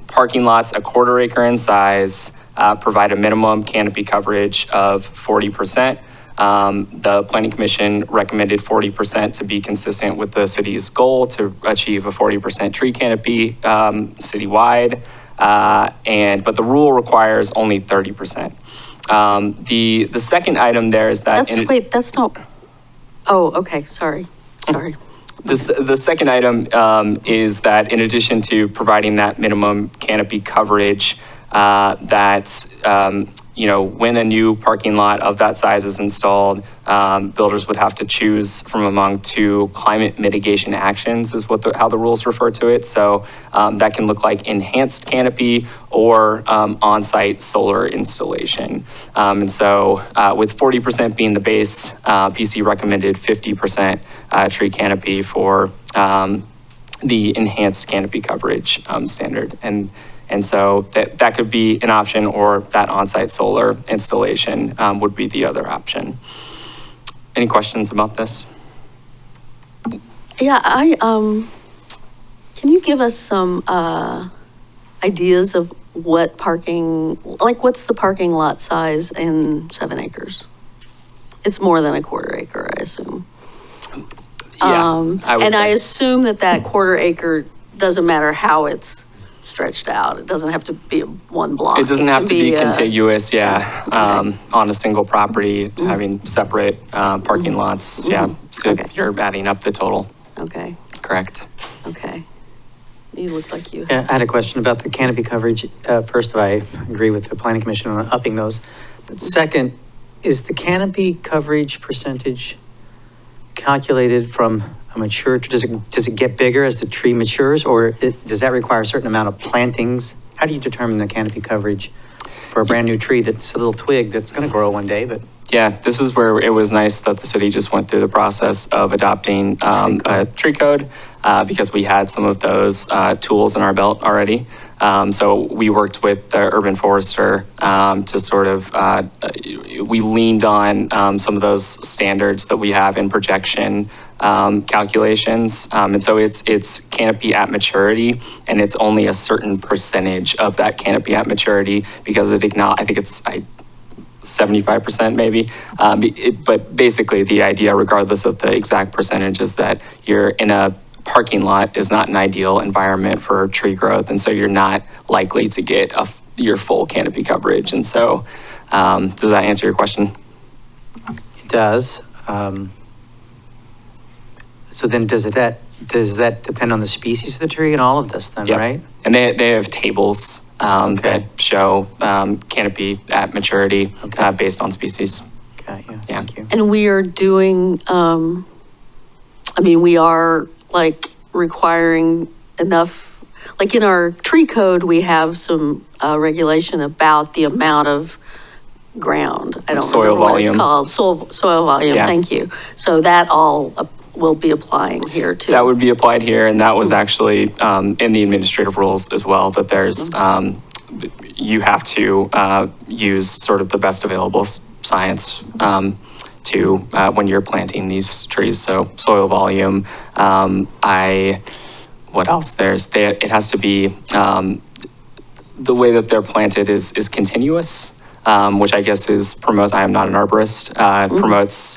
parking lots a quarter acre in size provide a minimum canopy coverage of 40%. The Planning Commission recommended 40% to be consistent with the city's goal to achieve a 40% tree canopy citywide. But the rule requires only 30%. The second item there is that. That's not, oh, okay, sorry. The second item is that in addition to providing that minimum canopy coverage, when a new parking lot of that size is installed, builders would have to choose from among two climate mitigation actions is how the rules refer to it. So that can look like enhanced canopy or on-site solar installation. And so with 40% being the base, PC recommended 50% tree canopy for the enhanced canopy coverage standard. And so that could be an option, or that on-site solar installation would be the other option. Any questions about this? Yeah, can you give us some ideas of what's the parking lot size in 7 acres? It's more than a quarter acre, I assume. Yeah, I assume that quarter acre doesn't matter how it's stretched out. It doesn't have to be one block. It doesn't have to be contiguous, on a single property, having separate parking lots, So you're adding up the total. Okay. Correct. Okay. You look like you. Yeah, I had a question about the canopy coverage. First, I agree with the Planning Commission on upping those. But second, is the canopy coverage percentage calculated from a mature, does it get bigger as the tree matures, or does that require a certain amount of plantings? How do you determine the canopy coverage for a brand new tree that's a little twig that's going to grow one day, but? Yeah, this is where it was nice that the city just went through the process of adopting a tree code because we had some of those tools in our belt already. So we worked with the urban forester to sort of, we leaned on some of those standards that we have in projection calculations. And so it's canopy at maturity, and it's only a certain percentage of that canopy at maturity because I think it's 75% maybe. But basically the idea, regardless of the exact percentage, is that you're in a parking lot is not an ideal environment for tree growth. And so you're not likely to get your full canopy coverage. And so does that answer your question? It does. So then does that depend on the species of the tree and all of this then, right? And they have tables that show canopy at maturity based on species. Okay, yeah, thank you. And we are doing, we are requiring enough, in our tree code, we have some regulation about the amount of ground. I don't soil remember what it's volume. called. Soil volume, thank you. So that all will be applying here too. That would be applied here, and that was actually in the administrative rules as well, that there's, you have to use sort of the best available science to when you're planting these trees. So soil volume, what else? It has to be, the way that they're planted is continuous, which I guess promotes, I am not an arborist, promotes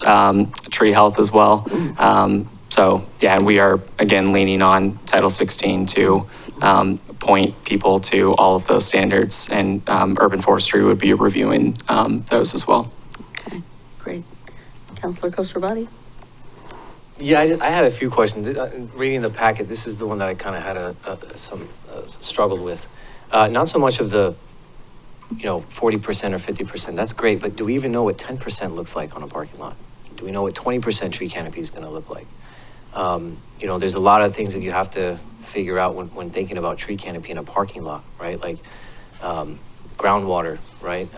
tree health as well. So yeah, and we are again leaning on Title 16 to point people to all of those standards, and urban forestry would be reviewing those as well. Okay, great. Councilor Kosarbati? Yeah, I had a few questions. Reading the packet, this is the one that I kind of had some struggled with. Not so much of the, 40% or 50%. That's great, but do we even know what 10% looks like on a parking lot? Do we know what 20% tree canopy is going to look like? There's a lot of things that you have to figure out when thinking about tree canopy in a parking lot, right? Like groundwater, right?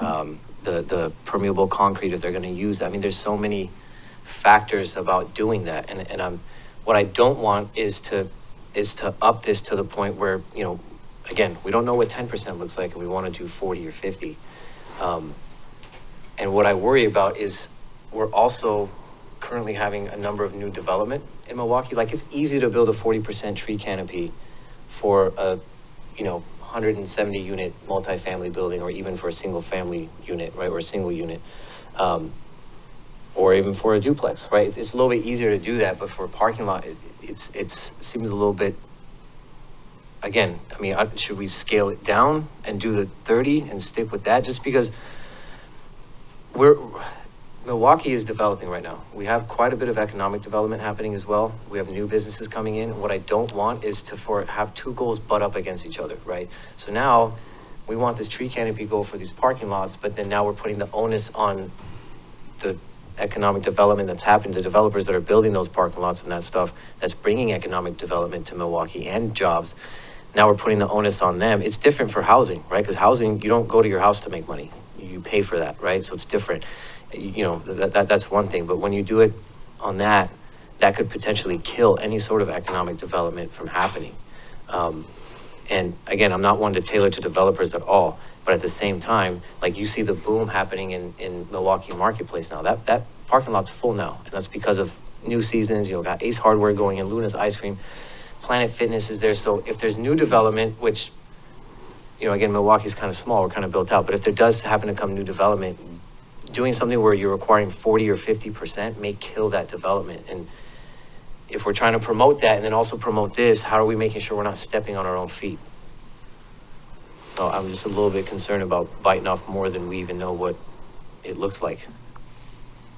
The permeable concrete, if they're going to use that. I mean, there's so many factors about doing that, and what I don't want is to up this to the point where again, we don't know what 10% looks like, and we want to do 40 or 50. And what I worry about is we're also currently having a number of new development in Milwaukie. Like, it's easy to build a 40% tree canopy for a 170 unit multifamily building, or even for a single family unit, right, or a single unit. Or even for a duplex, right? It's a little bit easier to do that, but for a parking lot, it seems a little bit, again, I mean, should we scale it down and do the 30 and stick with that? Just because Milwaukie is developing right now. We have quite a bit of economic development happening as well. We have new businesses coming in. What I don't want is to have two goals butt up against each other, right? So now we want this tree canopy goal for these parking lots, but then now we're putting the onus on the economic development that's happened, the developers that are building those parking lots and that stuff that's bringing economic development to Milwaukie and jobs. Now we're putting the onus on them. It's different for housing, right? Because housing, you don't go to your house to make money. You pay for that, right? So it's different. That's one thing. But when you do it on that could potentially kill any sort of economic development from happening. And again, I'm not one to tailor to developers at all. But at the same time, like, you see the boom happening in Milwaukie marketplace now. That parking lot's full now, and that's because of new seasons. Got Ace Hardware going in, Luna's Ice Cream, Planet Fitness is there. So if there's new development, which, again, Milwaukee's kind of small, we're kind of built out. But if there does happen to come new development, doing something where you're requiring 40 or 50% may kill that development. And if we're trying to promote that and then also promote this, how are we making sure we're not stepping on our own feet? So I'm just a little bit concerned about biting off more than we even know what it looks like.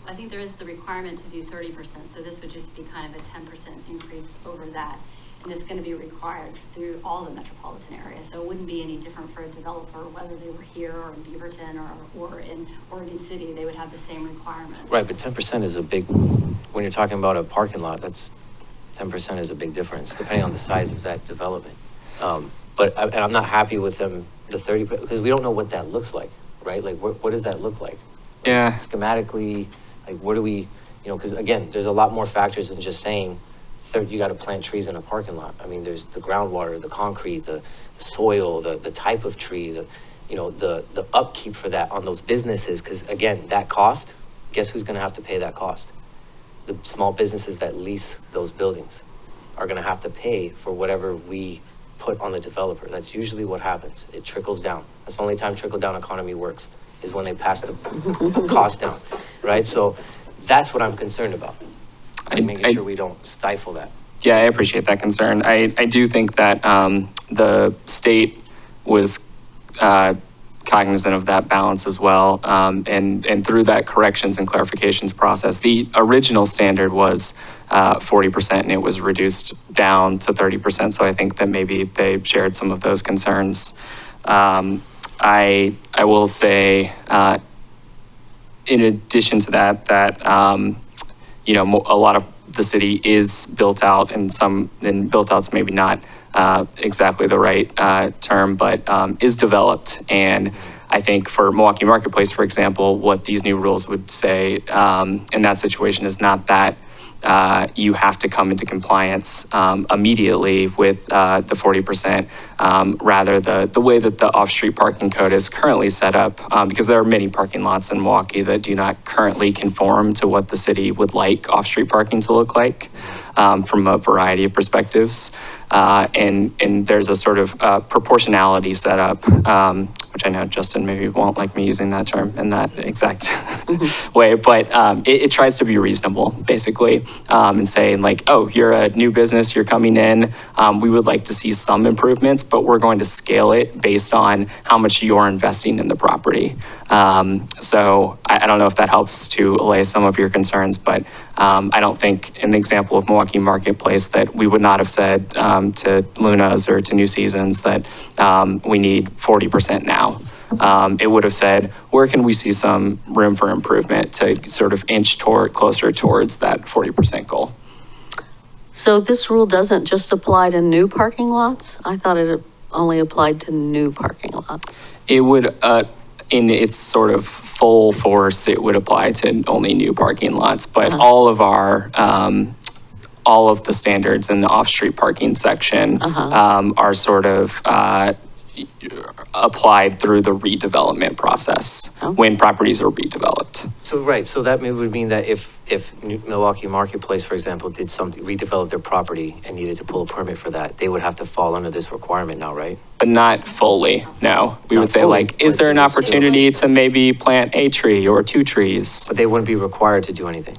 I think there is the requirement to do 30%, so this would just be kind of a 10% increase over that. And it's going to be required through all the metropolitan area. So it wouldn't be any different for a developer, whether they were here or in Beaverton or in Oregon City, they would have the same requirements. Right, but 10% is a big, when you're talking about a parking lot, 10% is a big difference, depending on the size of that development. But I'm not happy with them, the 30, because we don't know what that looks like, right? Like, what does that look like? Yeah. Schematically, like, what do we, because again, there's a lot more factors than just saying, you got to plant trees in a parking lot. I mean, there's the groundwater, the concrete, the soil, the type of tree, the upkeep for that on those businesses. Because again, that cost, guess who's going to have to pay that cost? The small businesses that lease those buildings are going to have to pay for whatever we put on the developer. That's usually what happens. It trickles down. That's the only time trickle-down economy works, is when they pass the cost down, right? So that's what I'm concerned about. Making sure we don't stifle that. Yeah, I appreciate that concern. I do think that the state was cognizant of that balance as well. And through that corrections and clarifications process, the original standard was 40%, and it was reduced down to 30%. So I think that maybe they shared some of those concerns. I will say, in addition to that a lot of the city is built out, and built out's maybe not exactly the right term, but is developed. And I think for Milwaukie Marketplace, for example, what these new rules would say in that situation is not that you have to come into compliance immediately with the 40%. Rather, the way that the off-street parking code is currently set up, because there are many parking lots in Milwaukee that do not currently conform to what the city would like off-street parking to look like from a variety of perspectives. And there's a sort of proportionality set up, which I know Justin maybe won't like me using that term in that exact way, but it tries to be reasonable, basically, and saying like, oh, you're a new business, you're coming in, we would like to see some improvements, but we're going to scale it based on how much you're investing in the property. So I don't know if that helps to allay some of your concerns, but I don't think in the example of Milwaukee Marketplace that we would not have said to Luna's or to New Seasons that we need 40% now. It would have said, where can we see some room for improvement to sort of inch closer towards that 40% goal? So this rule doesn't just apply to new parking lots? I thought it only applied to new parking lots. It would, in its sort of full force, it would apply to only new parking lots, but all of our, all of the standards in the off-street parking section are sort of applied through the redevelopment process when properties are redeveloped. So, right, so that would mean that if Milwaukie Marketplace, for example, did something, redeveloped their property and needed to pull a permit for that, they would have to fall under this requirement now, right? But not fully, no. We Not would say fully, like, is but there an they would still- opportunity to maybe plant a tree or 2 trees? But they wouldn't be required to do anything.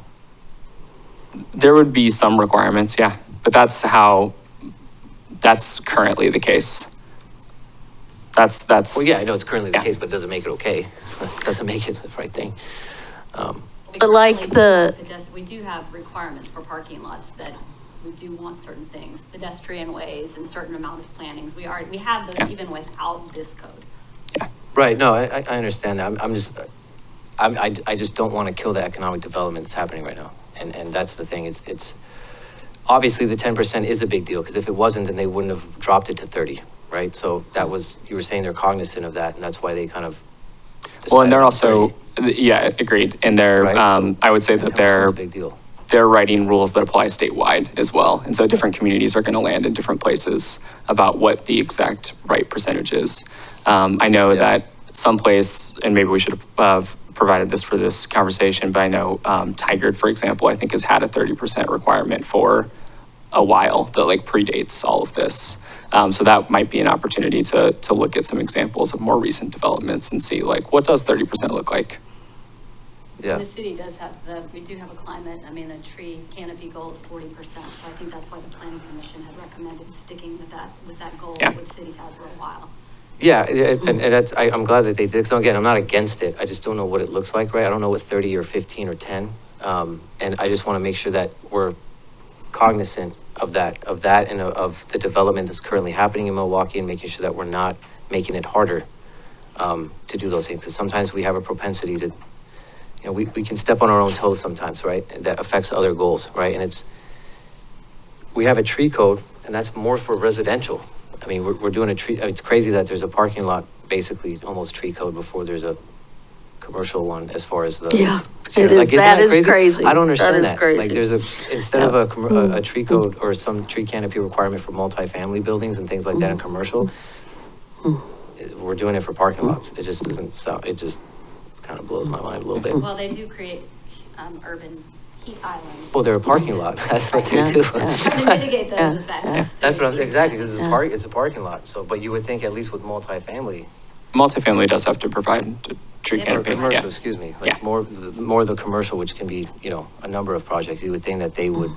There would be some requirements, yeah, but that's currently the case. That's. Well, yeah, I know it's currently the Yeah. case, but it doesn't make it okay. Doesn't make it the right thing. But like We do have requirements for parking lots that we do want certain things, pedestrian ways and certain amount of plantings. We have those even without this code. Right, no, I understand that. I just don't want to kill the economic development that's happening right now. And that's the thing. It's obviously the 10% is a big deal, because if it wasn't, then they wouldn't have dropped it to 30, right? So that was, you were saying they're cognizant of that, and that's why they kind of Well, and they're decided on also, 30, yeah, agreed. And they're, right? So I would say that 10% is a big deal. they're writing rules that apply statewide as well. And so different communities are going to land in different places about what the exact right percentage is. I know that someplace, and maybe we should have provided this for this conversation, but I know Tigard, for example, I think has had a 30% requirement for a while that like predates all of this. So that might be an opportunity to look at some examples of more recent developments and see like, what does 30% look like? Yeah. And the city does have we do have a climate, a tree canopy goal of 40%. So I think that's why the planning commission had recommended sticking with that goal, which cities had for a while. Yeah, and that's, I'm glad that they did. So again, I'm not against it. I just don't know what it looks like, right? I don't know what 30 or 15 or 10. And I just want to make sure that we're cognizant of that and of the development that's currently happening in Milwaukee, and making sure that we're not making it harder to do those things. Because sometimes we have a propensity to, we can step on our own toes sometimes, right? And that affects other goals, right? And we have a tree code, and that's more for residential. We're doing a tree, it's crazy that there's a parking lot, basically almost tree code, before there's a commercial one as far as the. Yeah, it is, that is crazy. I don't understand that. That is crazy. Like there's instead of a tree code or some tree canopy requirement for multifamily buildings and things like that in commercial, we're doing it for parking lots. It just doesn't sound, it just kind of blows my mind a little bit. Well, they do create urban heat islands. Well, they're a parking lot. That's what they do. Trying to mitigate those effects. That's what I'm, exactly, this is it's a parking lot. So, but you would think at least with multifamily. Multifamily does have to provide a tree Or canopy. commercial, Yeah. excuse me, like more of the commercial, which can be, a number of projects. You would think that they would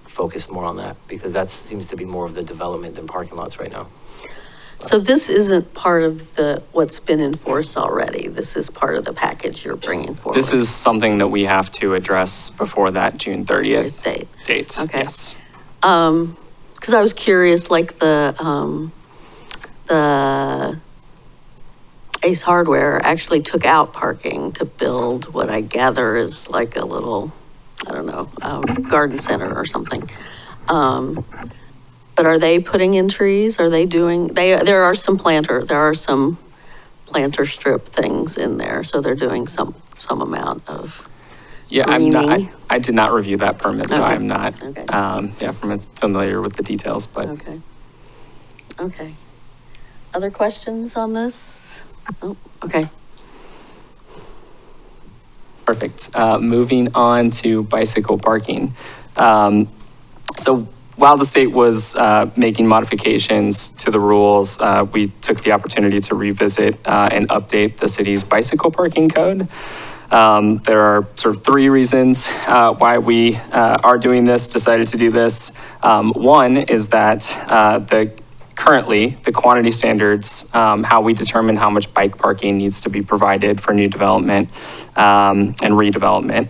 focus more on that, because that seems to be more of the development than parking lots right now. So this isn't part of what's been enforced already. This is part of the package you're bringing forward. This is something that we have to address before that June 30th date. Okay. Yes. Because I was curious, like the Ace Hardware actually took out parking to build what I gather is like a little, I don't know, garden center or something. But are they putting in trees? Are they doing, there are some planter strip things in there. So they're doing some amount of Yeah, I'm not, Rini? I did not review that permit, so Okay. I'm not, Okay. familiar with the details, but. Okay. Okay. Other questions on this? Oh, okay. Perfect. Moving on to bicycle parking. So while the state was making modifications to the rules, we took the opportunity to revisit and update the city's bicycle parking code. There are sort of three reasons why we are doing this, decided to do this. One is that currently, the quantity standards, how we determine how much bike parking needs to be provided for new development and redevelopment.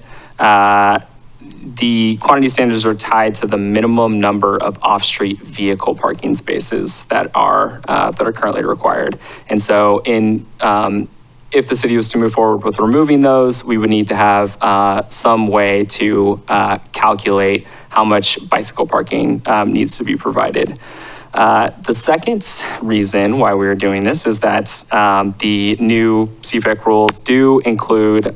The quantity standards are tied to the minimum number of off-street vehicle parking spaces that are currently required. And so if the city was to move forward with removing those, we would need to have some way to calculate how much bicycle parking needs to be provided. The second reason why we are doing this is that the new CFAC rules do include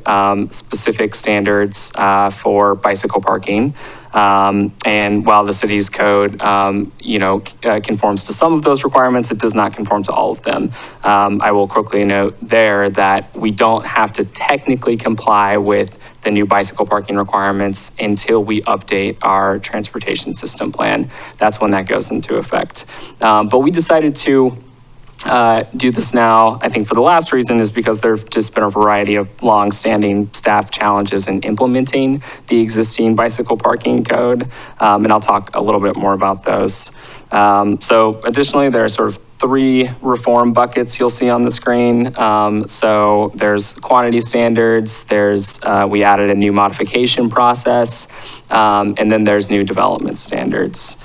specific standards for bicycle parking. And while the city's code, conforms to some of those requirements, it does not conform to all of them. I will quickly note there that we don't have to technically comply with the new bicycle parking requirements until we update our transportation system plan. That's when that goes into effect. But we decided to do this now, I think for the last reason is because there have just been a variety of long-standing staff challenges in implementing the existing bicycle parking code. And I'll talk a little bit more about those. So additionally, there are sort of three reform buckets you'll see on the screen. So there's quantity standards, we added a new modification process, and then there's new development standards.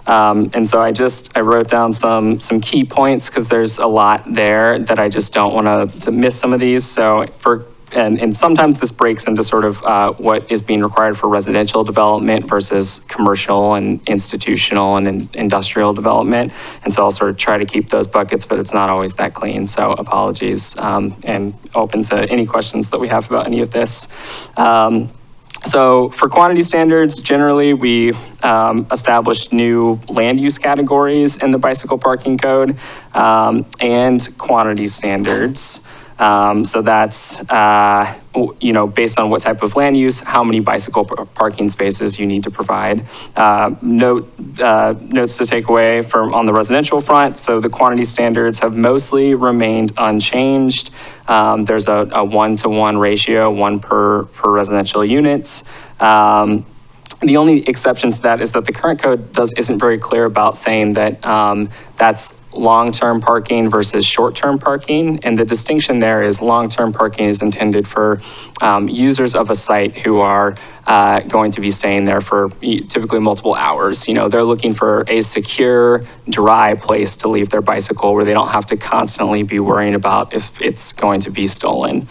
And so I wrote down some key points because there's a lot there that I just don't want to miss some of these. So and sometimes this breaks into sort of what is being required for residential development versus commercial and institutional and industrial development. And so I'll sort of try to keep those buckets, but it's not always that clean. So apologies, and open to any questions that we have about any of this. So for quantity standards, generally we established new land use categories in the bicycle parking code and quantity standards. So that's, based on what type of land use, how many bicycle parking spaces you need to provide. Notes to take away on the residential front. So the quantity standards have mostly remained unchanged. There's a 1-to-1 ratio, one per residential units. The only exception to that is that the current code isn't very clear about saying that that's long-term parking versus short-term parking. And the distinction there is long-term parking is intended for users of a site who are going to be staying there for typically multiple hours. They're looking for a secure, dry place to leave their bicycle where they don't have to constantly be worrying about if it's going to be stolen.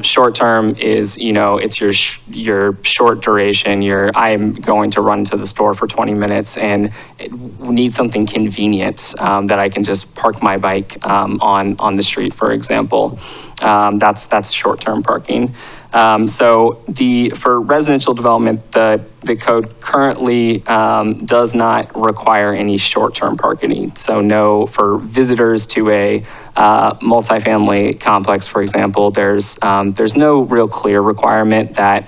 Short-term is, it's your short duration, I'm going to run to the store for 20 minutes and need something convenient that I can just park my bike on the street, for example. That's short-term parking. For residential development, the code currently does not require any short-term parking. So no, for visitors to a multifamily complex, for example, there's no real clear requirement that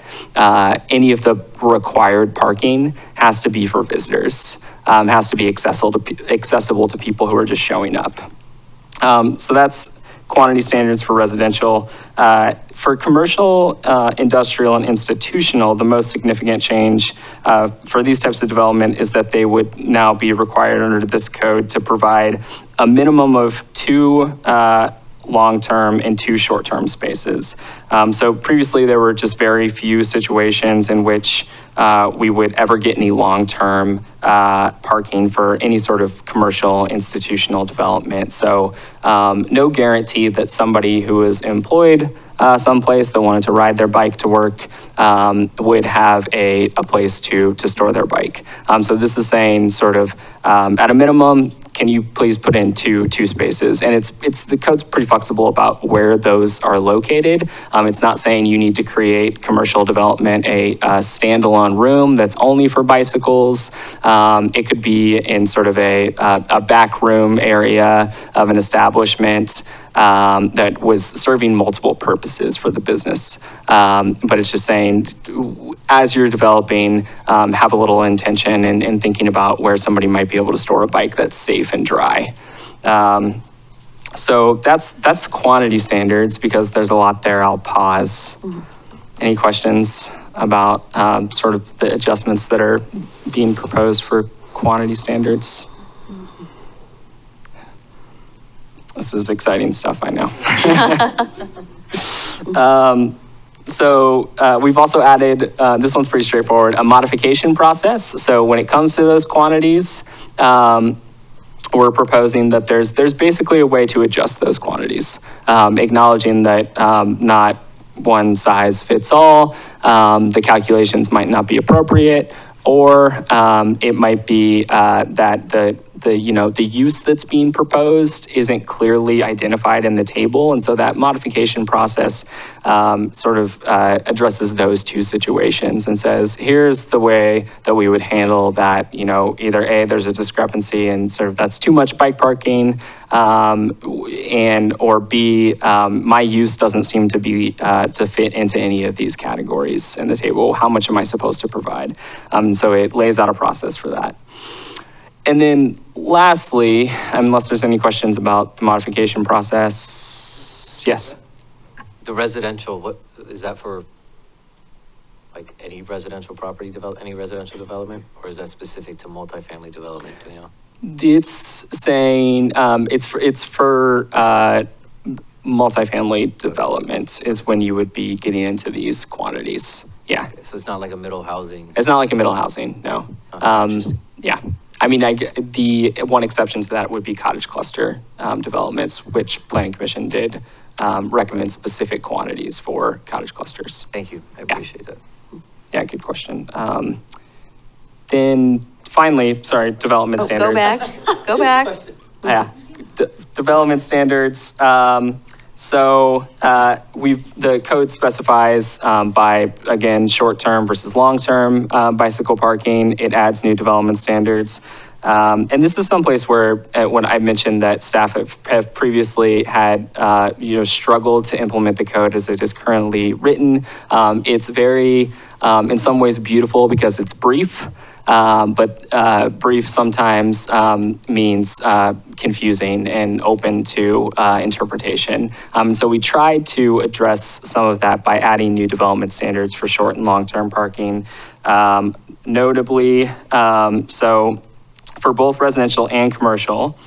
any of the required parking has to be for visitors, has to be accessible to people who are just showing up. So that's quantity standards for residential. For commercial, industrial, and institutional, the most significant change for these types of development is that they would now be required under this code to provide a minimum of 2 long-term and 2 short-term spaces. So previously there were just very few situations in which we would ever get any long-term parking for any sort of commercial institutional development. So no guarantee that somebody who is employed someplace that wanted to ride their bike to work would have a place to store their bike. So this is saying sort of at a minimum, can you please put in two spaces? And it's the code's pretty flexible about where those are located. It's not saying you need to create commercial development, a standalone room that's only for bicycles. It could be in sort of a back room area of an establishment that was serving multiple purposes for the business. But it's just saying, as you're developing, have a little intention and thinking about where somebody might be able to store a bike that's safe and dry. So that's quantity standards. Because there's a lot there, I'll pause. Any questions about sort of the adjustments that are being proposed for quantity standards? This is exciting stuff, I know. So we've also added, this one's pretty straightforward, a modification process. So when it comes to those quantities, we're proposing that there's basically a way to adjust those quantities, acknowledging that not one size fits all, the calculations might not be appropriate, or it might be that the use that's being proposed isn't clearly identified in the table. And so that modification process sort of addresses those two situations and says, here's the way that we would handle that, either A, there's a discrepancy and sort of that's too much bike parking, or B, my use doesn't seem to be to fit into any of these categories in the table. How much am I supposed to provide? So it lays out a process for that. And then lastly, unless there's any questions about the modification process, yes? The residential, what, is that for like any residential property any residential development? Or is that specific to multifamily development, do you know? It's saying, it's for multifamily development is when you would be getting into these quantities. Yeah. Okay, so it's not like a middle housing? It's not like a middle housing, no. Yeah. I mean, the one exception to that would be cottage cluster developments, which Planning Commission did recommend specific quantities for cottage clusters. Thank you, I appreciate that. Yeah, good question. Then finally, sorry, development standards. Go back. Yeah, development standards. So the code specifies by, again, short-term versus long-term bicycle parking. It adds new development standards. And this is someplace where, when I mentioned that staff have previously had, struggled to implement the code as it is currently written. It's very, in some ways, beautiful because it's brief. But brief sometimes means confusing and open to interpretation. So we tried to address some of that by adding new development standards for short and long-term parking. Notably, so for both residential and commercial,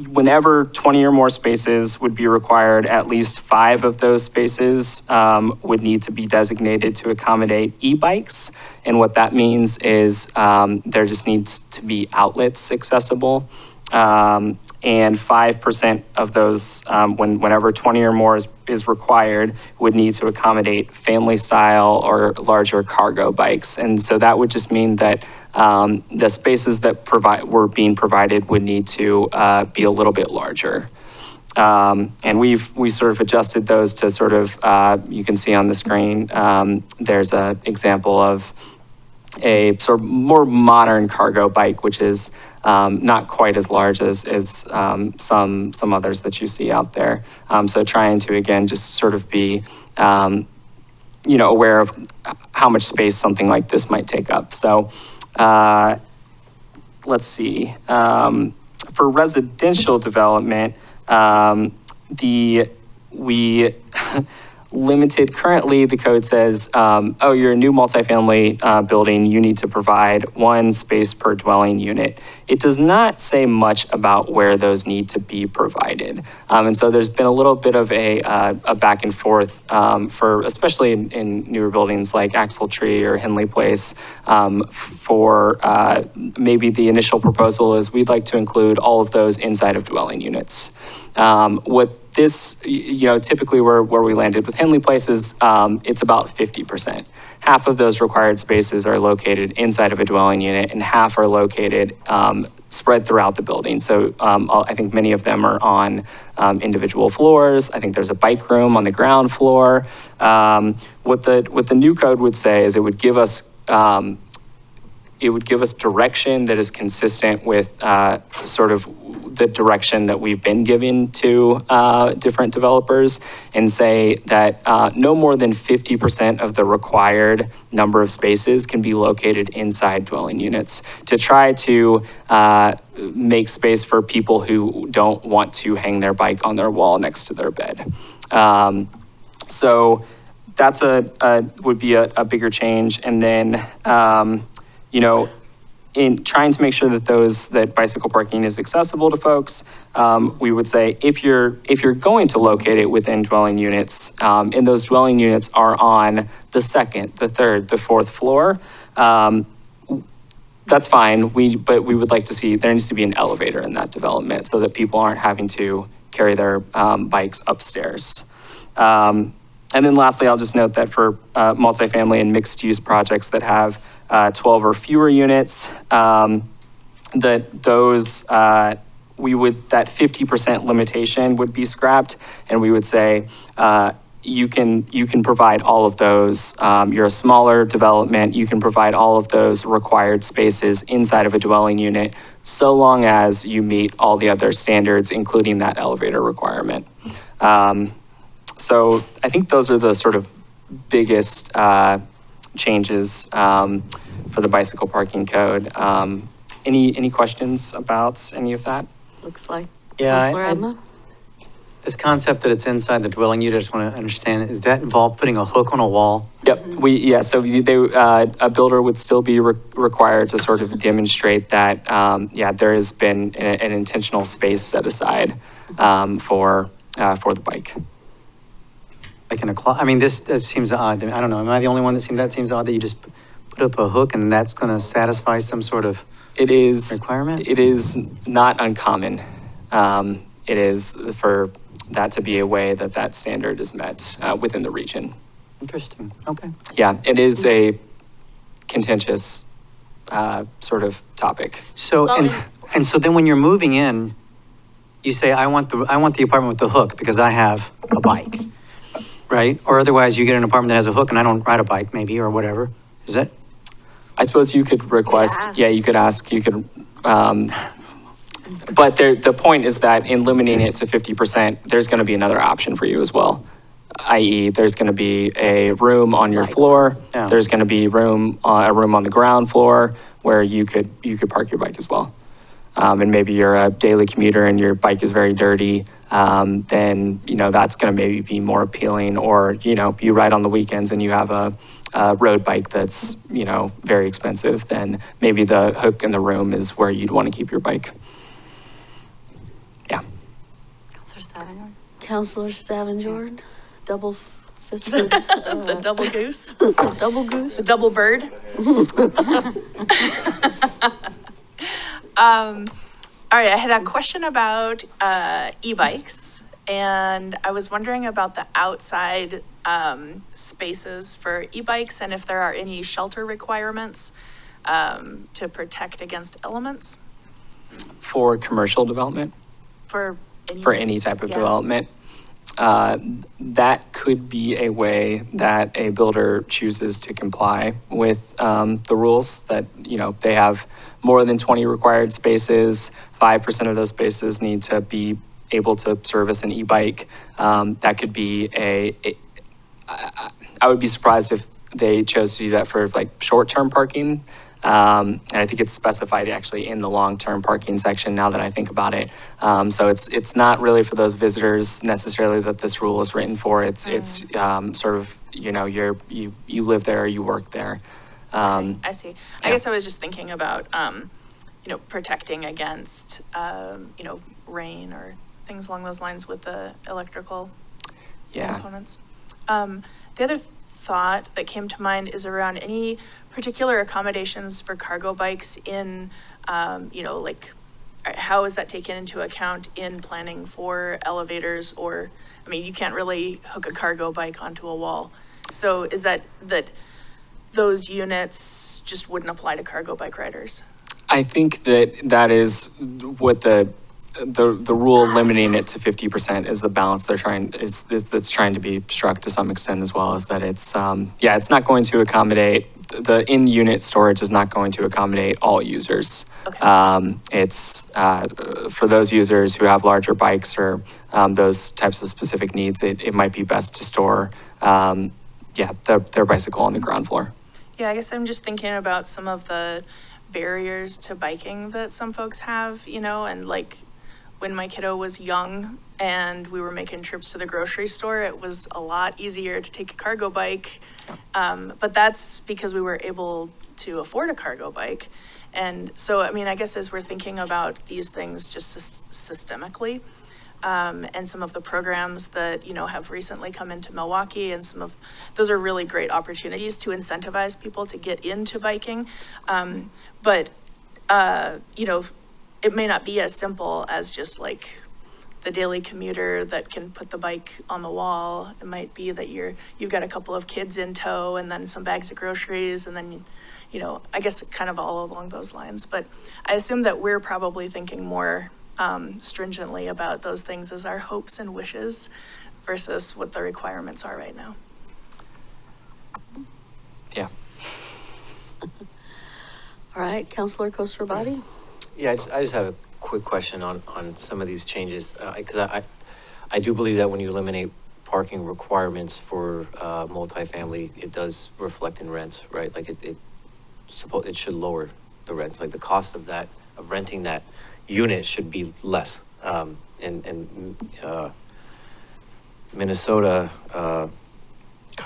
whenever 20 or more spaces would be required, at least 5 of those spaces would need to be designated to accommodate e-bikes. And what that means is there just needs to be outlets accessible. And 5% of those, whenever 20 or more is required, would need to accommodate family style or larger cargo bikes. And so that would just mean that the spaces that were being provided would need to be a little bit larger. And we sort of adjusted those to sort of, you can see on the screen, there's an example of a sort of more modern cargo bike, which is not quite as large as some others that you see out there. So trying to, again, just sort of be, aware of how much space something like this might take up. So let's see. For residential development, we limited, currently the code says, you're a new multifamily building, you need to provide 1 space per dwelling unit. It does not say much about where those need to be provided. And so there's been a little bit of a back and forth for, especially in newer buildings like Axle Tree or Henley Place, for maybe the initial proposal is we'd like to include all of those inside of dwelling units. What this, typically where we landed with Henley Places, it's about 50%. Half of those required spaces are located inside of a dwelling unit and half are located spread throughout the building. So I think many of them are on individual floors. I think there's a bike room on the ground floor. What the new code would say is it would give us direction that is consistent with sort of the direction that we've been giving to different developers, and say that no more than 50% of the required number of spaces can be located inside dwelling units, to try to make space for people who don't want to hang their bike on their wall next to their bed. So that's would be a bigger change. And then, in trying to make sure that bicycle parking is accessible to folks, we would say if you're going to locate it within dwelling units, and those dwelling units are on the second, the third, the fourth floor, that's fine. But we would like to see, there needs to be an elevator in that development so that people aren't having to carry their bikes upstairs. And then lastly, I'll just note that for multifamily and mixed use projects that have 12 or fewer units, that 50% limitation would be scrapped, and we would say you can provide all of those. You're a smaller development, you can provide all of those required spaces inside of a dwelling unit, so long as you meet all the other standards, including that elevator requirement. So I think those are the sort of biggest changes for the bicycle parking code. Any questions about any of that? Looks like. Yeah, Councilor Adma? This concept that it's inside the dwelling unit, I just want to understand, is that involve putting a hook on a wall? Yep, a builder would still be required to sort of demonstrate that, there has been an intentional space set aside for the bike. Like in a that seems odd. I don't know, am I the only one that seems odd that you just put up a hook and that's going to satisfy some sort of requirement? It is not uncommon. It is for that to be a way that standard is met within the region. Interesting, okay. Yeah, it is a contentious sort of topic. So, and so then when you're moving in, you say, I want the apartment with the hook because I have a bike, right? Or otherwise you get an apartment that has a hook and I don't ride a bike maybe, or whatever. Is it? I suppose you could request, you could ask, but the point is that in limiting it to 50%, there's going to be another option for you as well. I.e., there's going to be a room on your floor. Yeah. There's going to be a room on the ground floor where you could park your bike as well. And maybe you're a daily commuter and your bike is very dirty, then, that's going to maybe be more appealing. Or, you ride on the weekends and you have a road bike that's, very expensive, then maybe the hook in the room is where you'd want to keep your bike. Yeah. Counselor Stavanger? Counselor Stavanger, double-fisted. The double goose, The double goose. the double bird. All right, I had a question about e-bikes, and I was wondering about the outside spaces for e-bikes and if there are any shelter requirements to protect against elements For commercial development, for any type of Yeah. development, that could be a way that a builder chooses to comply with the rules that, they have more than 20 required spaces, 5% of those spaces need to be able to service an e-bike. That could be I would be surprised if they chose to do that for like short-term parking. And I think it's specified actually in the long-term parking section now that I think about it. So it's not really for those visitors necessarily that this rule is written for. It's sort of, you live there or you work there. I see. I yeah. guess I was just thinking about, protecting against, rain or things along those lines with the electrical components. The other thought that came to mind is around any particular accommodations for cargo bikes in, like how is that taken into account in planning for elevators? Or, I mean, you can't really hook a cargo bike onto a wall. So is that those units just wouldn't apply to cargo bike riders? I think that is what the rule limiting it to 50% is the balance that's trying to be struck to some extent, as well as that it's it's not going to accommodate the in-unit storage is not going to accommodate all users. Okay. It's for those users who have larger bikes or those types of specific needs, it might be best to store their bicycle on the ground floor. Yeah, I guess I'm just thinking about some of the barriers to biking that some folks have, and like when my kiddo was young and we were making trips to the grocery store, it was a lot easier to take a cargo bike. But that's because we were able to afford a cargo bike. And so, I mean, I guess as we're thinking about these things just systemically, and some of the programs that, have recently come into Milwaukie, and some of those are really great opportunities to incentivize people to get into biking. But it may not be as simple as just like the daily commuter that can put the bike on the wall. It might be that you've got a couple of kids in tow and then some bags of groceries, and then, I guess kind of all along those lines. But I assume that we're probably thinking more stringently about those things as our hopes and wishes versus what the requirements are right now. Yeah. All right, Councilor Koster-Body? Yeah, I just have a quick question on some of these changes, because I do believe that when you eliminate parking requirements for multifamily, it does reflect in rents, right? Like it should lower the rents. Like the cost of renting that unit should be less. In Minnesota, God,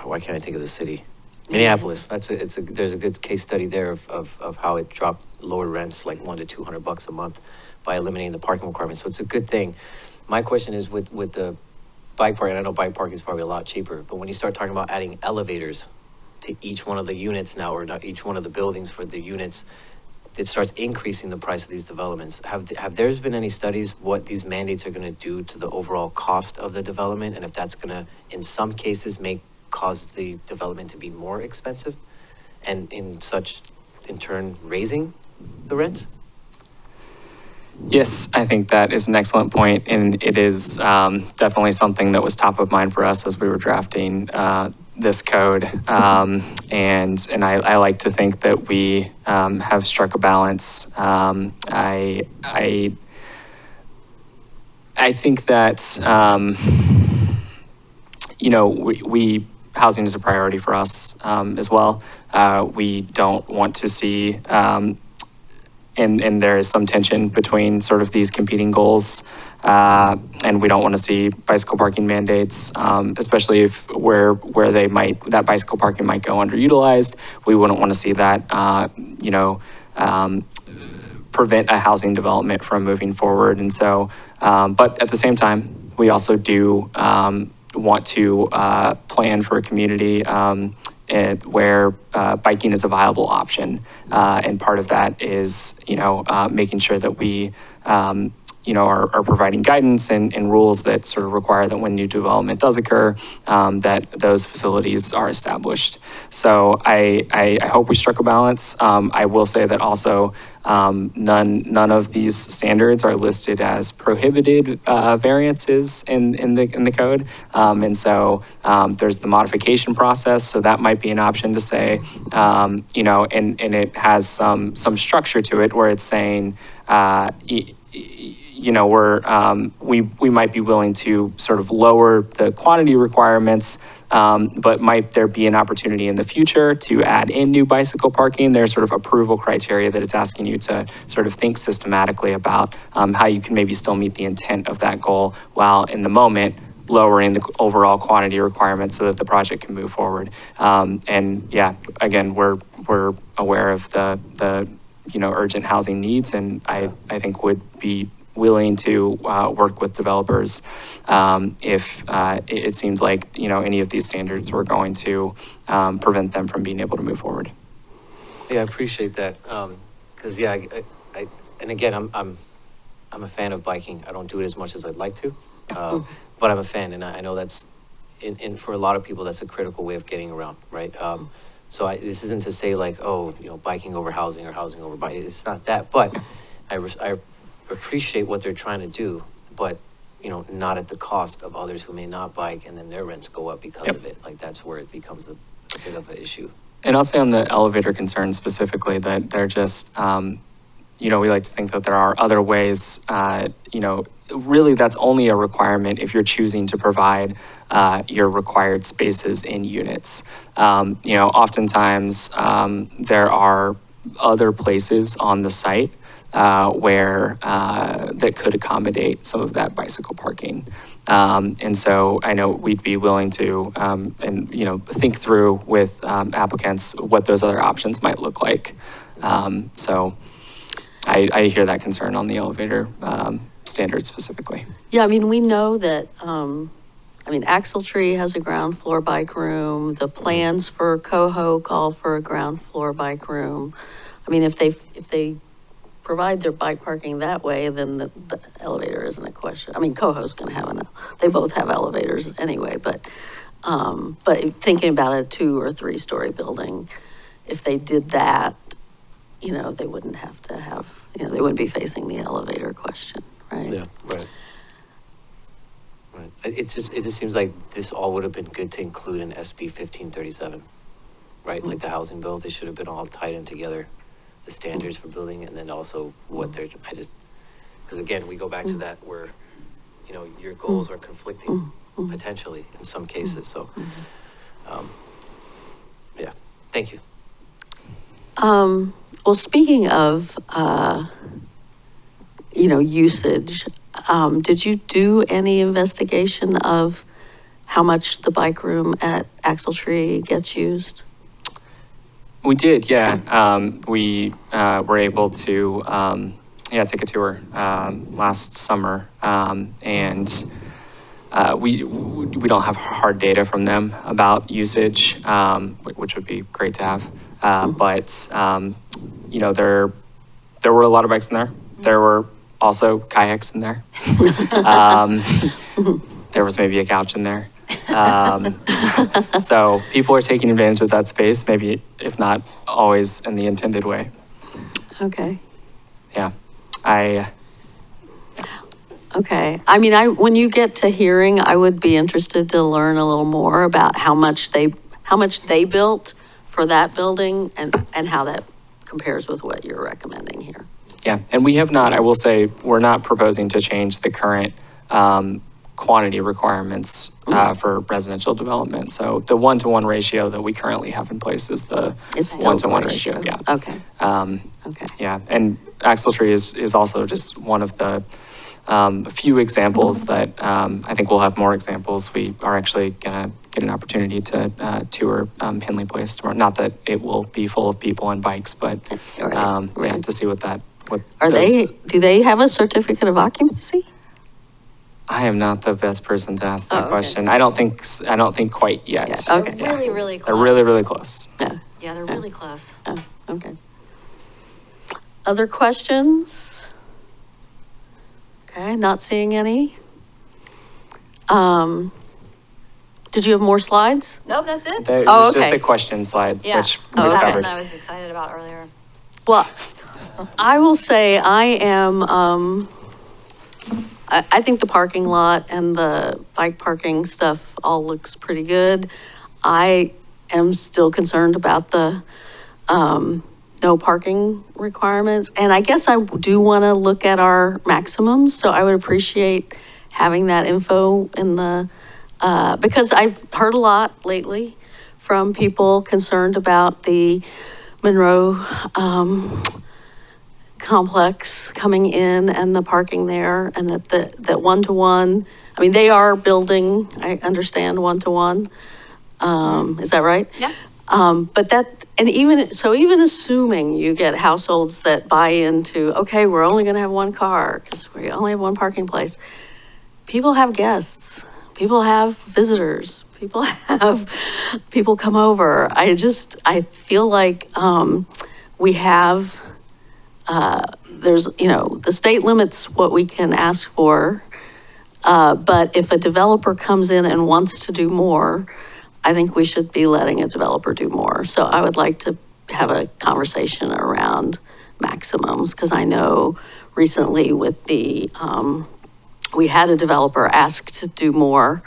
why can't I think of the city? Minneapolis. There's a good case study there of how it dropped lower rents like $100 to $200 a month by eliminating the parking requirements. So it's a good thing. My question is with the bike parking. I know bike parking is probably a lot cheaper, but when you start talking about adding elevators to each one of the units now, or not each one of the buildings for the units, it starts increasing the price of these developments. Have there been any studies what these mandates are going to do to the overall cost of the development, and if that's going to, in some cases, cause the development to be more expensive, and in turn raising the rents? Yes, I think that is an excellent point, and it is definitely something that was top of mind for us as we were drafting this code. And I like to think that we have struck a balance. I think that we housing is a priority for us as well. We don't want to see. And there is some tension between sort of these competing goals. And we don't want to see bicycle parking mandates, especially where that bicycle parking might go underutilized. We wouldn't want to see that, prevent a housing development from moving forward. And so, but at the same time, we also do want to plan for a community where biking is a viable option. And part of that is, making sure that we, are providing guidance and rules that sort of require that when new development does occur, that those facilities are established. So I hope we struck a balance. I will say that also none of these standards are listed as prohibited variances in the code. And so there's the modification process. So that might be an option to say, and it has some structure to it where it's saying, we might be willing to sort of lower the quantity requirements, but might there be an opportunity in the future to add in new bicycle parking? There's sort of approval criteria that it's asking you to sort of think systematically about how you can maybe still meet the intent of that goal while in the moment lowering the overall quantity requirements so that the project can move forward. And yeah, again, we're aware of the urgent housing needs, and I think would be willing to work with developers if it seems like any of these standards were going to prevent them from being able to move forward. Yeah, I appreciate that. Because I and again, I'm I'm a fan of biking. I don't do it as much as I'd like to, but I'm a fan, and I know that's, for a lot of people, that's a critical way of getting around, right? So this isn't to say like, oh, biking over housing or housing over biking. It's not that, but I appreciate what they're trying to do, but not at the cost of others who may not bike, and then their rents go up because of it. Like, that's where it becomes a bit of an issue. And I'll say on the elevator concern specifically that they're just, we like to think that there are other ways, really that's only a requirement if you're choosing to provide your required spaces in units. Oftentimes there are other places on the site where that could accommodate some of that bicycle parking. And so I know we'd be willing to, think through with applicants what those other options might look like. So I hear that concern on the elevator standards specifically. Yeah, I mean, we know that, Axle Tree has a ground floor bike room. The plans for Coho call for a ground floor bike room. I mean, if they provide their bike parking that way, then the elevator isn't a question. I mean, Coho's going to have they both have elevators anyway, but thinking about a 2 or 3 story building, if they did that, they wouldn't have to have, they wouldn't be facing the elevator question, right? Yeah, right. Right. It just seems like this all would have been good to include in SB 1537, right? Like the housing bill, they should have been all tied in together, the standards for building, and then also what they're, because again, we go back to that where, your goals are conflicting potentially in some cases, so, yeah, thank you. Well, speaking of, usage, did you do any investigation of how much the bike room at Axle Tree gets used? We did, yeah. We were able to, take a tour last summer, and we don't have hard data from them about usage, which would be great to have. But there were a lot of bikes in there. There were also kayaks in there. There was maybe a couch in there. So people are taking advantage of that space, maybe if not always in the intended way. Okay. Yeah. Okay. I mean, when you get to hearing, I would be interested to learn a little more about how much they built for that building and how that compares with what you're recommending here. Yeah, and we have not, I will say, we're not proposing to change the current quantity requirements for residential development. So the 1-to-1 ratio that we currently have in place is the 1-to-1 ratio. Yeah. Okay. Okay. Yeah, and Axle Tree is also just one of the few examples that I think we'll have more examples. We are actually gonna get an opportunity to tour Henley Place tomorrow. Not that it will be full of people and bikes, but yeah, to see what that. Do they have a certificate of occupancy? I am not the best person to ask that question. I don't think quite yet. Yeah, okay. They're really, really close. They're really, really close. Yeah, they're really close. Oh, okay. Other questions? Okay, not seeing any. Did you have more slides? Nope, that's it. It was just a question slide, Yeah, which we that covered. one I was excited about earlier. Well, I will say I am, I think the parking lot and the bike parking stuff all looks pretty good. I am still concerned about the no parking requirements. And I guess I do want to look at our maximums. So I would appreciate having that info in the, because I've heard a lot lately from people concerned about the Monroe complex coming in and the parking there, and that 1-to-1, I mean, they are building, I understand, 1-to-1. Is that right? Yeah. But that, and even assuming you get households that buy into, okay, we're only gonna have one car because we only have one parking place. People have guests, people have visitors, people come over. I feel like we have there's, the state limits what we can ask for. But if a developer comes in and wants to do more, I think we should be letting a developer do more. So I would like to have a conversation around maximums, because I know recently with the, we had a developer ask to do more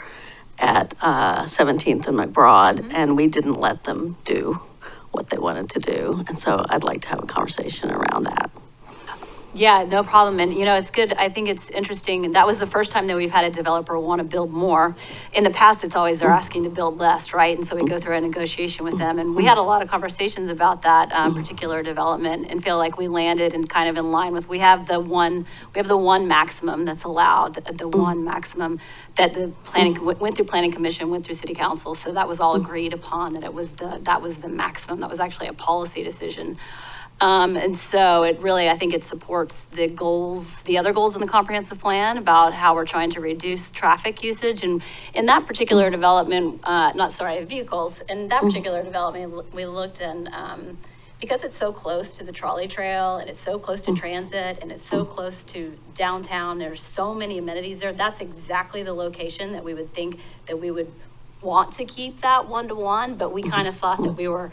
at 17th and McBride, and we didn't let them do what they wanted to do. And so I'd like to have a conversation around that. Yeah, no problem. And, it's good. I think it's interesting. That was the first time that we've had a developer want to build more. In the past, it's always they're asking to build less, right? And so we go through a negotiation with them. And we had a lot of conversations about that particular development and feel like we landed and kind of in line with, we have the one maximum that's allowed, the one maximum that the went through planning commission, went through city council. So that was all agreed upon, that that was the maximum. That was actually a policy decision. And so it really, I think it supports the other goals in the comprehensive plan about how we're trying to reduce traffic usage. And in that particular development, vehicles, in that particular development, we looked and, because it's so close to the trolley trail and it's so close to transit and it's so close to downtown, there's so many amenities there. That's exactly the location that we would think that we would want to keep that 1-to-1, but we kind of thought that we were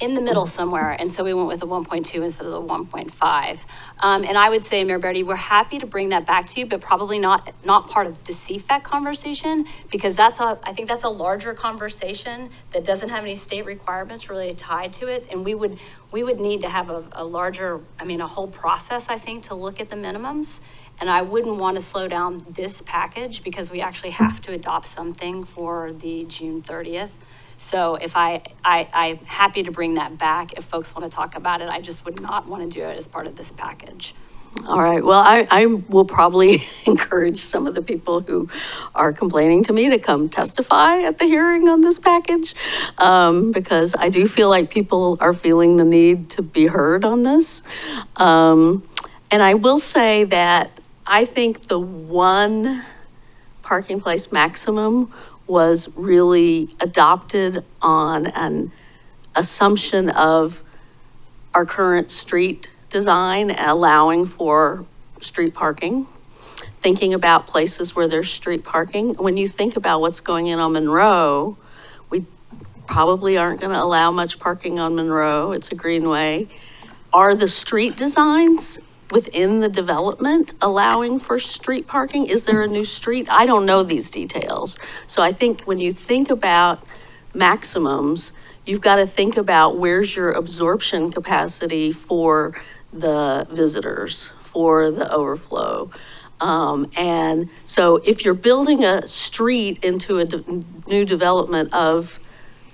in the middle somewhere, and so we went with the 1.2 instead of the 1.5. And I would say, Mayor Bertie, we're happy to bring that back to you, but probably not part of the CFAC conversation, because I think that's a larger conversation that doesn't have any state requirements really tied to it, and we would need to have a larger, a whole process, I think, to look at the minimums. And I wouldn't want to slow down this package because we actually have to adopt something for the June 30th. So if I'm happy to bring that back if folks want to talk about it. I just would not want to do it as part of this package. All right, well, I will probably encourage some of the people who are complaining to me to come testify at the hearing on this package, because I do feel like people are feeling the need to be heard on this. And I will say that I think the one parking place maximum was really adopted on an assumption of our current street design allowing for street parking, thinking about places where there's street parking. When you think about what's going on Monroe, we probably aren't going to allow much parking on Monroe. It's a greenway. Are the street designs within the development allowing for street parking? Is there a new street? I don't know these details. So I think when you think about maximums, you've got to think about where's your absorption capacity for the visitors, for the overflow. And so if you're building a street into a new development of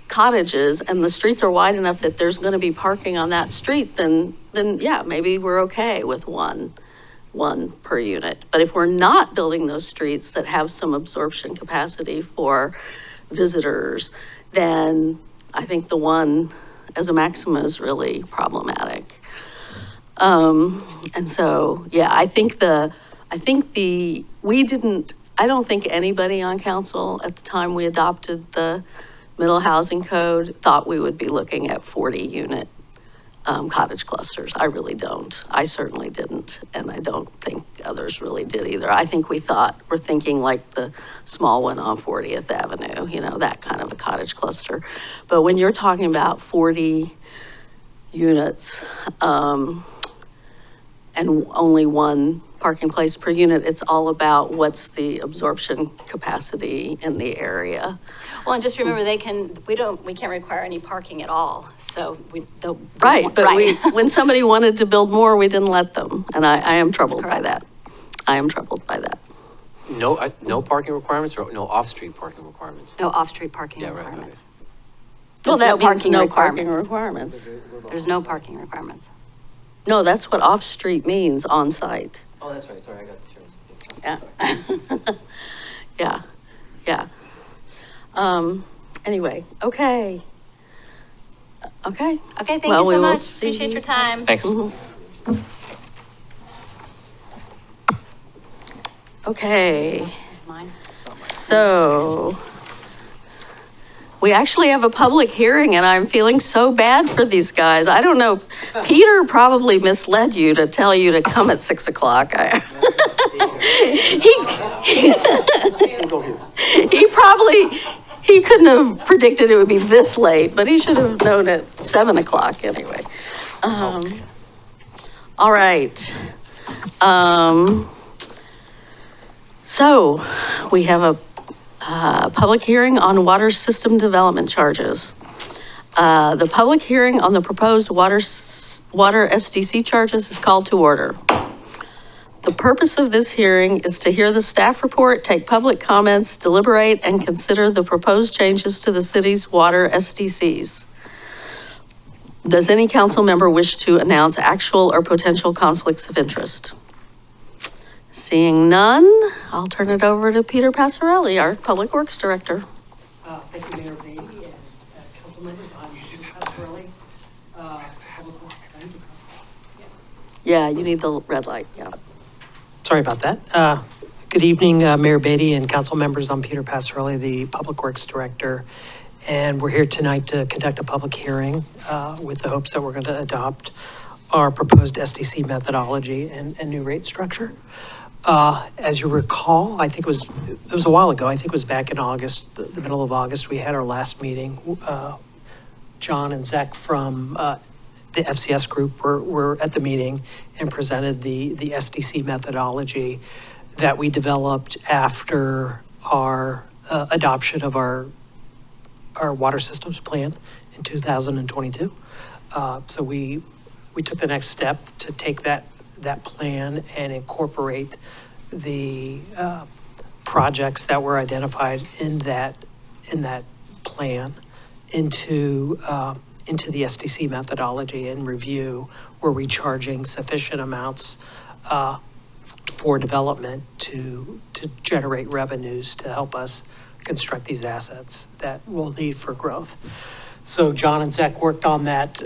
cottages and the streets are wide enough that there's going to be parking on that street, then yeah, maybe we're okay with one per unit. But if we're not building those streets that have some absorption capacity for visitors, then I think the one as a maximum is really problematic. And so, yeah, I don't think anybody on council at the time we adopted the middle housing code thought we would be looking at 40 unit cottage clusters. I really don't. I certainly didn't. And I don't think others really did either. I think we're thinking like the small one on 40th Avenue, that kind of a cottage cluster. But when you're talking about 40 units and only one parking place per unit, it's all about what's the absorption capacity in the area. Well, and just remember, we can't require any parking at all. So when somebody wanted to build more, we didn't let them. And I am troubled by that. I am troubled by that. No parking requirements or no off-street parking requirements? No off-street parking Yeah, right, requirements. Well, that means no parking parking requirements. There's no parking requirements. No, that's what off-street means, on-site. Oh, that's right. Sorry, I got the terms. Yeah. Yeah. Anyway, okay. Okay. Okay, thank Well, you we so will much. see Appreciate you. your time. Thanks. Okay, Mine. so We actually have a public hearing and I'm feeling so bad for these guys. I don't know, Peter probably misled you to tell you to come at 6 o'clock. He couldn't have predicted it would be this late, but he should have known at 7 o'clock anyway. All right. So we have a public hearing on water system development charges. The public hearing on the proposed water SDC charges is called to order. The purpose of this hearing is to hear the staff report, take public comments, deliberate, and consider the proposed changes to the city's water SDCs. Does any council member wish to announce actual or potential conflicts of interest? Seeing none, I'll turn it over to Peter Passarelli, our Public Works Director. Thank you, Mayor Beatty and council members. I'm Peter Passarelli. Public Works. Yeah, you need the red light, yeah. Sorry about that. Good evening, Mayor Beatty and council members. I'm Peter Passarelli, the Public Works Director. And we're here tonight to conduct a public hearing with the hopes that we're going to adopt our proposed SDC methodology and new rate structure. As you recall, I think it was a while ago, I think it was back in August, the middle of August, we had our last meeting. John and Zach from the FCS group were at the meeting and presented the SDC methodology that we developed after our adoption of our water systems plan in 2022. So we took the next step to take that plan and incorporate the projects that were identified in that plan into the SDC methodology and review. Were we charging sufficient amounts for development to generate revenues to help us construct these assets that we'll need for growth? So John and Zach worked on that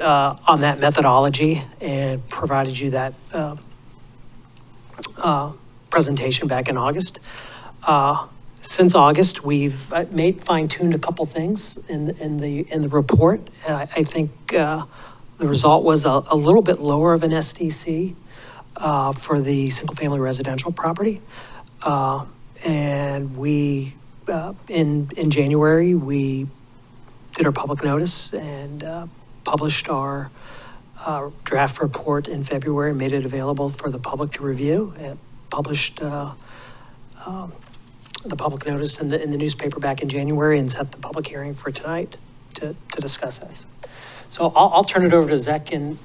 methodology and provided you that presentation back in August. Since August, we've fine-tuned a couple things in the report. I think the result was a little bit lower of an SDC for the single-family residential property. And we, in January, we did our public notice and published our draft report in February, made it available for the public to review, and published the public notice in the newspaper back in January, and set the public hearing for tonight to discuss this. So I'll turn it over to Zach and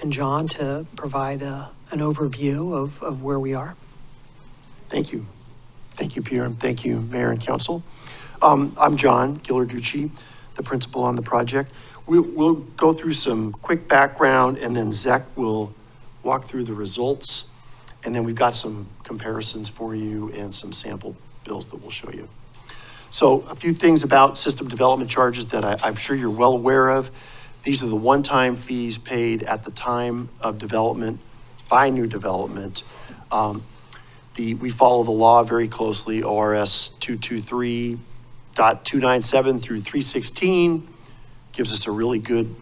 John to provide an overview of where we are. Thank you. Thank you, Peter, and thank you, Mayor and Council. I'm John Gillarducci, the principal on the project. We'll go through some quick background, and then Zach will walk through the results. And then we've got some comparisons for you and some sample bills that we'll show you. So a few things about system development charges that I'm sure you're well aware of. These are the one-time fees paid at the time of development by new development. We follow the law very closely, ORS 223.297 through 316 gives us a really good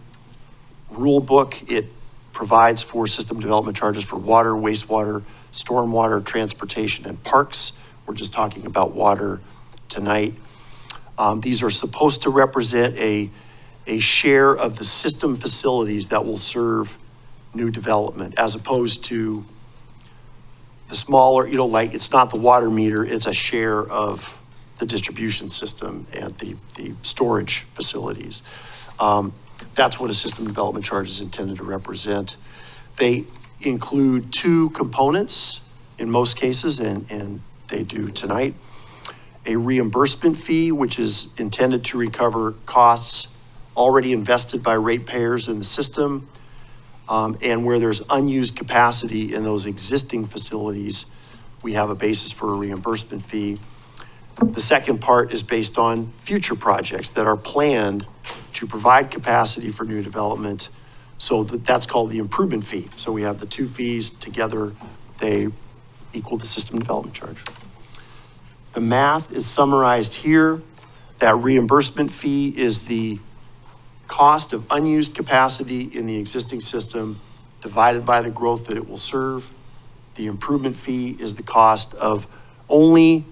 rule book. It provides for system development charges for water, wastewater, stormwater, transportation, and parks. We're just talking about water tonight. These are supposed to represent a share of the system facilities that will serve new development, as opposed to the smaller, like it's not the water meter, it's a share of the distribution system and the storage facilities. That's what a system development charge is intended to represent. They include two components in most cases, and they do tonight. A reimbursement fee, which is intended to recover costs already invested by ratepayers in the system, and where there's unused capacity in those existing facilities, we have a basis for a reimbursement fee. The second part is based on future projects that are planned to provide capacity for new development. So that's called the improvement fee. So we have the two fees together, they equal the system development charge. The math is summarized here. That reimbursement fee is the cost of unused capacity in the existing system divided by the growth that it will serve. The improvement fee is the cost of only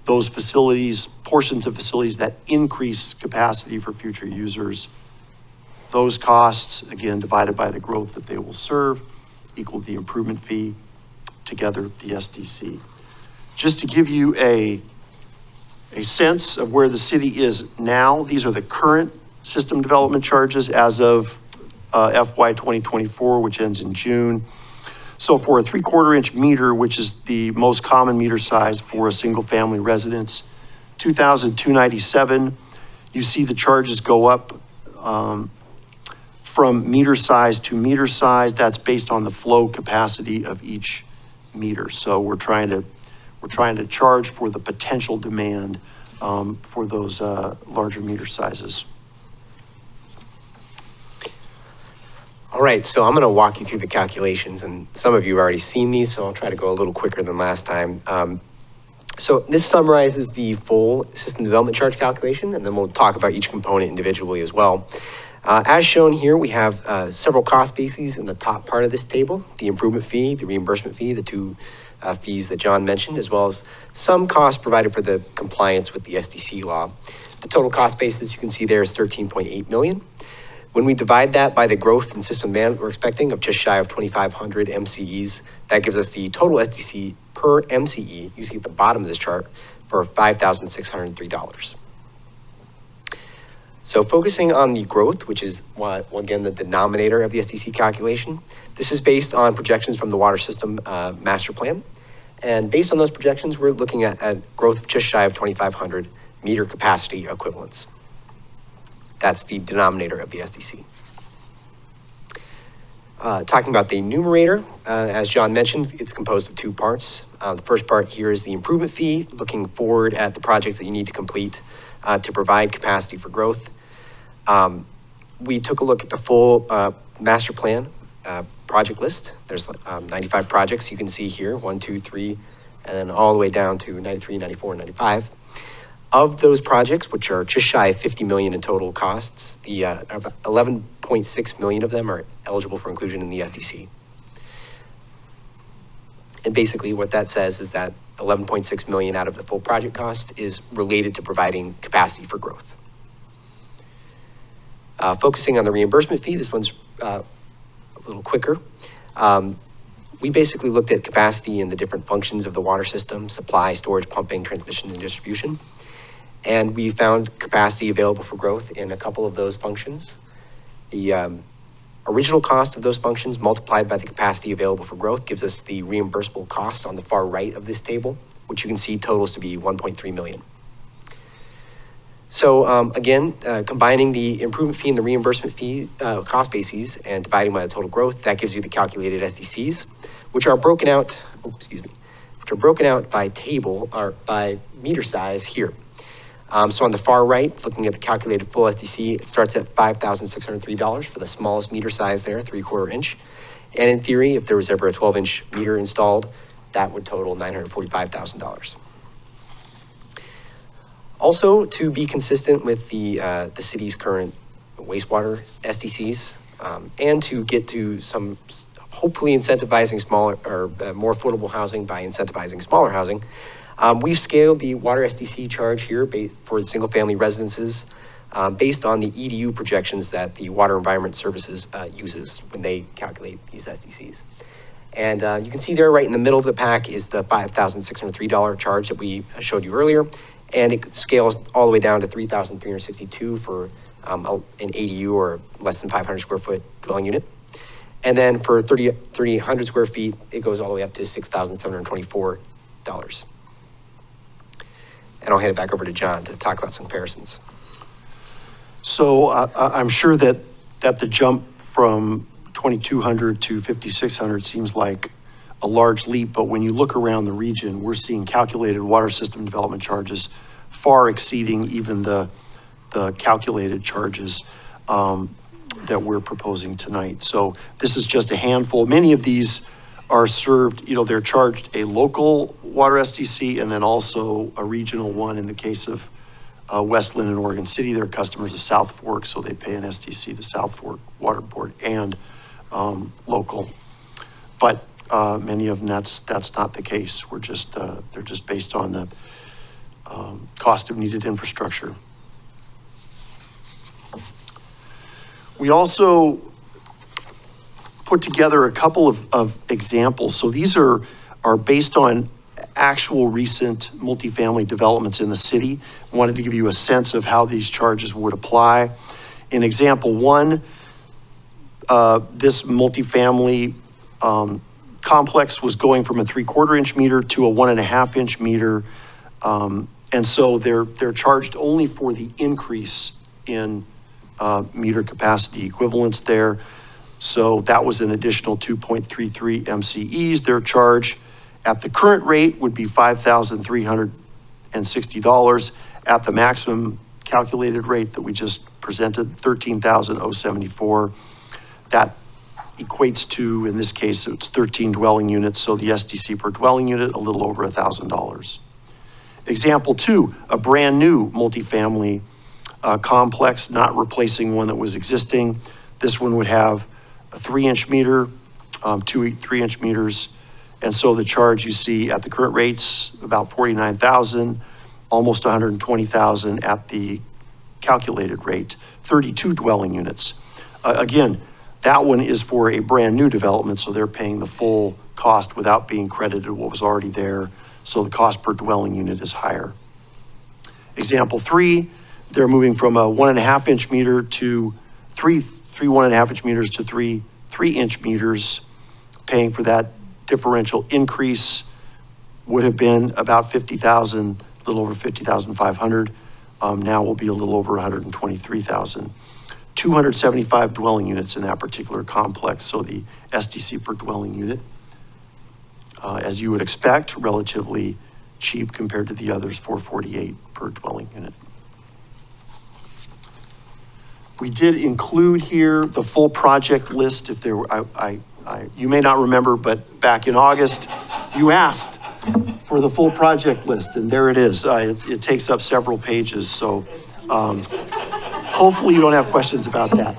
those facilities, portions of facilities that increase capacity for future users. Those costs, again, divided by the growth that they will serve, equal the improvement fee, together the SDC. Just to give you a sense of where the city is now, these are the current system development charges as of FY 2024, which ends in June. So for a 3/4 inch meter, which is the most common meter size for a single family residence, $2,297. You see the charges go up from meter size to meter size. That's based on the flow capacity of each meter. So we're trying to charge for the potential demand for those larger meter sizes. All right, so I'm going to walk you through the calculations, and some of you have already seen these, so I'll try to go a little quicker than last time. So this summarizes the full system development charge calculation, and then we'll talk about each component individually as well. As shown here, we have several cost bases in the top part of this table: the improvement fee, the reimbursement fee, the two fees that John mentioned, as well as some costs provided for the compliance with the SDC law. The total cost basis you can see there is $13.8 million. When we divide that by the growth in system demand we're expecting of just shy of 2,500 MCEs, that gives us the total SDC per MCE, you see at the bottom of this chart, for $5,603. So focusing on the growth, which is, again, the denominator of the SDC calculation, this is based on projections from the water system master plan. And based on those projections, we're looking at growth of just shy of 2,500 meter capacity equivalents. That's the denominator of the SDC. Talking about the numerator, as John mentioned, it's composed of two parts. The first part here is the improvement fee, looking forward at the projects that you need to complete to provide capacity for growth. We took a look at the full master plan project list. There's 95 projects you can see here, 1, 2, 3, and then all the way down to 93, 94, and 95. Of those projects, which are just shy of 50 million in total costs, the 11.6 million of them are eligible for inclusion in the SDC. And basically what that says is that 11.6 million out of the full project cost is related to providing capacity for growth. Focusing on the reimbursement fee, this one's a little quicker. We basically looked at capacity in the different functions of the water system: supply, storage, pumping, transmission, and distribution. And we found capacity available for growth in a couple of those functions. The original cost of those functions multiplied by the capacity available for growth gives us the reimbursable cost on the far right of this table, which you can see totals to be 1.3 million. So again, combining the improvement fee and the reimbursement fee cost bases and dividing by the total growth, that gives you the calculated SDCs, which are broken out, by table or by meter size here. So on the far right, looking at the calculated full SDC, it starts at $5,603 for the smallest meter size there, 3/4 inch. And in theory, if there was ever a 12-inch meter installed, that would total $945,000. Also, to be consistent with the city's current wastewater SDCs, and to get to some hopefully incentivizing smaller or more affordable housing by incentivizing smaller housing, we've scaled the water SDC charge here for the single family residences based on the EDU projections that the Water Environment Services uses when they calculate these SDCs. And you can see there right in the middle of the pack is the $5,603 charge that we showed you earlier. And it scales all the way down to $3,362 for an ADU or less than 500 square foot dwelling unit. And then for 3,800 square feet, it goes all the way up to $6,724. And I'll hand it back over to John to talk about some comparisons. So I'm sure that the jump from 2,200 to 5,600 seems like a large leap, but when you look around the region, we're seeing calculated water system development charges far exceeding even the calculated charges that we're proposing tonight. So this is just a handful. Many of these are served, they're charged a local water SDC and then also a regional one in the case of Westland and Oregon City. They're customers of South Fork, so they pay an SDC to South Fork Water Board and local. But many of them, that's not the case. We're just, they're just based on the cost of needed infrastructure. We also put together a couple of examples. So these are based on actual recent multifamily developments in the city. I wanted to give you a sense of how these charges would apply. In example one, this multifamily complex was going from a 3/4 inch meter to a 1.5 inch meter. And so they're charged only for the increase in meter capacity equivalents there. So that was an additional 2.33 MCEs. Their charge at the current rate would be $5,360. At the maximum calculated rate that we just presented, $13,074. That equates to, in this case, it's 13 dwelling units. So the SDC per dwelling unit, a little over $1,000. Example two, a brand new multifamily complex, not replacing one that was existing. This one would have a 3-inch meter, 2 3-inch meters. And so the charge you see at the current rates, about $49,000, almost $120,000 at the calculated rate, 32 dwelling units. Again, that one is for a brand new development, so they're paying the full cost without being credited what was already there. So the cost per dwelling unit is higher. Example three, they're moving from a 1.5 inch meter to three 1.5 inch meters to 3 3-inch meters. Paying for that differential increase would have been about $50,000, a little over $50,500. Now will be a little over $123,000. 275 dwelling units in that particular complex. So the SDC per dwelling unit, as you would expect, relatively cheap compared to the others, $448 per dwelling unit. We did include here the full project list. If there were, you may not remember, but back in August, you asked for the full project list, and there it is. It takes up several pages, so hopefully you don't have questions about that.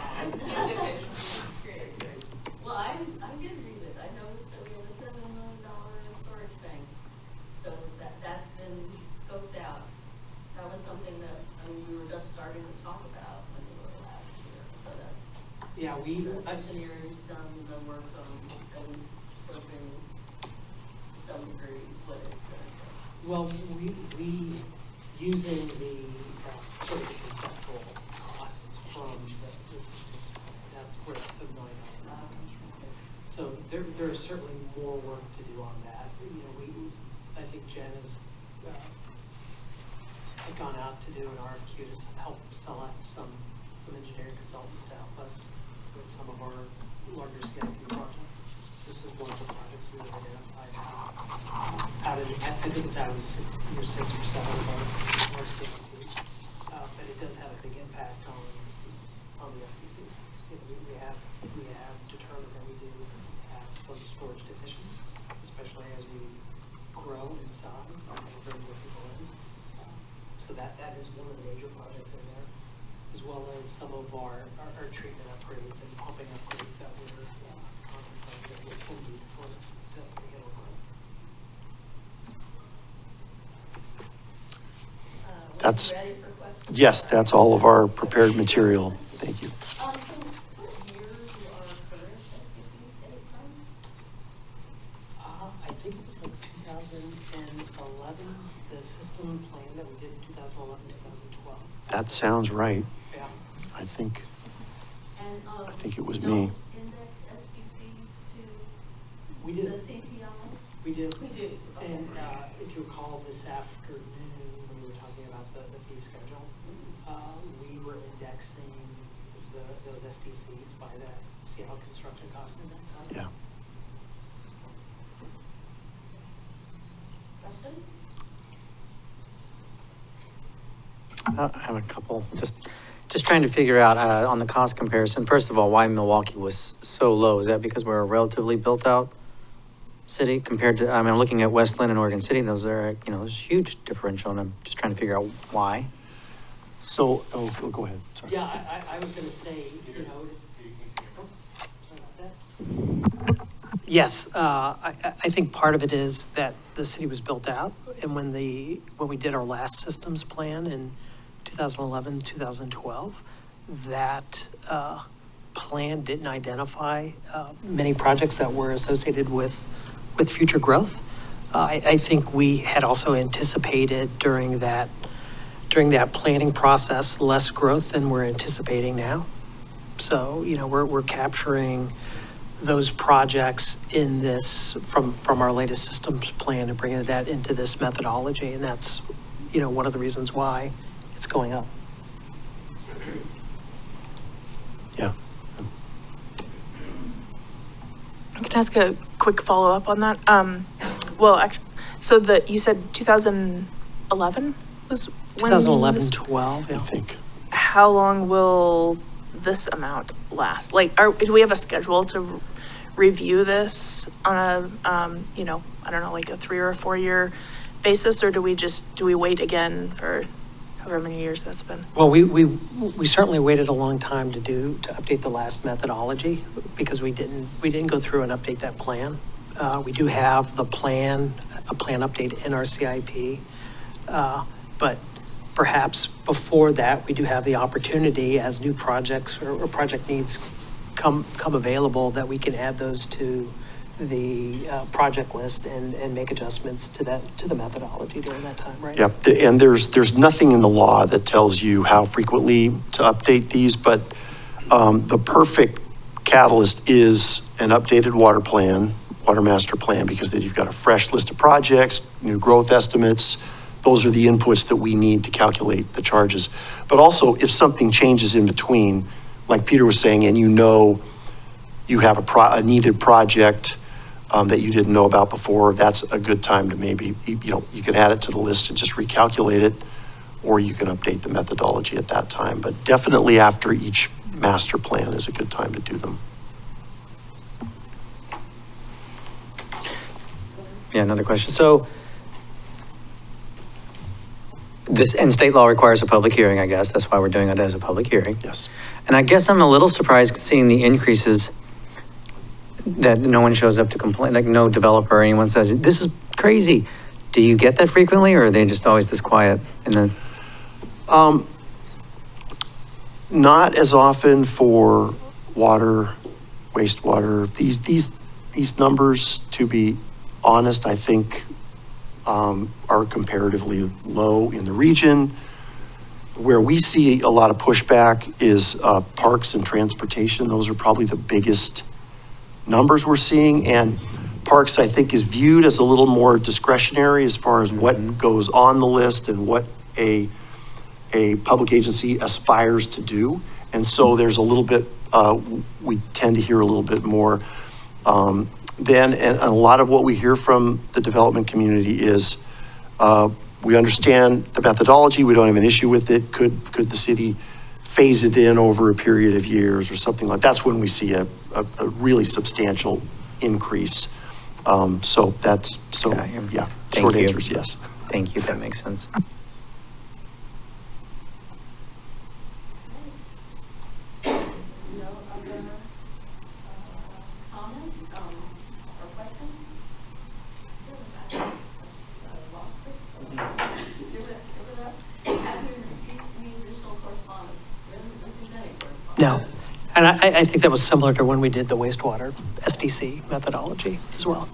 Well, I did read it. I noticed that we have a $7 million storage bank. So that's been scoped out. That was something that, we were just starting to talk about when we were last year. So that, Yeah, the engineers done the work on at least scoping to some degree what it's going to take. well, we using the sort of conceptual costs from the systems, that's where that $7 million comes from. So there is certainly more work to do on that. I think Jen has gone out to do an RFQ to help select some engineering consultants to help us with some of our larger CIP projects. This is one of the projects we have identified I think it's out of the year 6 or 7 of our CIP. But it does have a big impact on the SDCs. We have determined that we do have some storage deficiencies, especially as we grow in size and bring more people in. So that is one of the major projects in there, as well as some of our treatment upgrades and pumping upgrades that we're contemplating that we'll need to handle growth. That's, yes, that's all of our prepared material. Thank you. So what year do our current SDCs date from? I think it was like 2011, the system plan that we did in 2011, 2012. That sounds right. Yeah. I think it was don't me. Index SDCs to We did. the CPI? We did. We do. Okay. And if you recall this afternoon, when we were talking about the fee schedule, we were indexing those SDCs by that Seattle Construction Cost Index. Yeah. Questions? I have a couple, just trying to figure out on the cost comparison, first of all, why Milwaukie was so low. Is that because we're a relatively built-out city compared to, I'm looking at Westland and Oregon City, those are, there's a huge differential, and I'm just trying to figure out why. So, go ahead, sorry. Yeah, I was going to say, you know. Yes, I think part of it is that the city was built out, and when we did our last systems plan in 2011, 2012, that plan didn't identify many projects that were associated with future growth. I think we had also anticipated during that planning process less growth than we're anticipating now. So, you know, we're capturing those projects in this from our latest systems plan and bringing that into this methodology, and that's, you know, one of the reasons why it's going up. Yeah. I can ask a quick follow-up on that. Well, actually, so you said 2011 was when? 2011, 12, yeah. I think. How long will this amount last? Like, do we have a schedule to review this on a, you know, I don't know, like a 3 or a 4 year basis, or do we wait again for however many years that's been? Well, we certainly waited a long time to update the last methodology because we didn't go through and update that plan. We do have a plan update in our CIP, but perhaps before that, we do have the opportunity as new projects or project needs come available that we can add those to the project list and make adjustments to the methodology during that time, right? Yeah, and there's nothing in the law that tells you how frequently to update these, but the perfect catalyst is an updated water master plan, because then you've got a fresh list of projects, new growth estimates. Those are the inputs that we need to calculate the charges. But also, if something changes in between, like Peter was saying, and you know you have a needed project that you didn't know about before, that's a good time to maybe, you can add it to the list and just recalculate it, or you can update the methodology at that time. But definitely after each master plan is a good time to do them. Yeah, another question. So and state law requires a public hearing, I guess. That's why we're doing it as a public hearing. Yes. And I guess I'm a little surprised seeing the increases that no one shows up to complain, like no developer or anyone says, this is crazy. Do you get that frequently, or are they just always this quiet? And then Not as often for water, wastewater. These numbers, to be honest, I think are comparatively low in the region. Where we see a lot of pushback is parks and transportation. Those are probably the biggest numbers we're seeing. And parks, I think, is viewed as a little more discretionary as far as what goes on the list and what a public agency aspires to do. And so there's a little bit, we tend to hear a little bit more then, and a lot of what we hear from the development community is, we understand the methodology, we don't have an issue with it. Could the city phase it in over a period of years or something like that? That's when we see a really substantial increase. Yeah, short answer is yes. Thank you, that makes sense. No. And I think that was similar to when we did the wastewater SDC methodology as well.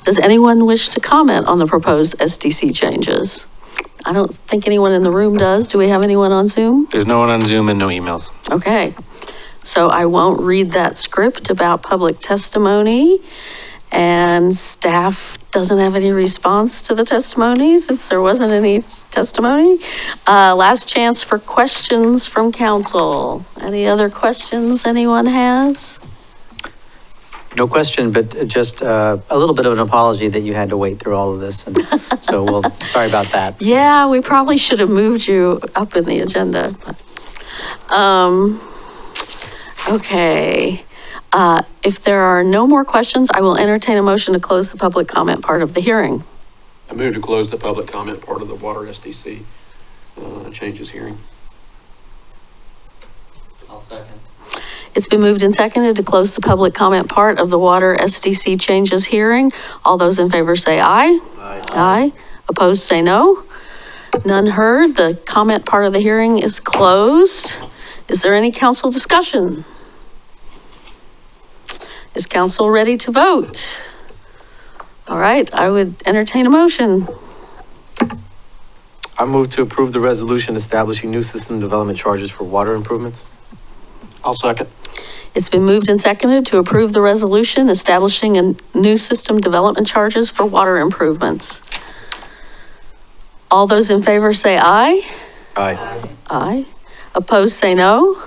Does anyone wish to comment on the proposed SDC changes? I don't think anyone in the room does. Do we have anyone on Zoom? There's no one on Zoom and no emails. Okay. So I won't read that script about public testimony, and staff doesn't have any response to the testimony since there wasn't any testimony. Last chance for questions from council. Any other questions anyone has? No question, but just a little bit of an apology that you had to wait through all of this. And so sorry about that. Yeah, we probably should have moved you up in the agenda. Okay. If there are no more questions, I will entertain a motion to close the public comment part of the hearing. I move to close the public comment part of the water SDC changes hearing. I'll second. It's been moved and seconded to close the public comment part of the water SDC changes hearing. All those in favor say aye. Aye. Aye. Opposed, say no. None heard. The comment part of the hearing is closed. Is there any council discussion? Is council ready to vote? All right, I would entertain a motion. I move to approve the resolution establishing new system development charges for water improvements. I'll second. It's been moved and seconded to approve the resolution establishing a new system development charges for water improvements. All those in favor say aye. Aye. Aye. Opposed, say no.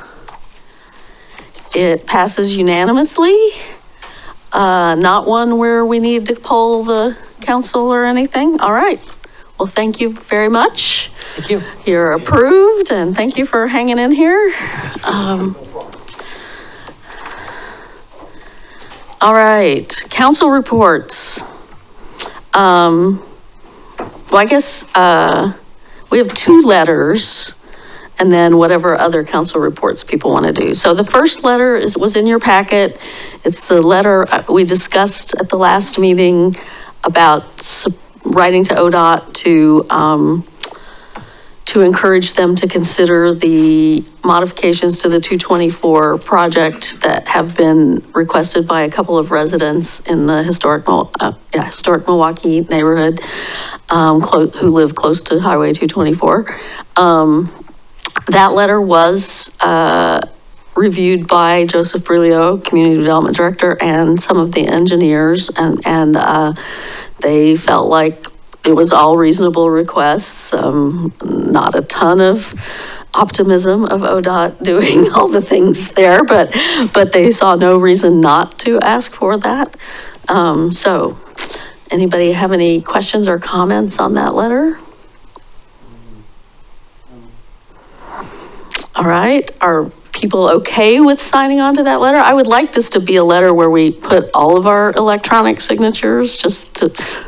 It passes unanimously. Not one where we need to poll the council or anything. All right. Well, thank you very much. Thank you. You're approved, and thank you for hanging in here. All right, council reports. Well, I guess we have 2 letters and then whatever other council reports people want to do. So the first letter was in your packet. It's the letter we discussed at the last meeting about writing to ODOT to encourage them to consider the modifications to the 224 project that have been requested by a couple of residents in the historic Milwaukie neighborhood who live close to Highway 224. That letter was reviewed by Joseph Brilio, Community Development Director, and some of the engineers, and they felt like it was all reasonable requests, not a ton of optimism of ODOT doing all the things there, but they saw no reason not to ask for that. So anybody have any questions or comments on that letter? All right, are people okay with signing on to that letter? I would like this to be a letter where we put all of our electronic signatures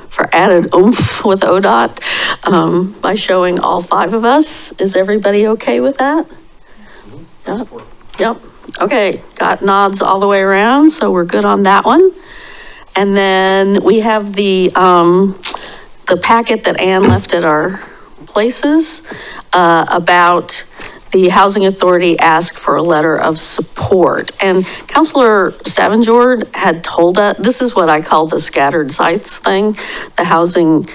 for added oomph with ODOT by showing all 5 of us. Is everybody okay with that? Yeah. Yep. Okay, got nods all the way around, so we're good on that one. And then we have the packet that Ann left at our places about the Housing Authority asked for a letter of support. And Councilor Stavengerd had told us, this is what I call the scattered sites thing, the Housing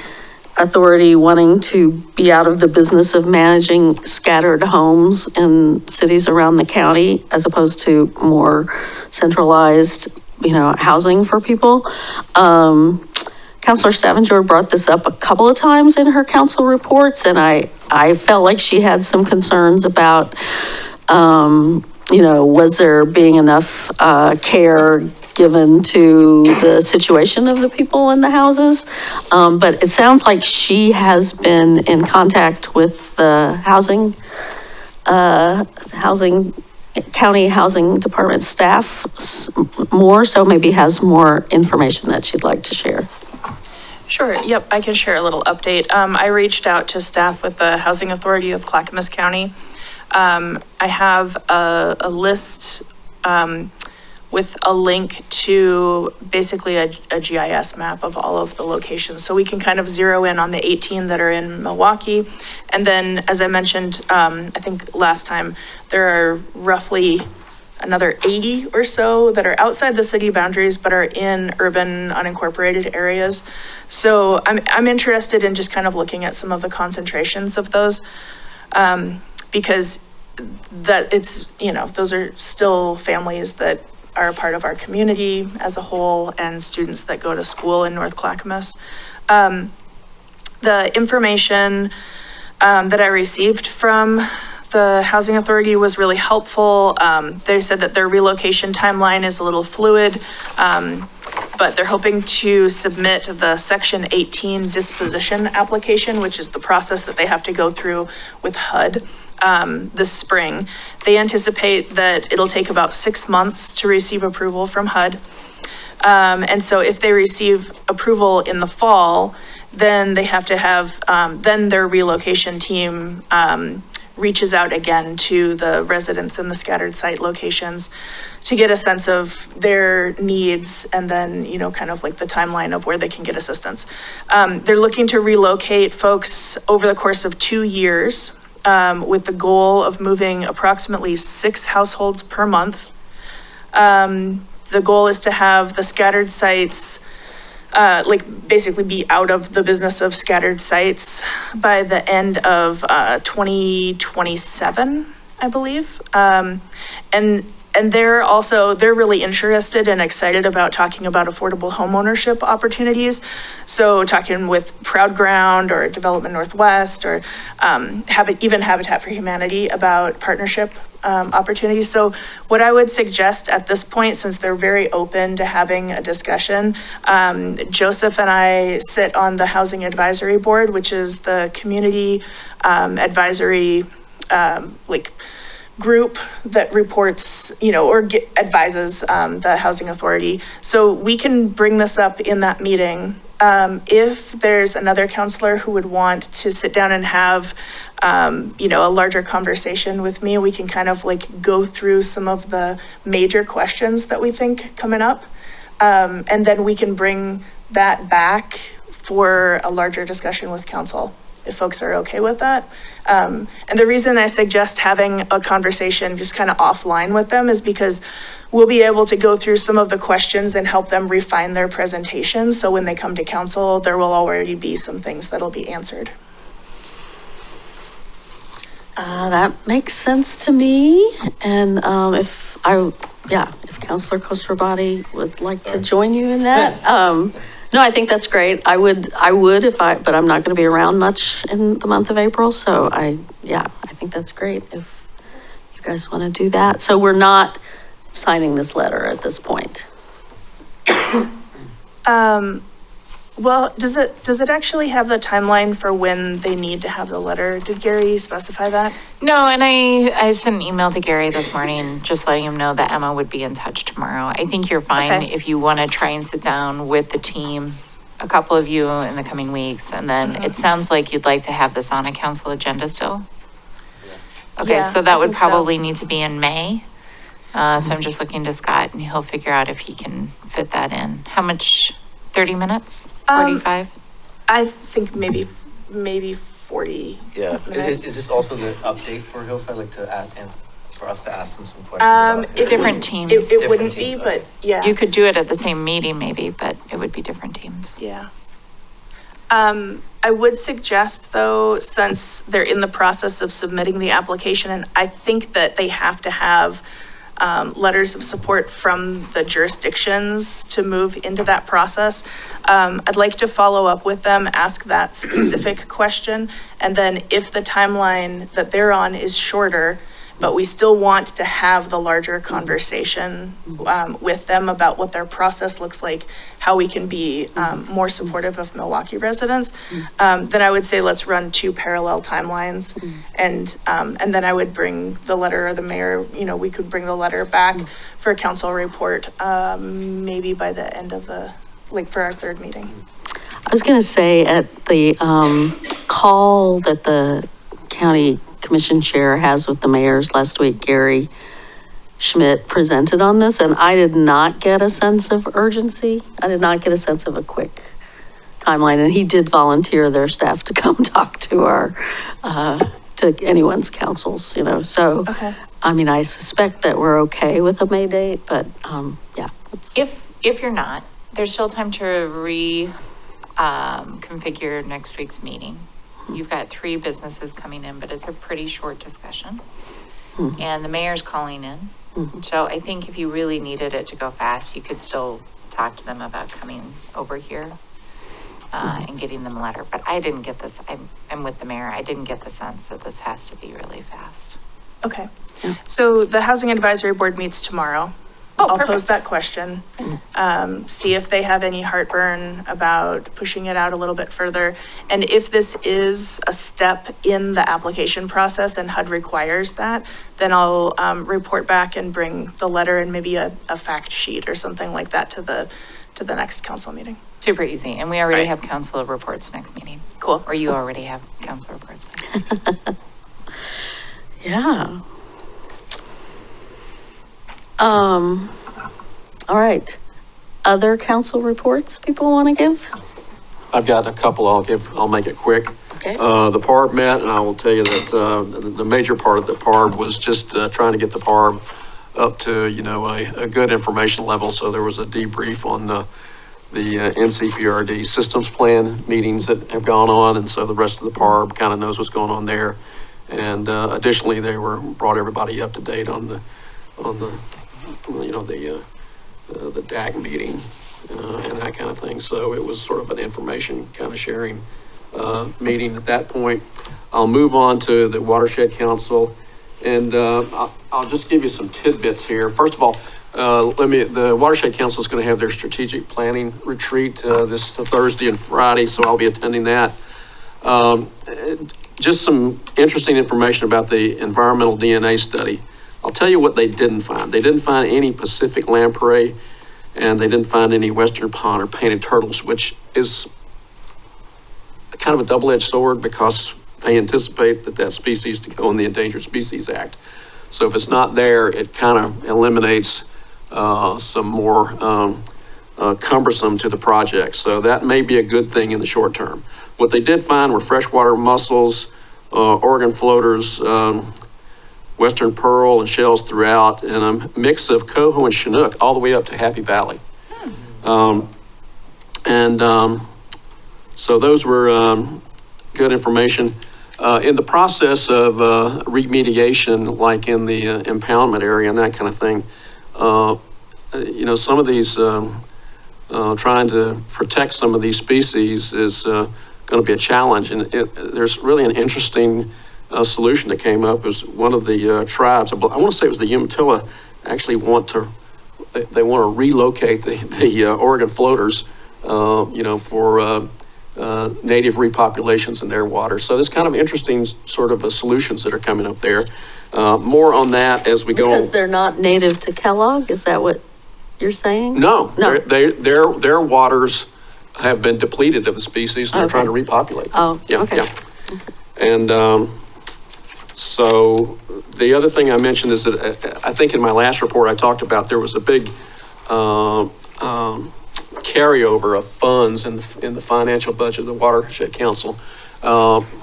Authority wanting to be out of the business of managing scattered homes in cities around the county, as opposed to more centralized, housing for people. Councilor Stavengerd brought this up a couple of times in her council reports, and I felt like she had some concerns about, was there being enough care given to the situation of the people in the houses? But it sounds like she has been in contact with the county housing department staff more, so maybe has more information that she'd like to share. Sure, yep, I can share a little update. I reached out to staff with the Housing Authority of Clackamas County. I have a list with a link to basically a GIS map of all of the locations. So we can kind of zero in on the 18 that are in Milwaukie. And then, as I mentioned, I think last time, there are roughly another 80 or so that are outside the city boundaries, but are in urban unincorporated areas. So I'm interested in just kind of looking at some of the concentrations of those, because that it's, those are still families that are a part of our community as a whole, and students that go to school in North Clackamas. The information that I received from the Housing Authority was really helpful. They said that their relocation timeline is a little fluid. but they're hoping to submit the Section 18 disposition application, which is the process that they have to go through with HUD this spring. They anticipate that it'll take about 6 months to receive approval from HUD. And so if they receive approval in the fall, then they have to have, then their relocation team reaches out again to the residents in the scattered site locations to get a sense of their needs and then, you know, kind of like the timeline of where they can get assistance. They're looking to relocate folks over the course of 2 years with the goal of moving approximately 6 households per month. The goal is to have the scattered sites basically be out of the business of scattered sites by the end of 2027, I believe. And they're really interested and excited about talking about affordable homeownership opportunities. So talking with Proud Ground or Development Northwest or even Habitat for Humanity about partnership opportunities. So what I would suggest at this point, since they're very open to having a discussion, Joseph and I sit on the Housing Advisory Board, which is the community advisory group that reports, or advises the housing authority. So we can bring this up in that meeting. If there's another counselor who would want to sit down and have, a larger conversation with me, we can kind of go through some of the major questions that we think coming up. And then we can bring that back for a larger discussion with council, if folks are okay with that. And the reason I suggest having a conversation just kind of offline with them is because we'll be able to go through some of the questions and help them refine their presentation. So when they come to council, there will already be some things that'll be answered. That makes sense to me. And if Councilor Koster-Body would like to join you in that. No, I think that's great. I would but I'm not going to be around much in the month of April. So I think that's great if you guys want to do that. So we're not signing this letter at this point. Well, does it actually have the timeline for when they need to have the letter? Did Gary specify that? No, and I sent an email to Gary this morning, just letting him know that Emma would be in touch tomorrow. I think you're fine if you want to try and sit down with the team, a couple of you in the coming weeks. And then it sounds like you'd like to have this on a council agenda still. Okay, so that would probably need to be in May. So I'm just looking to Scott and he'll figure out if he can fit that in. How much, 30 minutes? 45? I think maybe 40 Yeah, minutes. is this also the update for Hillside, for us to ask them some questions about? Different teams. It wouldn't be, but yeah. You could do it at the same meeting maybe, but it would be different teams. Yeah. I would suggest though, since they're in the process of submitting the application, and I think that they have to have letters of support from the jurisdictions to move into that process. I'd like to follow up with them, ask that specific question, and then if the timeline that they're on is shorter, but we still want to have the larger conversation with them about what their process looks like, how we can be more supportive of Milwaukie residents, then I would say let's run 2 parallel timelines. And then I would bring the letter, or the mayor, we could bring the letter back for a council report, maybe by the end of for our 3rd meeting. I was going to say at the call that the county commission chair has with the mayors last week, Gary Schmidt presented on this, and I did not get a sense of urgency. I did not get a sense of a quick timeline, and he did volunteer their staff to come talk to to anyone's councils, so. Okay. I mean, I suspect that we're okay with a May date, but yeah. If you're not, there's still time to configure next week's meeting. You've got 3 businesses coming in, but it's a pretty short discussion. And the mayor's calling in. So I think if you really needed it to go fast, you could still talk to them about coming over here and getting them a letter. But I didn't get this. I'm with the mayor. I didn't get the sense that this has to be really fast. Okay. Yeah. So the Housing Advisory Board meets tomorrow. I'll perfect. pose that question. See if they have any heartburn about pushing it out a little bit further. And if this is a step in the application process and HUD requires that, then I'll report back and bring the letter and maybe a fact sheet or something like that to the next council meeting. Super easy. And we already Right. have council reports next meeting. Cool. Or you already have council reports. Yeah. All right. Other council reports people want to give? I've got a couple, I'll make it quick. Okay. The PARB met, and I will tell you that, the major part of the PARB was just, trying to get the PARB up to, a good information level. So there was a debrief on the NCPRD systems plan meetings that have gone on. And so the rest of the PARB kind of knows what's going on there. And, additionally, they brought everybody up to date on the DAC meeting, and that kind of thing. So it was sort of an information kind of sharing meeting at that point. I'll move on to the Watershed Council, and I'll just give you some tidbits here. First of all, the Watershed Council is going to have their strategic planning retreat this Thursday and Friday, so I'll be attending that. Just some interesting information about the environmental DNA study. I'll tell you what they didn't find. They didn't find any Pacific lamprey, and they didn't find any Western pond or painted turtles, which is kind of a double-edged sword because they anticipate that species to go in the Endangered Species Act. So if it's not there, it kind of eliminates some more cumbersome to the project. So that may be a good thing in the short term. What they did find were freshwater mussels, Oregon floaters, Western pearl and shells throughout, and a mix of coho and Chinook all the way up to Happy Valley. So those were good information. In the process of remediation, like in the impoundment area and that kind of thing, some of these, trying to protect some of these species is going to be a challenge. And there's really an interesting solution that came up. It was one of the tribes, I want to say it was the Umatilla, actually want to relocate the Oregon floaters, for native repopulations in their water. So there's kind of interesting sort of solutions that are coming up there. More on that as we go. Because they're not native to Kellogg? Is that what you're saying? No, No. Their waters have been depleted of the species, and they're trying to repopulate them. Oh, Yeah, okay. yeah. And so the other thing I mentioned is that I think in my last report I talked about there was a big carryover of funds in the financial budget of the Watershed Council.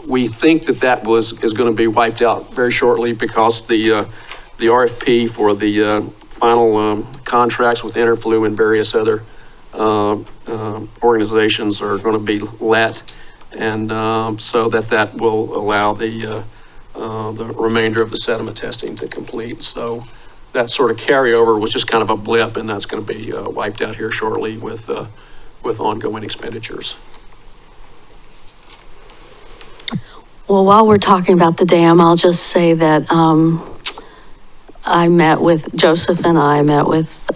We think that is going to be wiped out very shortly because the RFP for the final contracts with Interflu and various other organizations are going to be let, and so that will allow the remainder of the sediment testing to complete. So that sort of carryover was just kind of a blip, and that's going to be wiped out here shortly with ongoing expenditures. Well, while we're talking about the dam, I'll just say that Joseph and I met with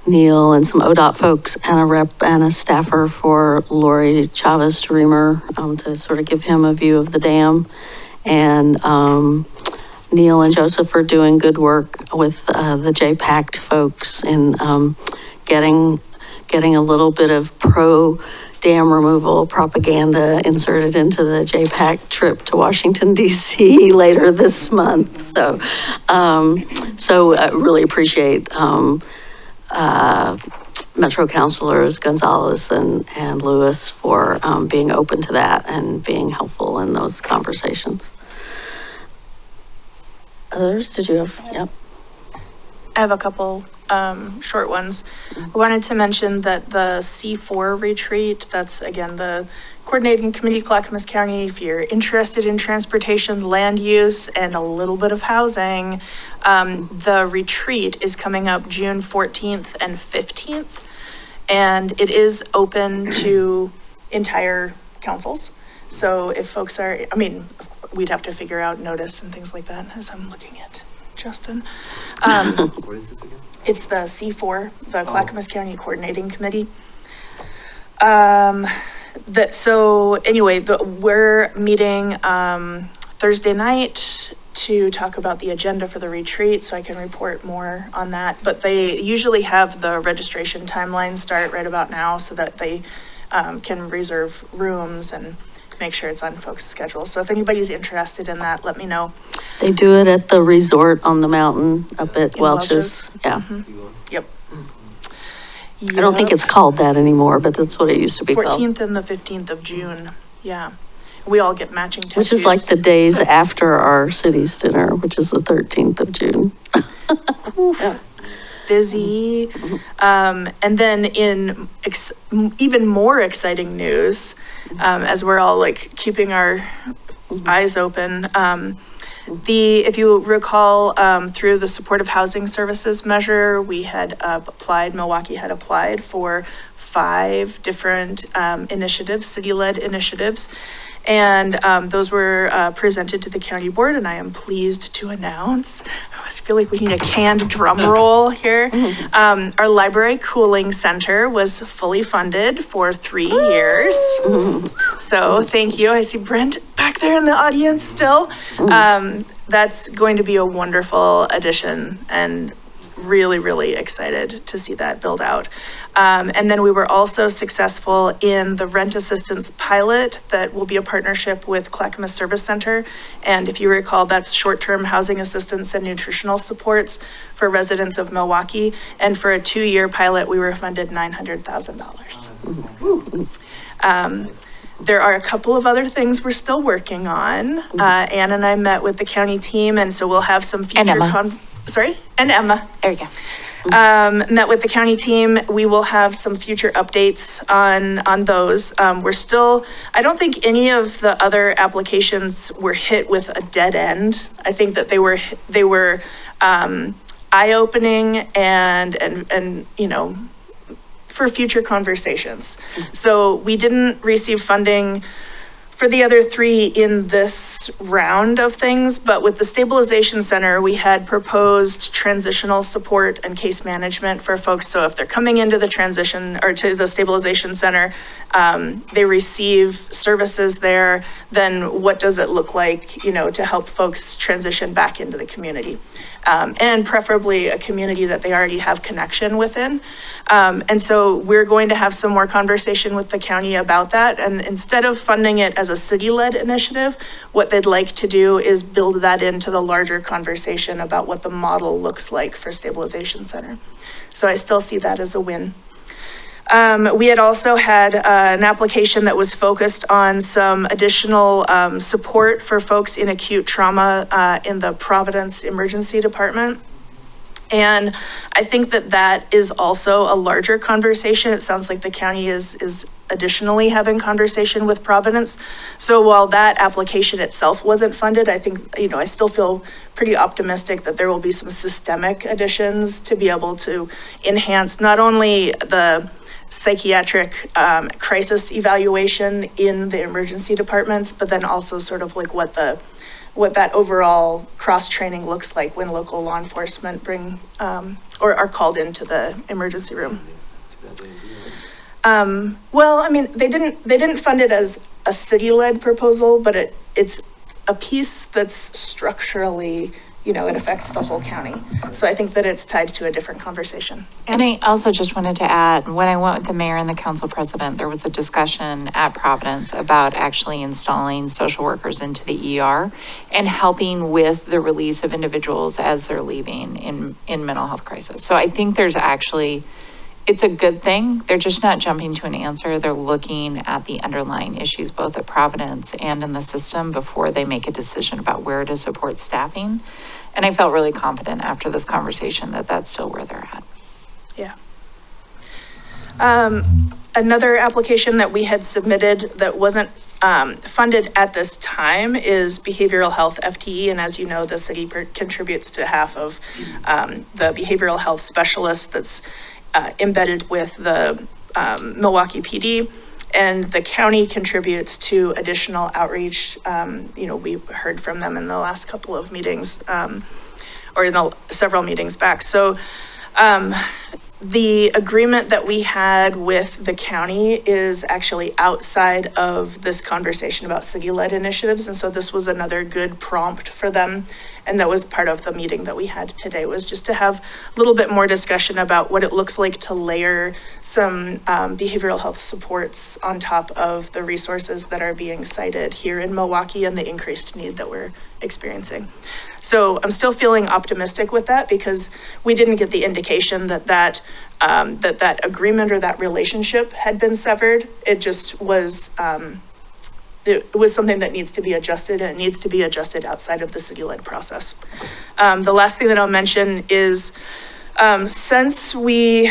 Neil and some ODOT folks and a rep and a staffer for Lori Chavez-Reamer to sort of give him a view of the dam. And Neil and Joseph are doing good work with the JPACT folks in getting a little bit of pro-dam removal propaganda inserted into the JPACT trip to Washington, D.C. later this month. So I really appreciate Metro Councilors Gonzalez and Lewis for being open to that and being helpful in those conversations. Others, did you have? Yep. I have a couple short ones. I wanted to mention that the C4 retreat, that's again the coordinating committee, Clackamas County. If you're interested in transportation, land use, and a little bit of housing, the retreat is coming up June 14th and 15th, and it is open to entire councils. So if folks are, we'd have to figure out notice and things like that as I'm looking at Justin. What is this again? It's the C4, the Clackamas County Coordinating Committee. We're meeting Thursday night to talk about the agenda for the retreat, so I can report more on that. But they usually have the registration timeline start right about now so that they can reserve rooms and make sure it's on folks' schedules. So if anybody's interested in that, let me know. They do it at the resort on the mountain up at In Welch's. Yeah. Yep. I don't think it's called that anymore, but that's what it used to be called. 14th and the 15th of June. Yeah. We all get matching tattoos. Which is like the days after our city's dinner, which is the 13th of June. Yeah. Busy. And then in even more exciting news, as we're all like keeping our eyes open, if you recall, through the supportive housing services measure, we had Milwaukie had applied for 5 different initiatives, city-led initiatives. And those were presented to the county board, and I am pleased to announce, I feel like we need a canned drum roll here. Our library cooling center was fully funded for 3 years. So thank you. I see Brent back there in the audience still. That's going to be a wonderful addition, and really, really excited to see that build out. And then we were also successful in the rent assistance pilot that will be a partnership with Clackamas Service Center. And if you recall, that's short-term housing assistance and nutritional supports for residents of Milwaukie. And for a 2-year pilot, we were funded $900,000. There are a couple of other things we're still working on. Ann and I met with the county team, and so we'll have some future And Emma. And Emma. There you go. Met with the county team. We will have some future updates on those. We're still, I don't think any of the other applications were hit with a dead end. I think that they were eye-opening and you know, for future conversations. So we didn't receive funding for the other 3 in this round of things, but with the stabilization center, we had proposed transitional support and case management for folks. So if they're coming into the transition or to the stabilization center, they receive services there, then what does it look like, you know, to help folks transition back into the community? And preferably a community that they already have connection within. And so we're going to have some more conversation with the county about that. And instead of funding it as a city-led initiative, what they'd like to do is build that into the larger conversation about what the model looks like for stabilization center. So I still see that as a win. We had also had an application that was focused on some additional support for folks in acute trauma in the Providence Emergency Department. And I think that that is also a larger conversation. It sounds like the county is additionally having conversation with Providence. So while that application itself wasn't funded, I think, you know, I still feel pretty optimistic that there will be some systemic additions to be able to enhance not only the psychiatric crisis evaluation in the emergency departments, but then also sort of like what that overall cross-training looks like when local law enforcement bring or are called into the emergency room. Well, I mean, they didn't fund it as a city-led proposal, but it's a piece that's structurally, you know, it affects the whole county. So I think that it's tied to a different conversation. And I also just wanted to add, when I went with the mayor and the council president, there was a discussion at Providence about actually installing social workers into the ER and helping with the release of individuals as they're leaving in mental health crisis. So I think there's actually, it's a good thing. They're just not jumping to an answer. They're looking at the underlying issues, both at Providence and in the system, before they make a decision about where to support staffing. And I felt really confident after this conversation that that's still where they're at. Yeah. Another application that we had submitted that wasn't funded at this time is behavioral health FTE. And as you know, the city contributes to half of the behavioral health specialist that's embedded with the Milwaukie PD. And the county contributes to additional outreach. You know, we heard from them in the last couple of meetings. or in the several meetings back. So the agreement that we had with the county is actually outside of this conversation about city-led initiatives. And so this was another good prompt for them. And that was part of the meeting that we had today, was just to have a little bit more discussion about what it looks like to layer some behavioral health supports on top of the resources that are being cited here in Milwaukie and the increased need that we're experiencing. So I'm still feeling optimistic with that, because we didn't get the indication that that agreement or that relationship had been severed. It just was, it was something that needs to be adjusted, and it needs to be adjusted outside of the city-led process. The last thing that I'll mention is, since we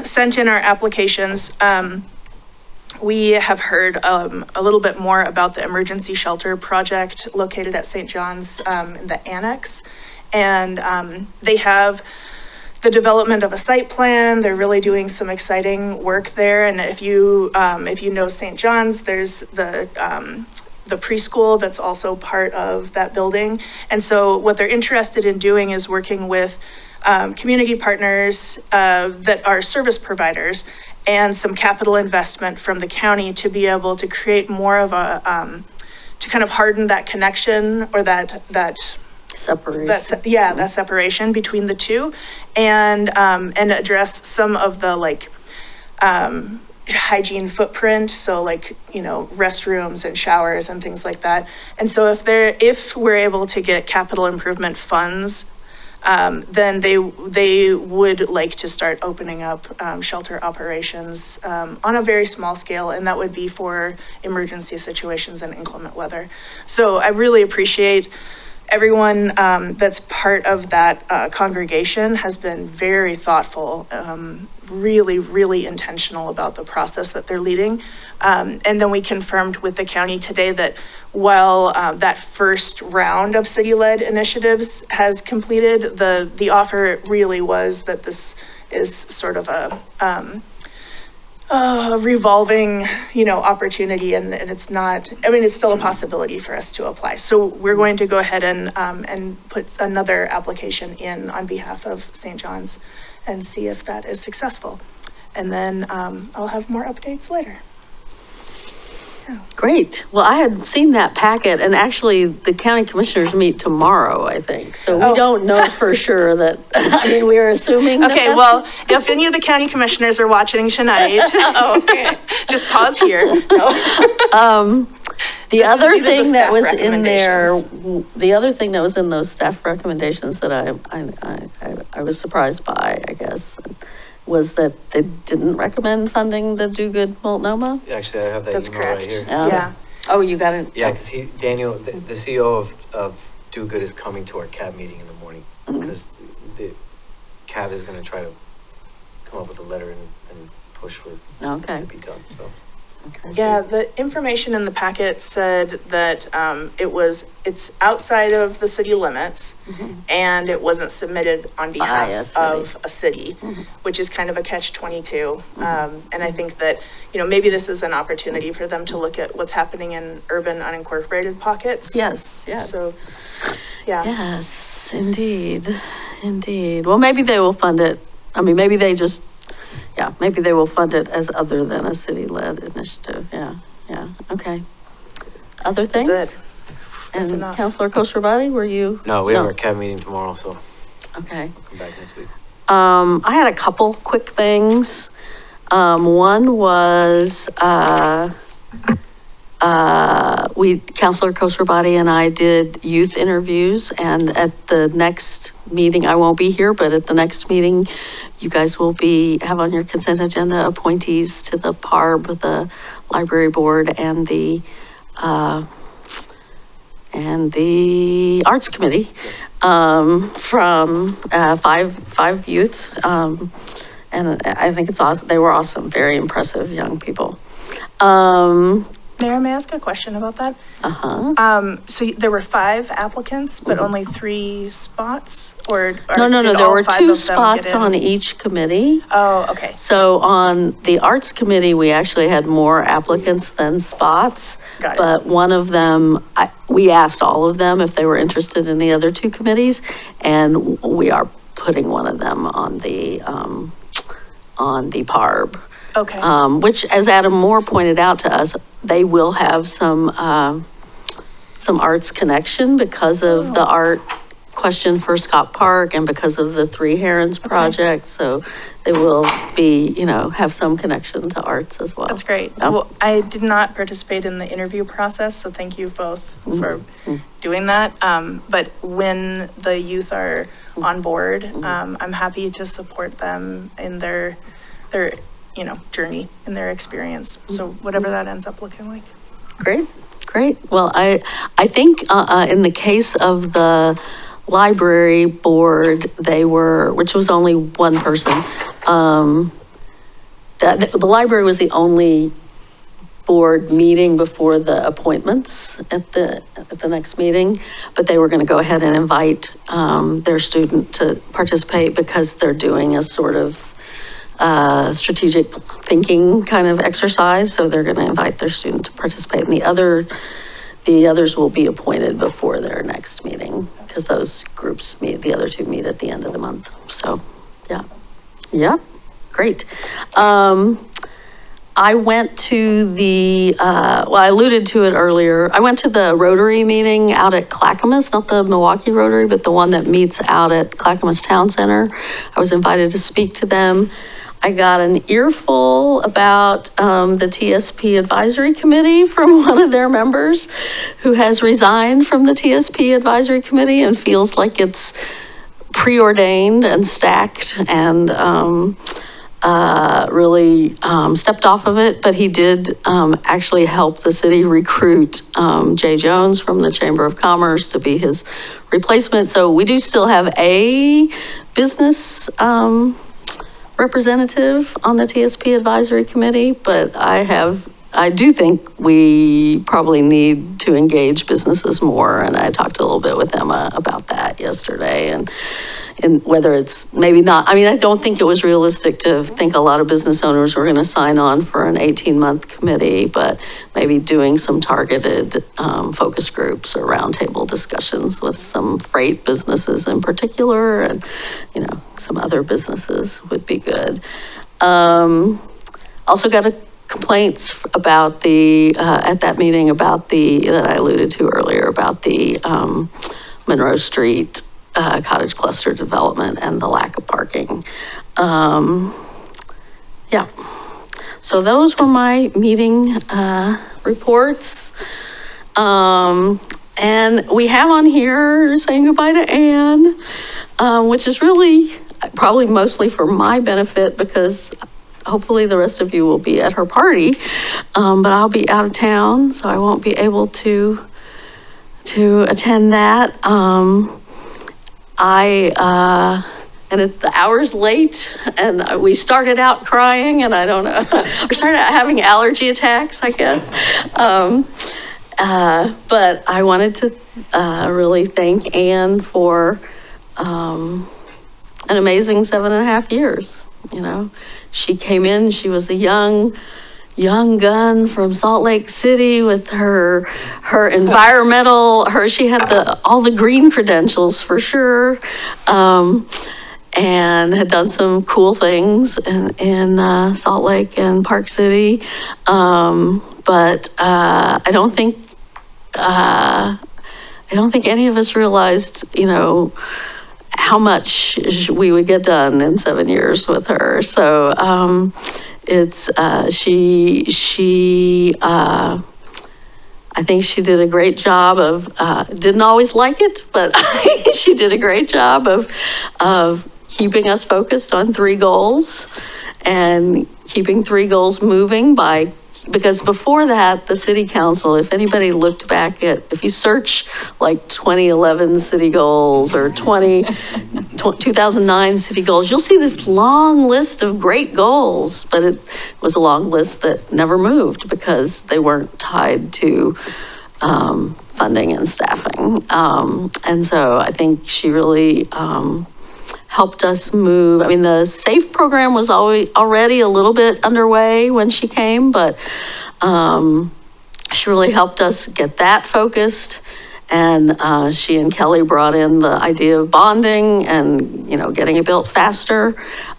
sent in our applications, we have heard a little bit more about the emergency shelter project located at St. John's in the annex. And they have the development of a site plan. They're really doing some exciting work there. And if you know St. John's, there's the preschool that's also part of that building. And so what they're interested in doing is working with community partners that are service providers, and some capital investment from the county to be able to create more of a, to kind of harden that connection, or that Separation. that separation between the two, and address some of the hygiene footprint. So restrooms and showers and things like that. And so if we're able to get capital improvement funds, then they would like to start opening up shelter operations on a very small scale, and that would be for emergency situations and inclement weather. So I really appreciate everyone that's part of that congregation has been very thoughtful, really, really intentional about the process that they're leading. And then we confirmed with the county today that while that first round of city-led initiatives has completed, the offer really was that this is sort of a revolving, opportunity, and it's not, it's still a possibility for us to apply. So we're going to go ahead and put another application in on behalf of St. John's and see if that is successful. And then I'll have more updates later. Great. Well, I had seen that packet, and actually the county commissioners meet tomorrow, I think. So we don't know for sure that, we are assuming that Okay, well, if any of the county commissioners are watching tonight, just pause here. No. The other thing that staff was in there, recommendations. the other thing that was in those staff recommendations that I was surprised by, I guess, was that they didn't recommend funding the Do Good Multnomah. Actually, I have that That's email right correct. here. Yeah. Oh, you got it? Yeah, because Daniel, the CEO of Do Good is coming to our CAB meeting in the morning, because the CAB is going to try to come up with a letter and push for it to be done, so. Yeah, the information in the packet said that it's outside of the city limits, and it wasn't submitted on behalf of a city, which is kind of a catch-22. And I think that, maybe this is an opportunity for them to look at what's happening in urban unincorporated pockets. Yes. So, yeah. Yes, indeed. Well, maybe they will fund it. Maybe they just, maybe they will fund it as other than a city-led initiative. Yeah, okay. Other things? That's it. That's And enough. Councilor Koshrabadi, were you? No, we have our CAB meeting tomorrow, so Okay. I'll come back next week. I had a couple quick things. One was, Councilor Koshrabadi and I did youth interviews, and at the next meeting, I won't be here, but at the next meeting, you guys will have on your consent agenda appointees to the PARB, the library board, and the arts committee, from five youth. And I think it's awesome. They were awesome, very impressive young people. Mayor, may I ask a question about that? Uh-huh. So there were 5 applicants, but only 3 spots, or? No, did there all were 5 2 of them spots get in? on each committee. Oh, okay. So on the Arts Committee, we actually had more applicants than spots. Got it. But one of them, we asked all of them if they were interested in the other 2 committees, and we are putting one of them on the PARB. Okay. Which, as Adam Moore pointed out to us, they will have some arts connection because of the art question for Scott Park and because of the Three Herons project. So they will be, have some connection to arts as well. That's great. Yep. Well, I did not participate in the interview process, so thank you both for doing that. But when the youth are on board, I'm happy to support them in their journey and their experience. So whatever that ends up looking like. Great. Well, I think in the case of the library board, which was only one person, the library was the only board meeting before the appointments at the next meeting, but they were going to go ahead and invite their student to participate because they're doing a sort of strategic thinking kind of exercise. So they're going to invite their student to participate. And the others will be appointed before their next meeting because those groups meet, the other 2 meet at the end of the month. So, yeah, great. I went to I alluded to it earlier. I went to the Rotary meeting out at Clackamas, not the Milwaukie Rotary, but the one that meets out at Clackamas Town Center. I was invited to speak to them. I got an earful about the TSP Advisory Committee from one of their members who has resigned from the TSP Advisory Committee and feels like it's preordained and stacked and really stepped off of it. But he did actually help the city recruit Jay Jones from the Chamber of Commerce to be his replacement. So we do still have a business representative on the TSP Advisory Committee, but I do think we probably need to engage businesses more, and I talked a little bit with Emma about that yesterday, and whether it's maybe not, I don't think it was realistic to think a lot of business owners were going to sign on for an 18-month committee, but maybe doing some targeted focus groups or roundtable discussions with some freight businesses in particular, and some other businesses would be good. Also got complaints about at that meeting about that I alluded to earlier about the Monroe Street cottage cluster development and the lack of parking. Yeah. So those were my meeting reports. And we have on here saying goodbye to Anne, which is really probably mostly for my benefit because hopefully the rest of you will be at her party. But I'll be out of town, so I won't be able to attend that. And the hour's late, and we started out crying, and I don't know, we started out having allergy attacks, I guess. But I wanted to really thank Anne for an amazing 7.5 years. She came in, she was a young gun from Salt Lake City with her environmental, she had all the green credentials for sure, and had done some cool things in Salt Lake and Park City. But I don't think any of us realized, how much we would get done in 7 years with her. So I think she did a great job of, didn't always like it, but she did a great job of keeping us focused on 3 goals and keeping 3 goals moving because before that, the city council, if anybody looked back if you search like 2011 city goals or 2012 2009 city goals. You'll see this long list of great goals, but it was a long list that never moved because they weren't tied to funding and staffing. And so I think she really helped us move. I mean, the SAFE program was already a little bit underway when she came, but she really helped us get that focused. And she and Kelly brought in the idea of bonding and, you know, getting it built faster,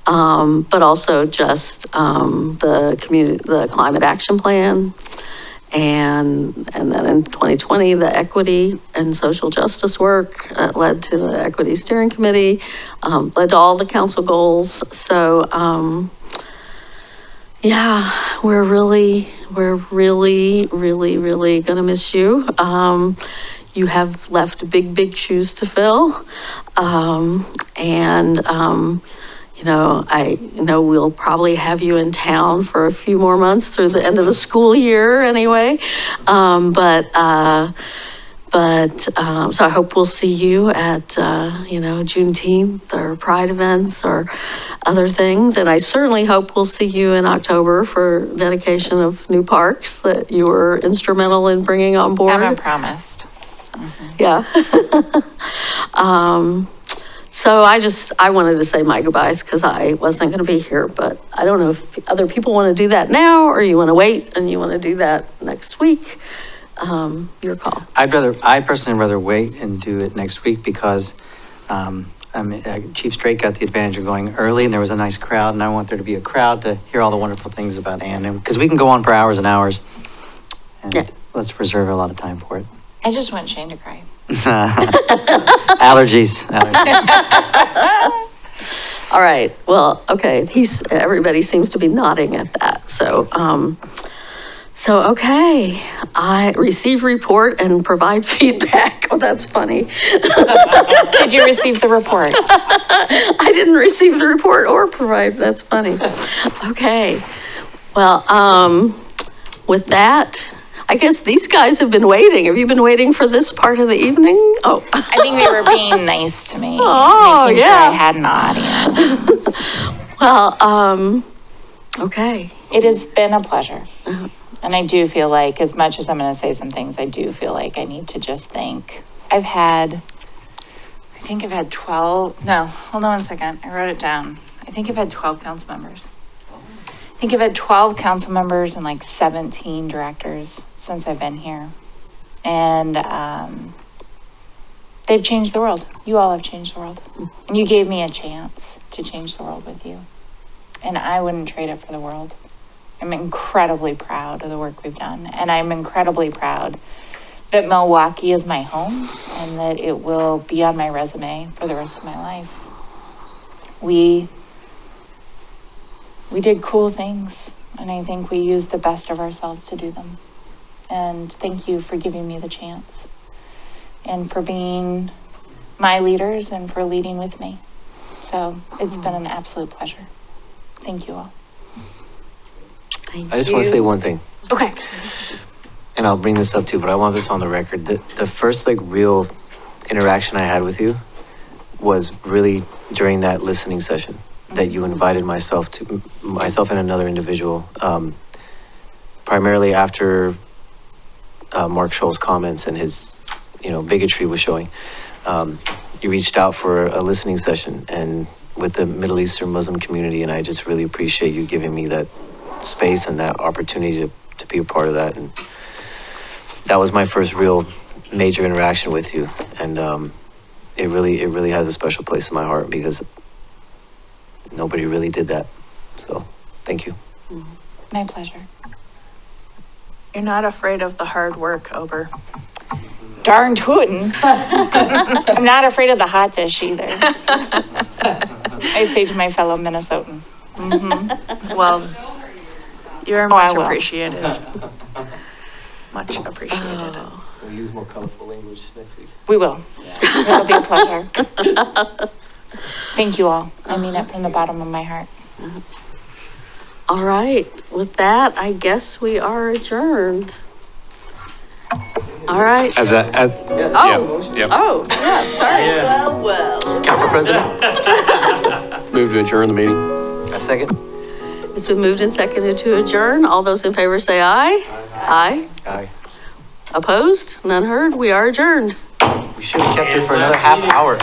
but also just the climate action plan. And then in 2020, the equity and social justice work led to the equity steering committee, led to all the council goals. So, yeah, we're really gonna miss you. You have left big shoes to fill. You know, I know we'll probably have you in town for a few more months through the end of the school year anyway. So I hope we'll see you at, you know, Juneteenth or Pride events or other things. And I certainly hope we'll see you in October for dedication of new parks that you were instrumental in bringing on board. Haven't promised. Yeah. So I wanted to say my goodbyes because I wasn't going to be here, but I don't know if other people want to do that now or you want to wait and you want to do that next week. Your call. I personally rather wait and do it next week because Chief Strait got the advantage of going early and there was a nice crowd and I want there to be a crowd to hear all the wonderful things about Ann, because we can go on for hours and hours. And yeah. Let's reserve a lot of time for it. I just want Shane to cry. Allergies. All right. Well, okay. Everybody seems to be nodding at that. So, okay. I receive report and provide feedback. Oh, that's funny. Did you receive the report? I didn't receive the report or provide. That's funny. Okay. Well, with that, I guess these guys have been waiting. Have you been waiting for this part of the evening? Oh. I think they were being nice to me. Oh, making yeah. sure I had an audience. Well, okay. It has been a pleasure. Uh-huh. And I do feel like, as much as I'm going to say some things, I do feel like I need to just thank. I've had 12, no, hold on one second. I wrote it down. I think I've had 12 council members. I think I've had 12 council members and like 17 directors since I've been here. And they've changed the world. You all have changed the world. And you gave me a chance to change the world with you. And I wouldn't trade it for the world. I'm incredibly proud of the work we've done. And I'm incredibly proud that Milwaukie is my home and that it will be on my resume for the rest of my life. We did cool things, and I think we used the best of ourselves to do them. And thank you for giving me the chance and for being my leaders and for leading with me. So it's been an absolute pleasure. Thank you all. I just want to say one thing. Okay. And I'll bring this up too, but I want this on the record. The first like real interaction I had with you was really during that listening session that you invited myself and another individual, primarily after Mark Scholl's comments and his, bigotry was showing. You reached out for a listening session and with the Middle Eastern Muslim community, and I just really appreciate you giving me that space and that opportunity to be a part of that. And that was my first real major interaction with you, and it really has a special place in my heart because nobody really did that. So thank you. My pleasure. You're not afraid of the hard work, Ober. Darn tootin'. I'm not afraid of the hot dish either. I say to my fellow Minnesotan. Mm-hmm. Well, you're I much will. appreciated. Much appreciated. We'll use more colorful language next week. We will. It'll be a pleasure. Thank you all. I mean it from the bottom of my heart. All right. With that, I guess we are adjourned. All right. As a, as, Oh, yeah, oh, yeah, sorry. Well. Council President? Move to adjourn the meeting. A second? It's been moved and seconded to adjourn. All those in favor say aye. Aye. Aye. Opposed? None heard. We are adjourned. We should have kept it for another half hour.